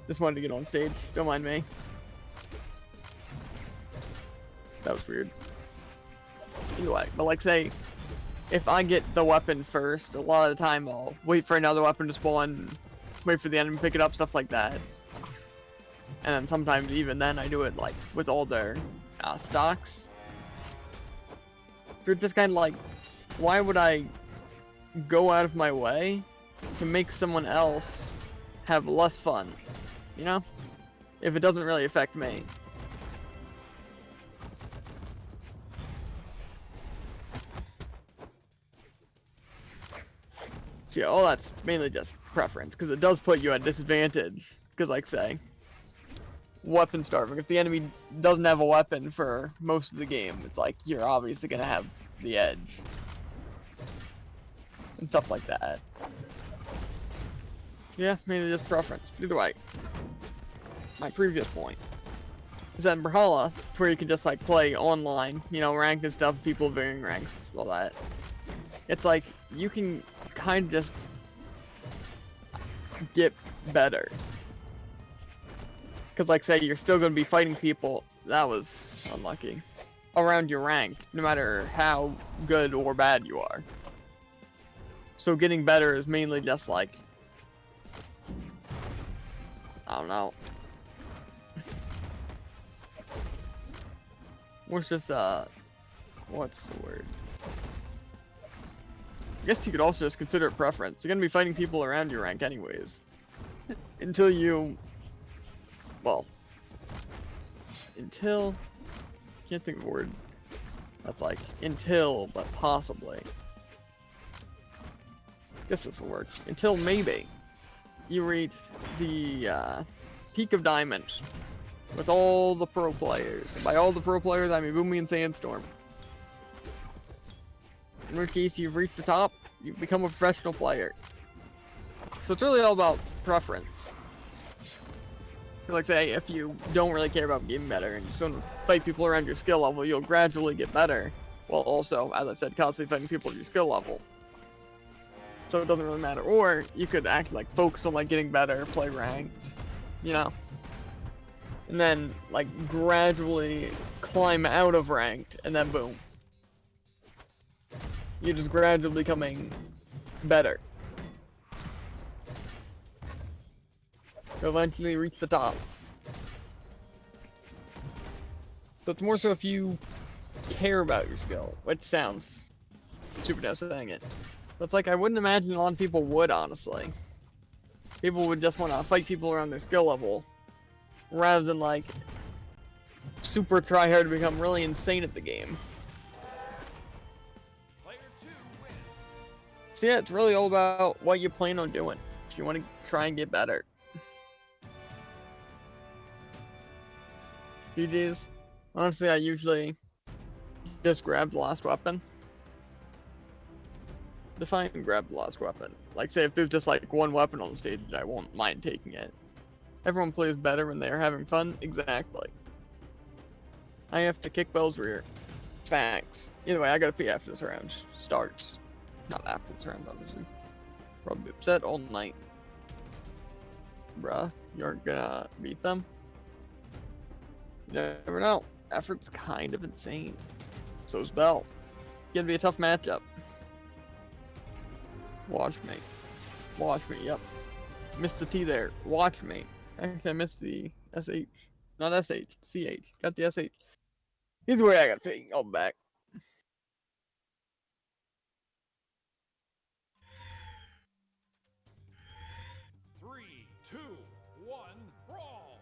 Just wanted to get on stage. Don't mind me. That was weird. Anyway, but like say, if I get the weapon first, a lot of the time I'll wait for another weapon to spawn, wait for the enemy to pick it up, stuff like that. And then sometimes even then I do it like with all their stocks. They're just kind of like, why would I go out of my way to make someone else have less fun? You know? If it doesn't really affect me. So yeah, all that's mainly just preference, because it does put you at a disadvantage. Because like say, weapon starving. If the enemy doesn't have a weapon for most of the game, it's like you're obviously gonna have the edge. And stuff like that. Yeah, mainly just preference. Either way. My previous point is that in Brawlhalla, where you can just like play online, you know, ranked and stuff, people of varying ranks, all that. It's like you can kind of just get better. Cause like say you're still gonna be fighting people, that was unlucky, around your rank, no matter how good or bad you are. So getting better is mainly just like, I don't know. What's just what's the word? I guess you could also just consider it preference. You're gonna be fighting people around your rank anyways. Until you well, until, can't think of a word that's like until, but possibly. Guess this will work. Until maybe you reach the peak of Diamond with all the pro players. And by all the pro players, I mean Boomy and Sandstorm. In which case, you've reached the top, you've become a professional player. So it's really all about preference. Like say, if you don't really care about getting better and you just want to fight people around your skill level, you'll gradually get better. While also, as I said, constantly fighting people at your skill level. So it doesn't really matter. Or you could actually like focus on like getting better, play ranked, you know. And then like gradually climb out of ranked, and then boom. You're just gradually becoming better. You'll eventually reach the top. So it's more so if you care about your skill, which sounds super dumb saying it. But it's like I wouldn't imagine a lot of people would, honestly. People would just want to fight people around their skill level, rather than like super try hard to become really insane at the game. Player 2 wins. So yeah, it's really all about what you plan on doing. If you want to try and get better. GG's. Honestly, I usually just grab the last weapon. Define grab the last weapon. Like say if there's just like one weapon on the stage, I won't mind taking it. Everyone plays better when they are having fun. Exactly. I have to kick Bell's rear. Facts. Either way, I gotta pee after this round starts. Not after this round, obviously. Probably upset all night. Bruh, you're gonna beat them? You never know. Effort's kind of insane. So's Bell. It's gonna be a tough matchup. Watch me. Watch me, yep. Missed the T there. Watch me. Actually, I missed the SH. Not SH, CH. Got the SH. Either way, I got pee. I'll be back. 3, 2, 1, brawl.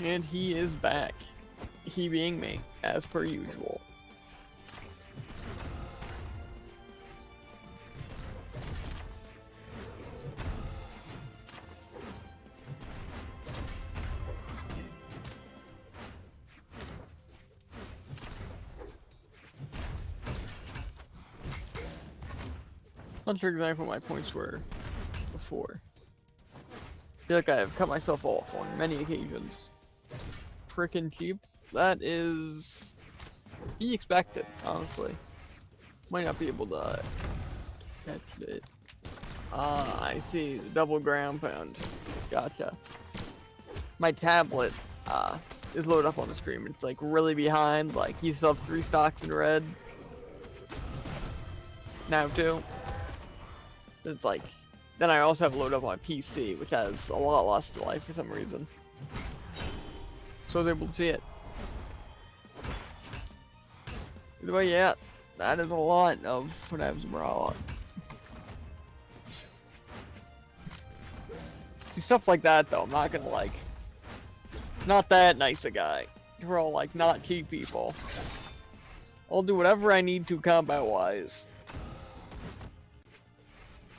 And he is back. He being me, as per usual. Not sure exactly what my points were before. I feel like I have cut myself off on many occasions. Frickin' cheap. That is be expected, honestly. Might not be able to catch it. Ah, I see. The double ground pound. Gotcha. My tablet is loaded up on the stream. It's like really behind. Like you still have 3 stocks in red. Now too. It's like then I also have loaded up on my PC, which has a lot less delay for some reason. so I was able to see it. Either way, yeah, that is a lot of what I was brought. See, stuff like that though, I'm not gonna like, not that nice a guy. We're all like not T people. I'll do whatever I need to combat-wise.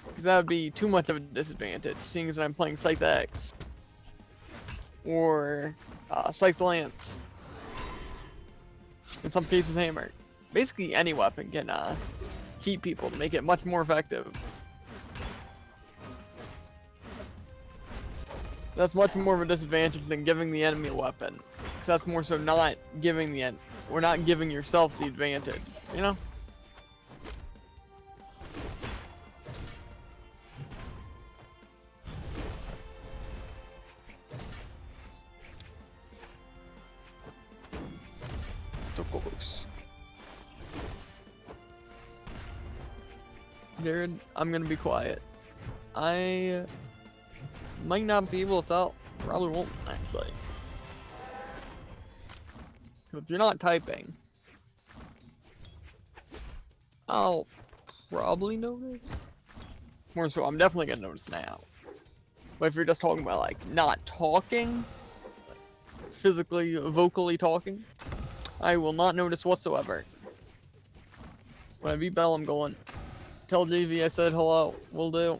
Because that would be too much of a disadvantage, seeing as I'm playing Scythe X. Or Scythe Lance. In some cases, Hammer. Basically, any weapon can cheat people to make it much more effective. That's much more of a disadvantage than giving the enemy a weapon. Because that's more so not giving the or not giving yourself the advantage, you know? So close. Jared, I'm gonna be quiet. I might not be able to tell. Probably won't, actually. If you're not typing, I'll probably notice. More so, I'm definitely gonna notice now. But if you're just talking about, like, not talking, physically, vocally talking, I will not notice whatsoever. When I beat Bell, I'm going, tell JV I said hello, will do.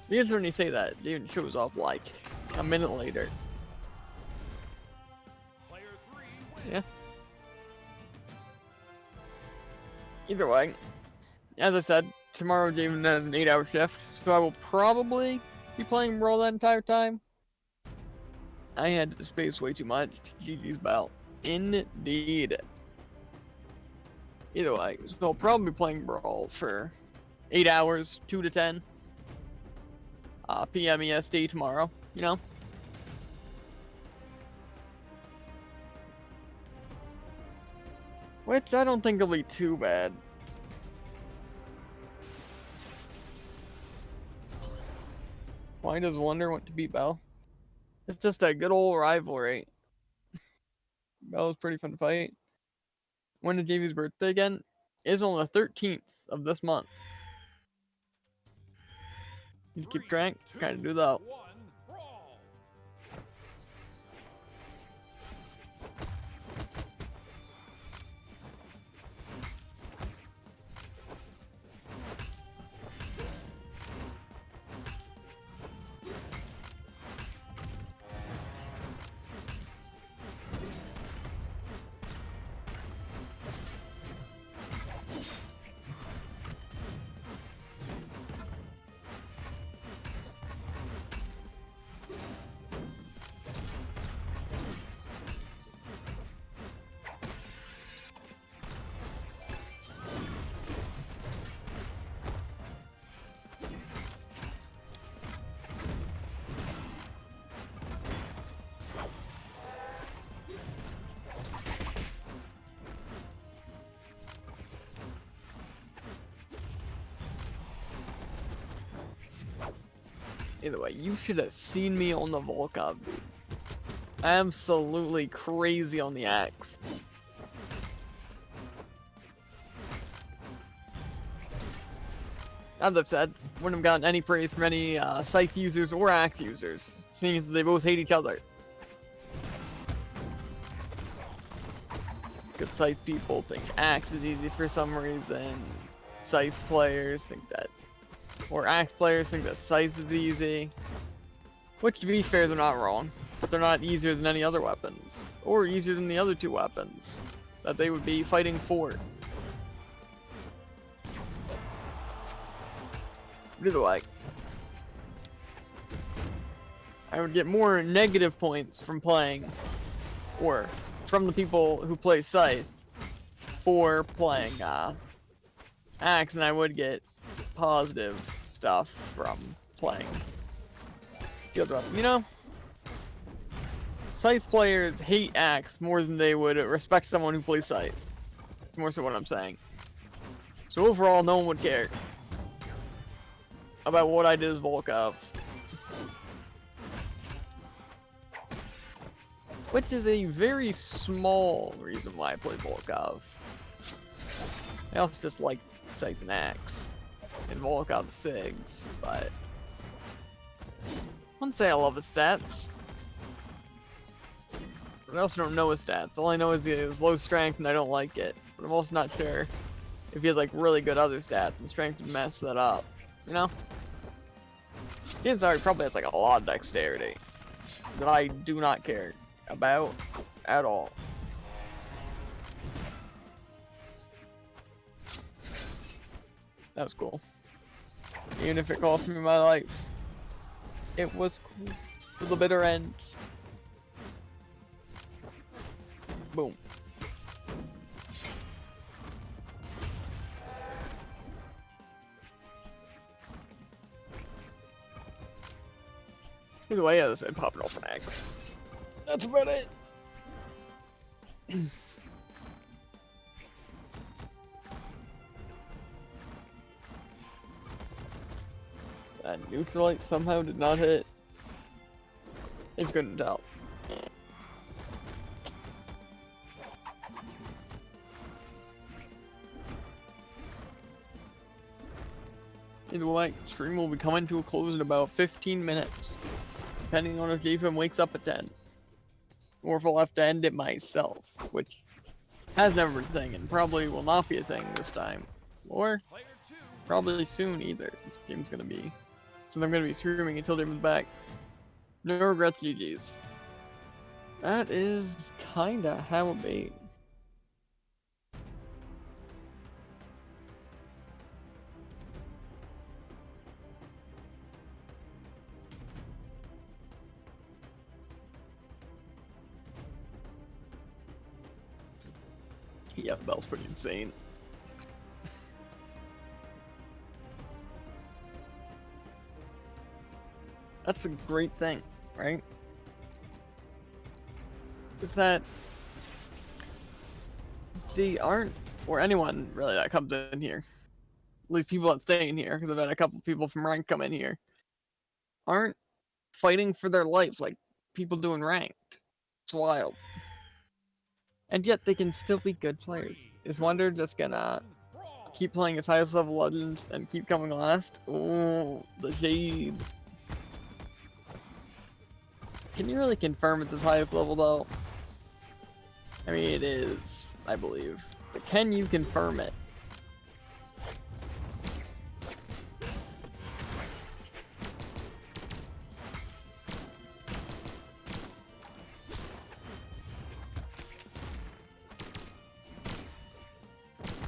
Because when you say that, it even shows up, like, a minute later. Player 3 wins. Yeah. Either way, as I said, tomorrow Javen has an 8-hour shift, so I will probably be playing Brawl that entire time. I had to space way too much. GG's Bell. Indeed. Either way, so I'll probably be playing Brawl for 8 hours, 2 to 10 PM EST tomorrow, you know? Which I don't think will be too bad. Why does Wonder want to beat Bell? It's just a good old rivalry. Bell was pretty fun to fight. When is JV's birthday again? It's on the 13th of this month. You keep track? Kinda do that. 1, brawl. Either way, you should have seen me on the Volkov, dude. Absolutely crazy on the axe. As I've said, wouldn't have gotten any praise from any Scythe users or axe users, seeing as they both hate each other. Because Scythe people think axe is easy for some reason. Scythe players think that, or axe players think that Scythe is easy. Which, to be fair, they're not wrong. But they're not easier than any other weapons. Or easier than the other two weapons that they would be fighting for. But either way, I would get more negative points from playing, or from the people who play Scythe, for playing axe, and I would get positive stuff from playing the other weapon. You know, Scythe players hate axe more than they would respect someone who plays Scythe. It's more so what I'm saying. So overall, no one would care about what I did as Volkov. which is a very small reason why I play Volkov. I also just like Scythe Axe and Volkov Sigs, but I wouldn't say I love his stats. But I also don't know his stats. All I know is he has low strength and I don't like it. But I'm also not sure if he has like really good other stats and strength would mess that up. You know? Chances are he probably has like a lot of dexterity that I do not care about at all. That was cool. Even if it cost me my life. It was cool. To the bitter end. Boom. Either way, I said popping off an axe. That's about it. That neutralite somehow did not hit. If you couldn't tell. Either way, stream will be coming to a close in about 15 minutes. Depending on if JFM wakes up at 10. Or if I'll have to end it myself, which has never been a thing and probably will not be a thing this time. Or Player 2. probably soon either, since Jim's gonna be. Since I'm gonna be streaming until Jim's back. No regrets, GG's. That is kinda how it be. Yeah, Bell's pretty insane. That's a great thing, right? Is that they aren't, or anyone really that comes in here, at least people that stay in here, because I've had a couple people from rank come in here, aren't fighting for their life like people do in ranked. It's wild. And yet they can still be good players. Is Wonder just gonna Brawl. keep playing his highest level legend and keep coming last? Oh, the shade. Can you really confirm it's his highest level though? I mean, it is, I believe. But can you confirm it?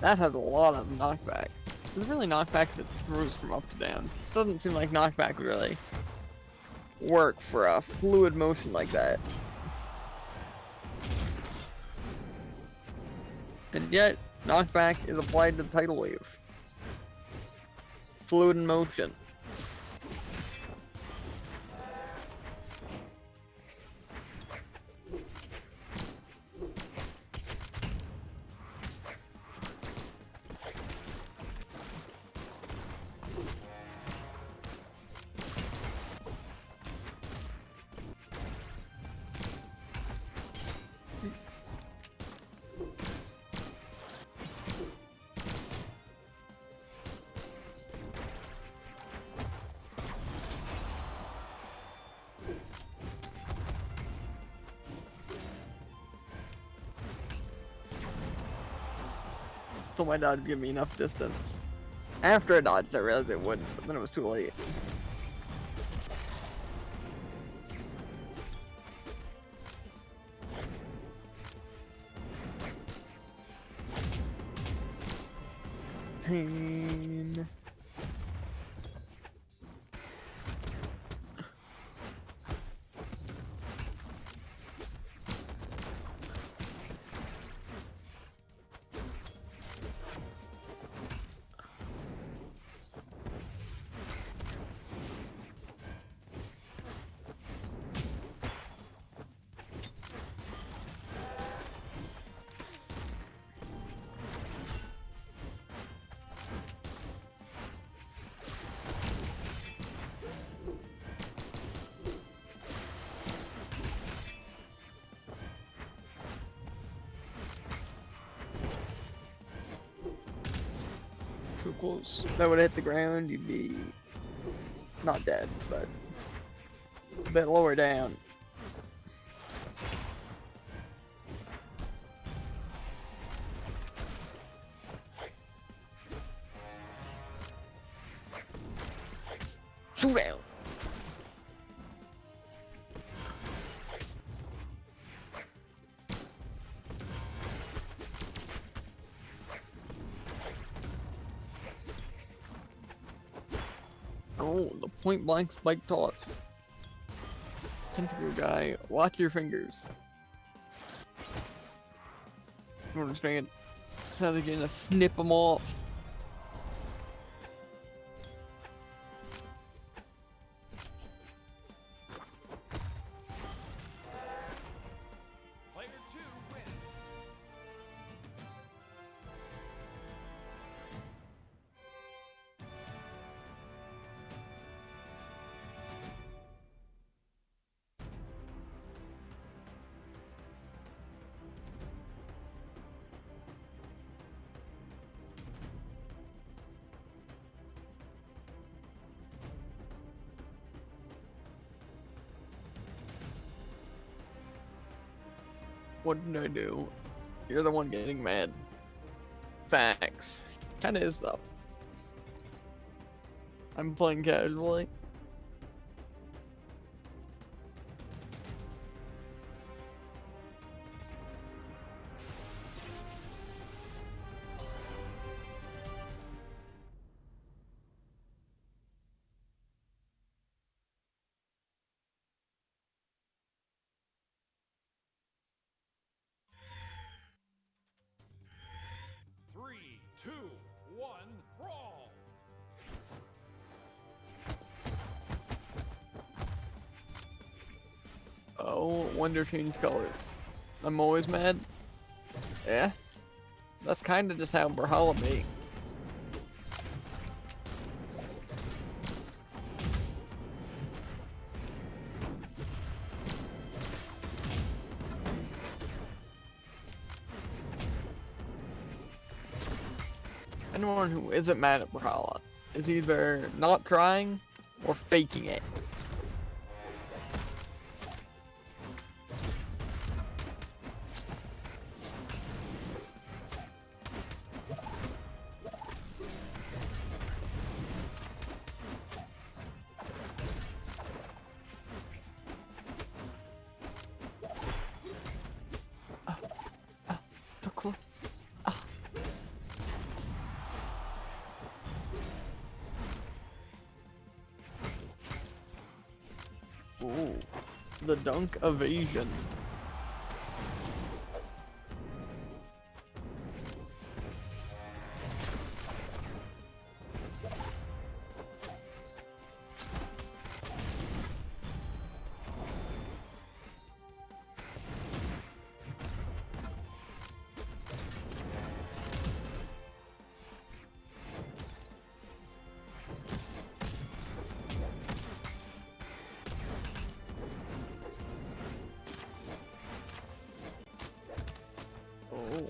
That has a lot of knockback. Is it really knockback that throws from up to down? This doesn't seem like knockback would really work for a fluid motion like that. And yet, knockback is applied to the tidal wave. Fluid in motion. So my dodge would give me enough distance. After I dodged, I realized it wouldn't, but then it was too late. Pain. So close. That would hit the ground, you'd be not dead, but a bit lower down. Showdown! Oh, the point blank spike toss. Tentacle guy, watch your fingers. You understand? Sounds like you're gonna snip them off. Player 2 wins. What did I do? You're the one getting mad. Facts. Kinda is though. I'm playing casually. Three, two, one, brawl. Oh, Wonder change colors. I'm always mad. Yeah. That's kinda just how Brawlhalla be. Anyone who isn't mad at Brawlhalla is either not trying or faking it. So close. Ooh, the dunk evasion. Oh.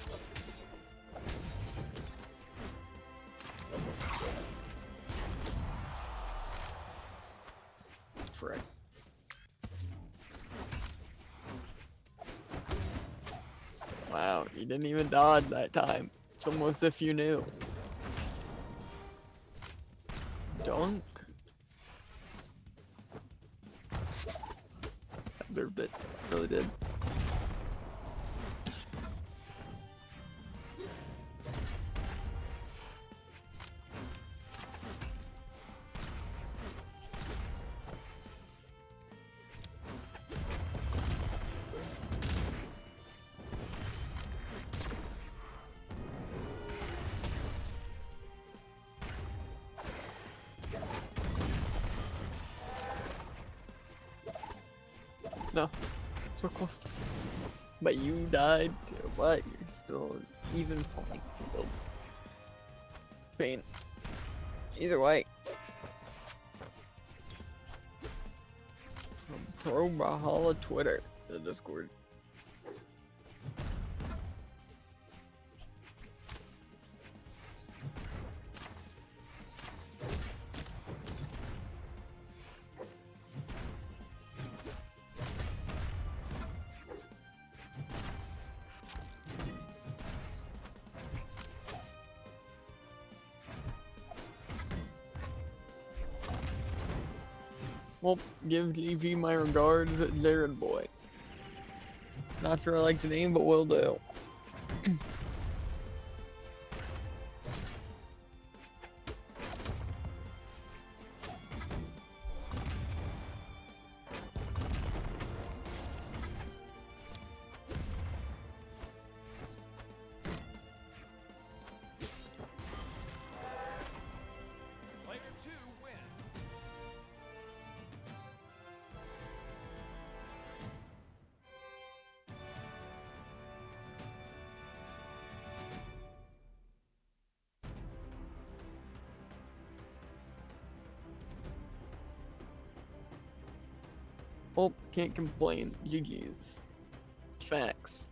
Frick. Wow, you didn't even dodge that time. It's almost if you knew. Dunk. Deserved it. Really did. No, so close. But you died too, but you're still even playing field. Pain. Either way. From Pro Brawlhalla Twitter, the Discord. Well, give GV my regards, Jared boy. Not sure I like the name, but will do. Player 2 wins. Well, can't complain. GG's. Facts.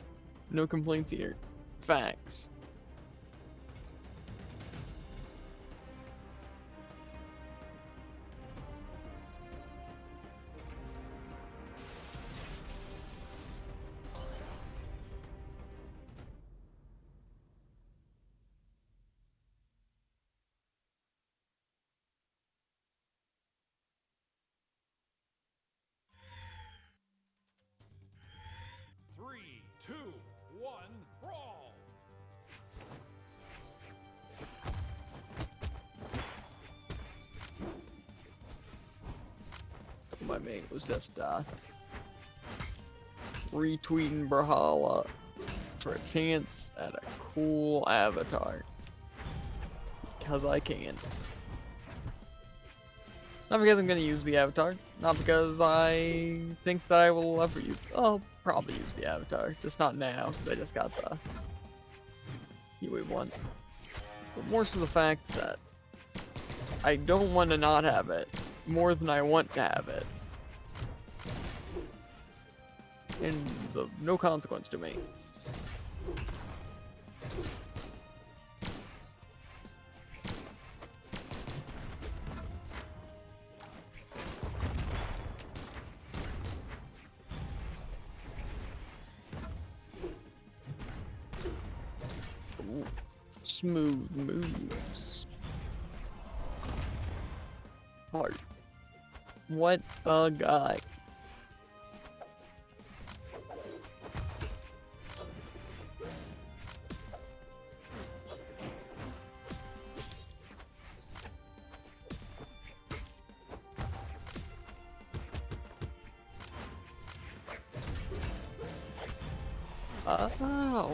No complaints here. Facts. Three, two, one, brawl. My mate was just retweeting Brawlhalla for a chance at a cool avatar. Because I can. Not because I'm gonna use the avatar, not because I think that I will ever use. I'll probably use the avatar, just not now, because I just got the Yui one. But more so the fact that I don't want to not have it more than I want to have it. And it's of no consequence to me. Ooh, smooth moves. Heart. What a guy.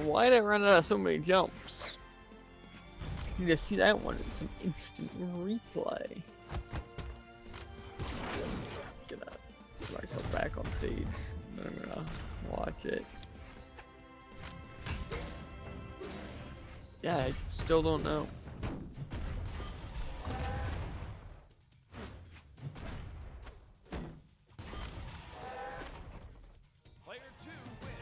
Why did I run out of so many jumps? You need to see that one in some instant replay. Gonna put myself back on stage, and then I'm gonna watch it. Yeah, I still don't know. Player 2 wins.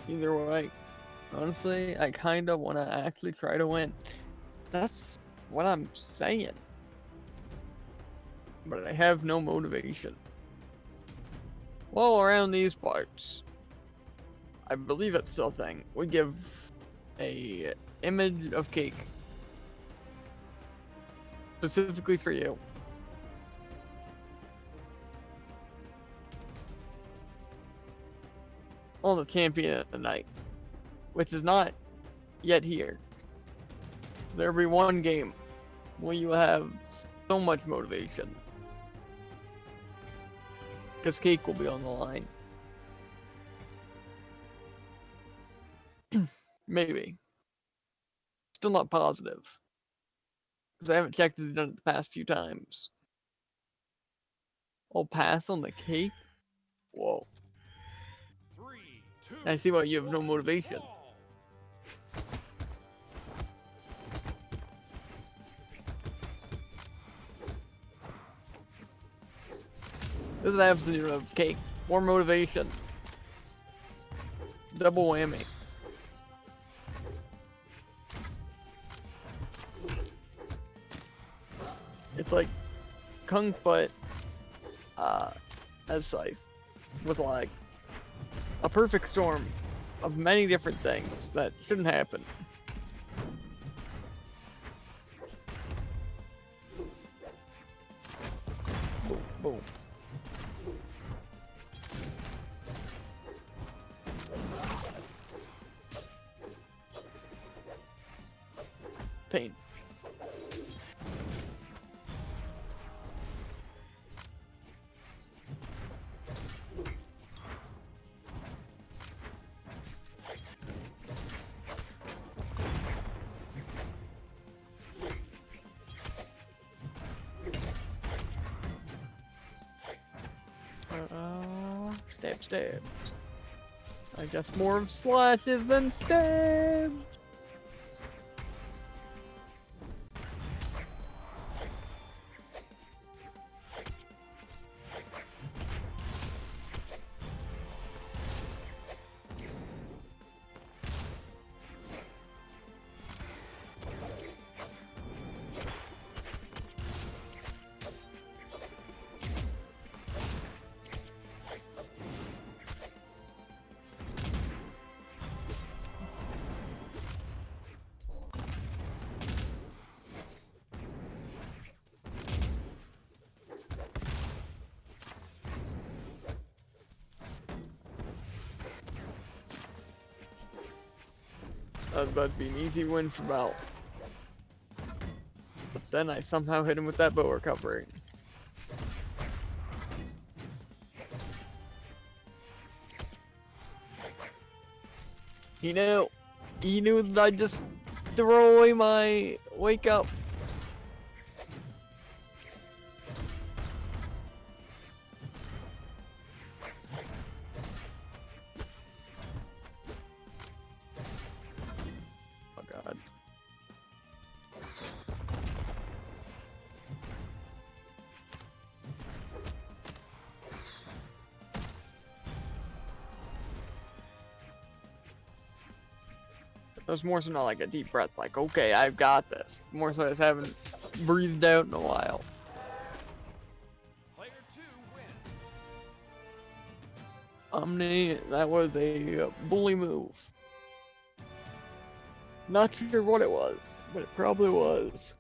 Either way, honestly, I kind of want to actually try to win. That's what I'm saying. But I have no motivation. Well, around these parts, I believe it's still a thing. We give a image of cake specifically for you. On the champion of the night, which is not yet here. There'll be one game where you have so much motivation. Because cake will be on the line. Maybe. Still not positive. Because I haven't checked as he's done it the past few times. I'll pass on the cake? Whoa. 3, 2, I see why you have no 1, motivation. brawl. This is an absolute of cake. More motivation. Double whammy. It's like Kung Foot as Scythe. With like a perfect storm of many different things that shouldn't happen. Boom. Pain. Stab, stab. I guess more of slashes than stab. That was about to be an easy win for Belt. But then I somehow hit him with that bow recovery. He knew that I'd just throw away my wake up. Oh god. It was more so not like a deep breath, like, okay, I've got this. More so I just haven't breathed out in a while. Player 2 wins. Omni, that was a bully move. Not sure what it was, but it probably was.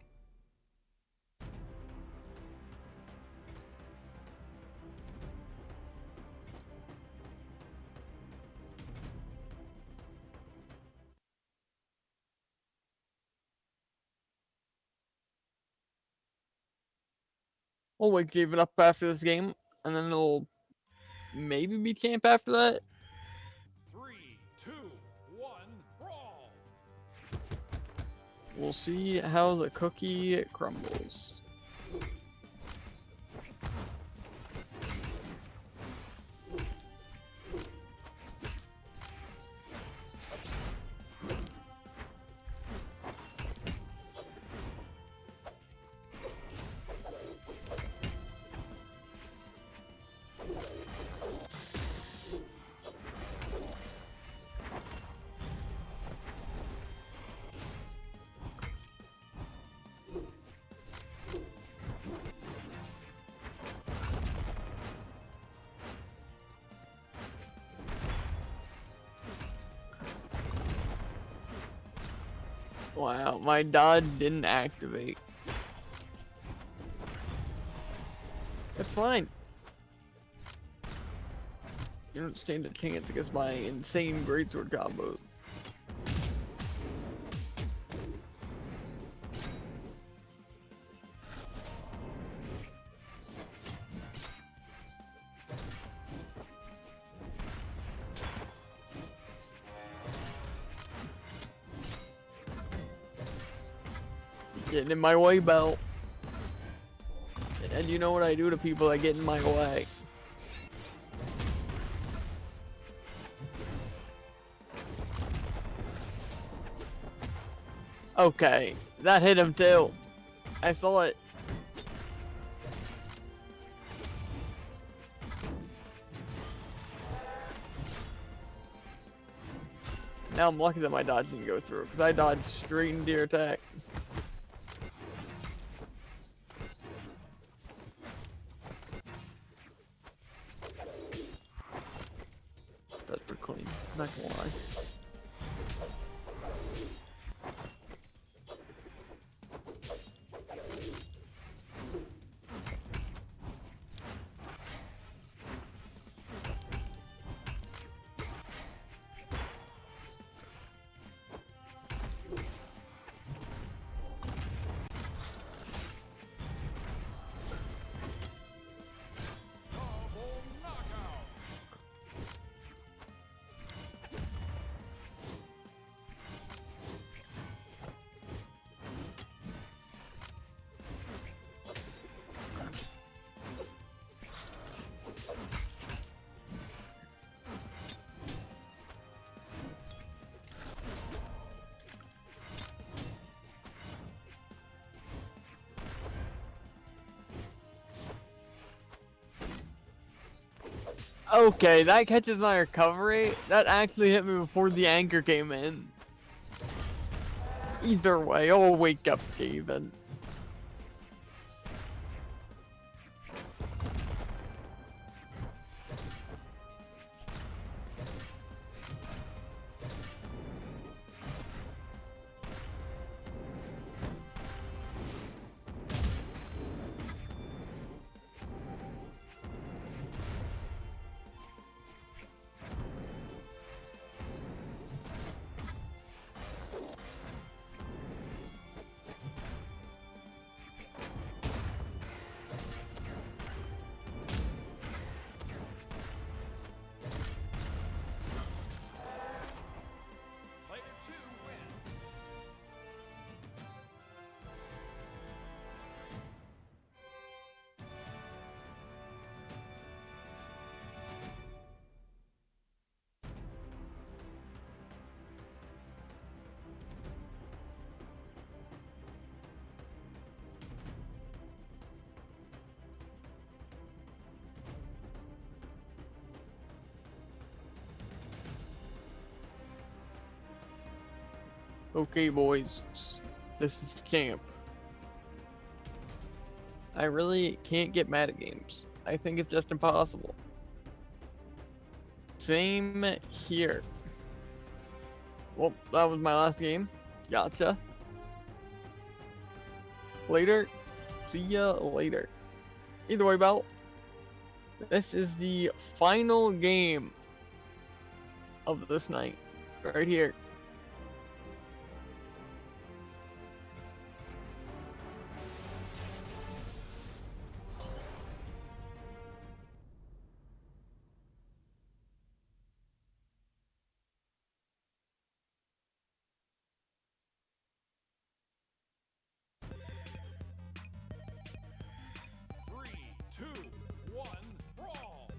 We'll wait to give it up after this game, and then it'll maybe be champ after that. 3, 2, 1, brawl. We'll see how the cookie crumbles. Wow, my dodge didn't activate. That's fine. You don't stand a chance against my insane greatsword combos. Getting in my way, Belt. And you know what I do to people that get in my way. Okay, that hit him too. I saw it. Now I'm lucky that my dodge didn't go through, because I dodged straight into your attack. That's pretty clean, not gonna lie. Okay, that catches my recovery. That actually hit me before the anchor came in. Either way, I'll wake up Steven. Player 2 wins. Okay, boys. This is camp. I really can't get mad at games. I think it's just impossible. Same here. Well, that was my last game. Gotcha. Later. See ya later. Either way, Belt. This is the final game of this night. Right here. Three, two, one, brawl.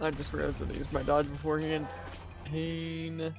I just realized that I used my dodge beforehand. Pain.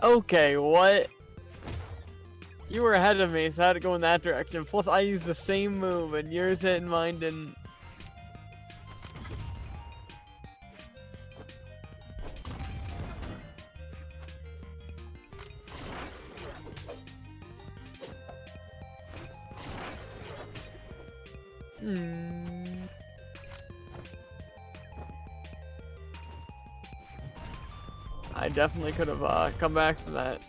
Okay, what? You were ahead of me, so I had to go in that direction. Plus, I used the same move, and yours hit and mine didn't. I definitely could have come back from that.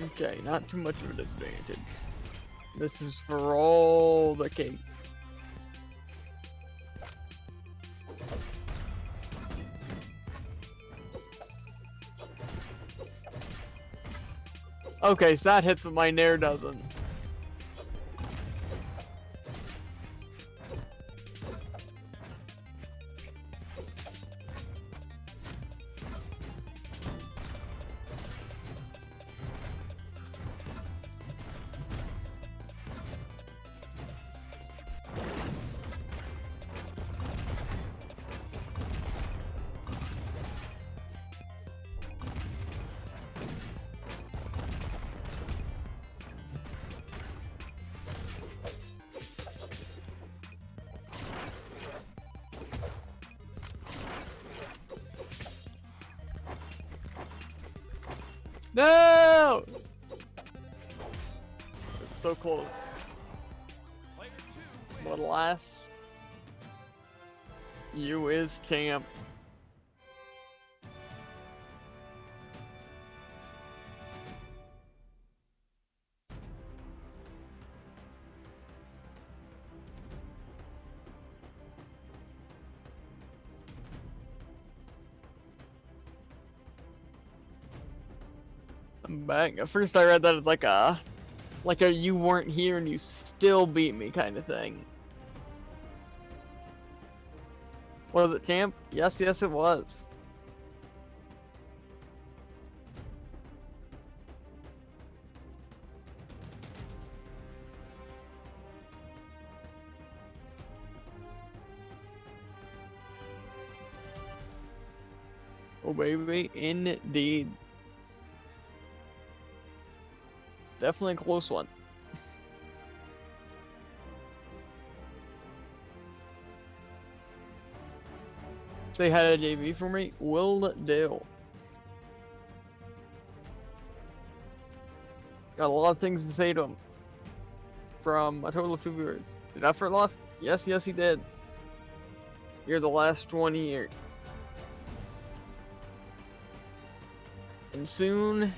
Okay, not too much of a disadvantage. This is for all the cake. Okay, so that hits, but my Nair doesn't. No! It's so close. Player 2 wins. But alas, you is champ. I'm back. At first I read that as like a you weren't here and you still beat me kind of thing. Was it champ? Yes, yes it was. Oh baby, indeed. Definitely a close one. Say hi to JV for me. Will do. Got a lot of things to say to him. From a total of 2 viewers. Did Effort left? Yes, yes he did. You're the last one here. And soon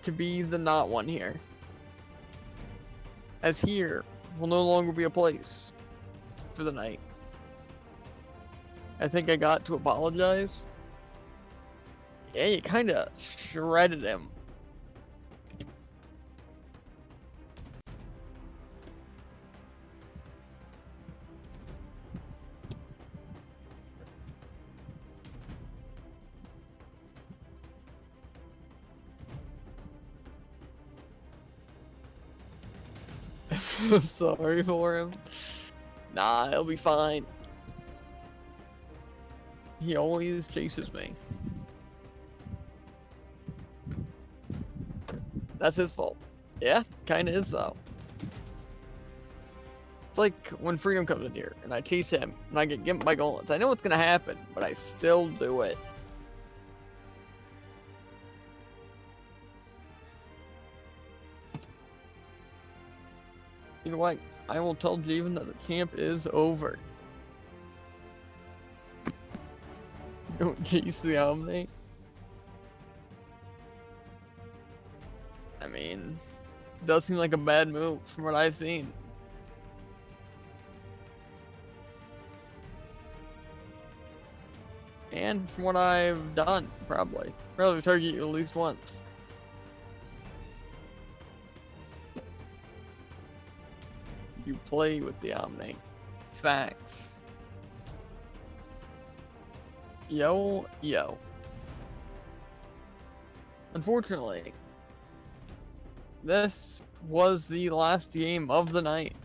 to be the not one here. As here will no longer be a place for the night. I think I got to apologize. Yeah, you kinda shredded him. Sorry for him. Nah, he'll be fine. He always chases me. That's his fault. Yeah, kinda is though. It's like when Freedom comes in here and I chase him and I get gimped by gauntlets. I know what's gonna happen, but I still do it. You know what? I will tell Javen that the camp is over. Don't chase the Omni. I mean, it does seem like a bad move from what I've seen. And from what I've done, probably. Probably target you at least once. You play with the Omni. Facts. Yo, yo. Unfortunately, this was the last game of the night.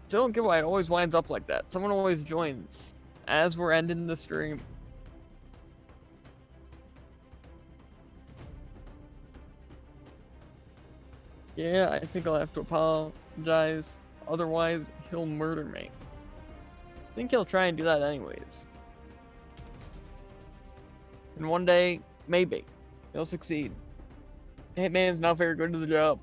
Don't get why it always winds up like that. Someone always joins as we're ending the stream. Yeah, I think I'll have to apologize. Otherwise, he'll murder me. I think he'll try and do that anyways. And one day, maybe, he'll succeed. Hitman's not very good at the job.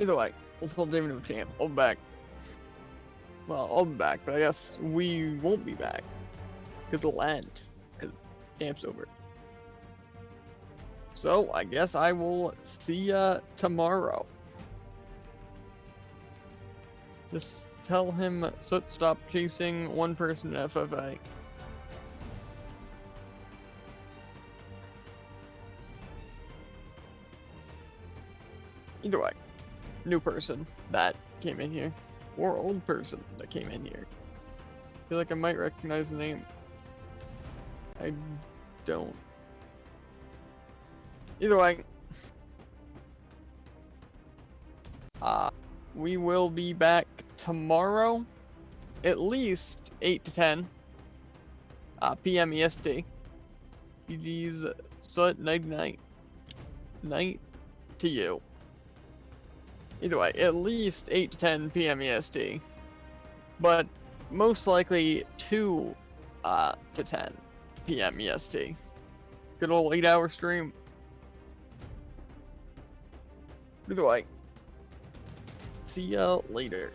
Either way, let's call David a champ. I'll be back. Well, I'll be back, but I guess we won't be back. Because it'll end. Because camp's over. So, I guess I will see ya tomorrow. Just tell him Soot stop chasing one person in FFA. Either way, new person that came in here, or old person that came in here. I feel like I might recognize the name. I don't. Either way, we will be back tomorrow, at least 8 to 10 p.m. EST. GG's Soot, night night. Night to you. Either way, at least 8 to 10 p.m. EST. But most likely 2 to 10 p.m. EST. Good old 8-hour stream. Either way, see ya later.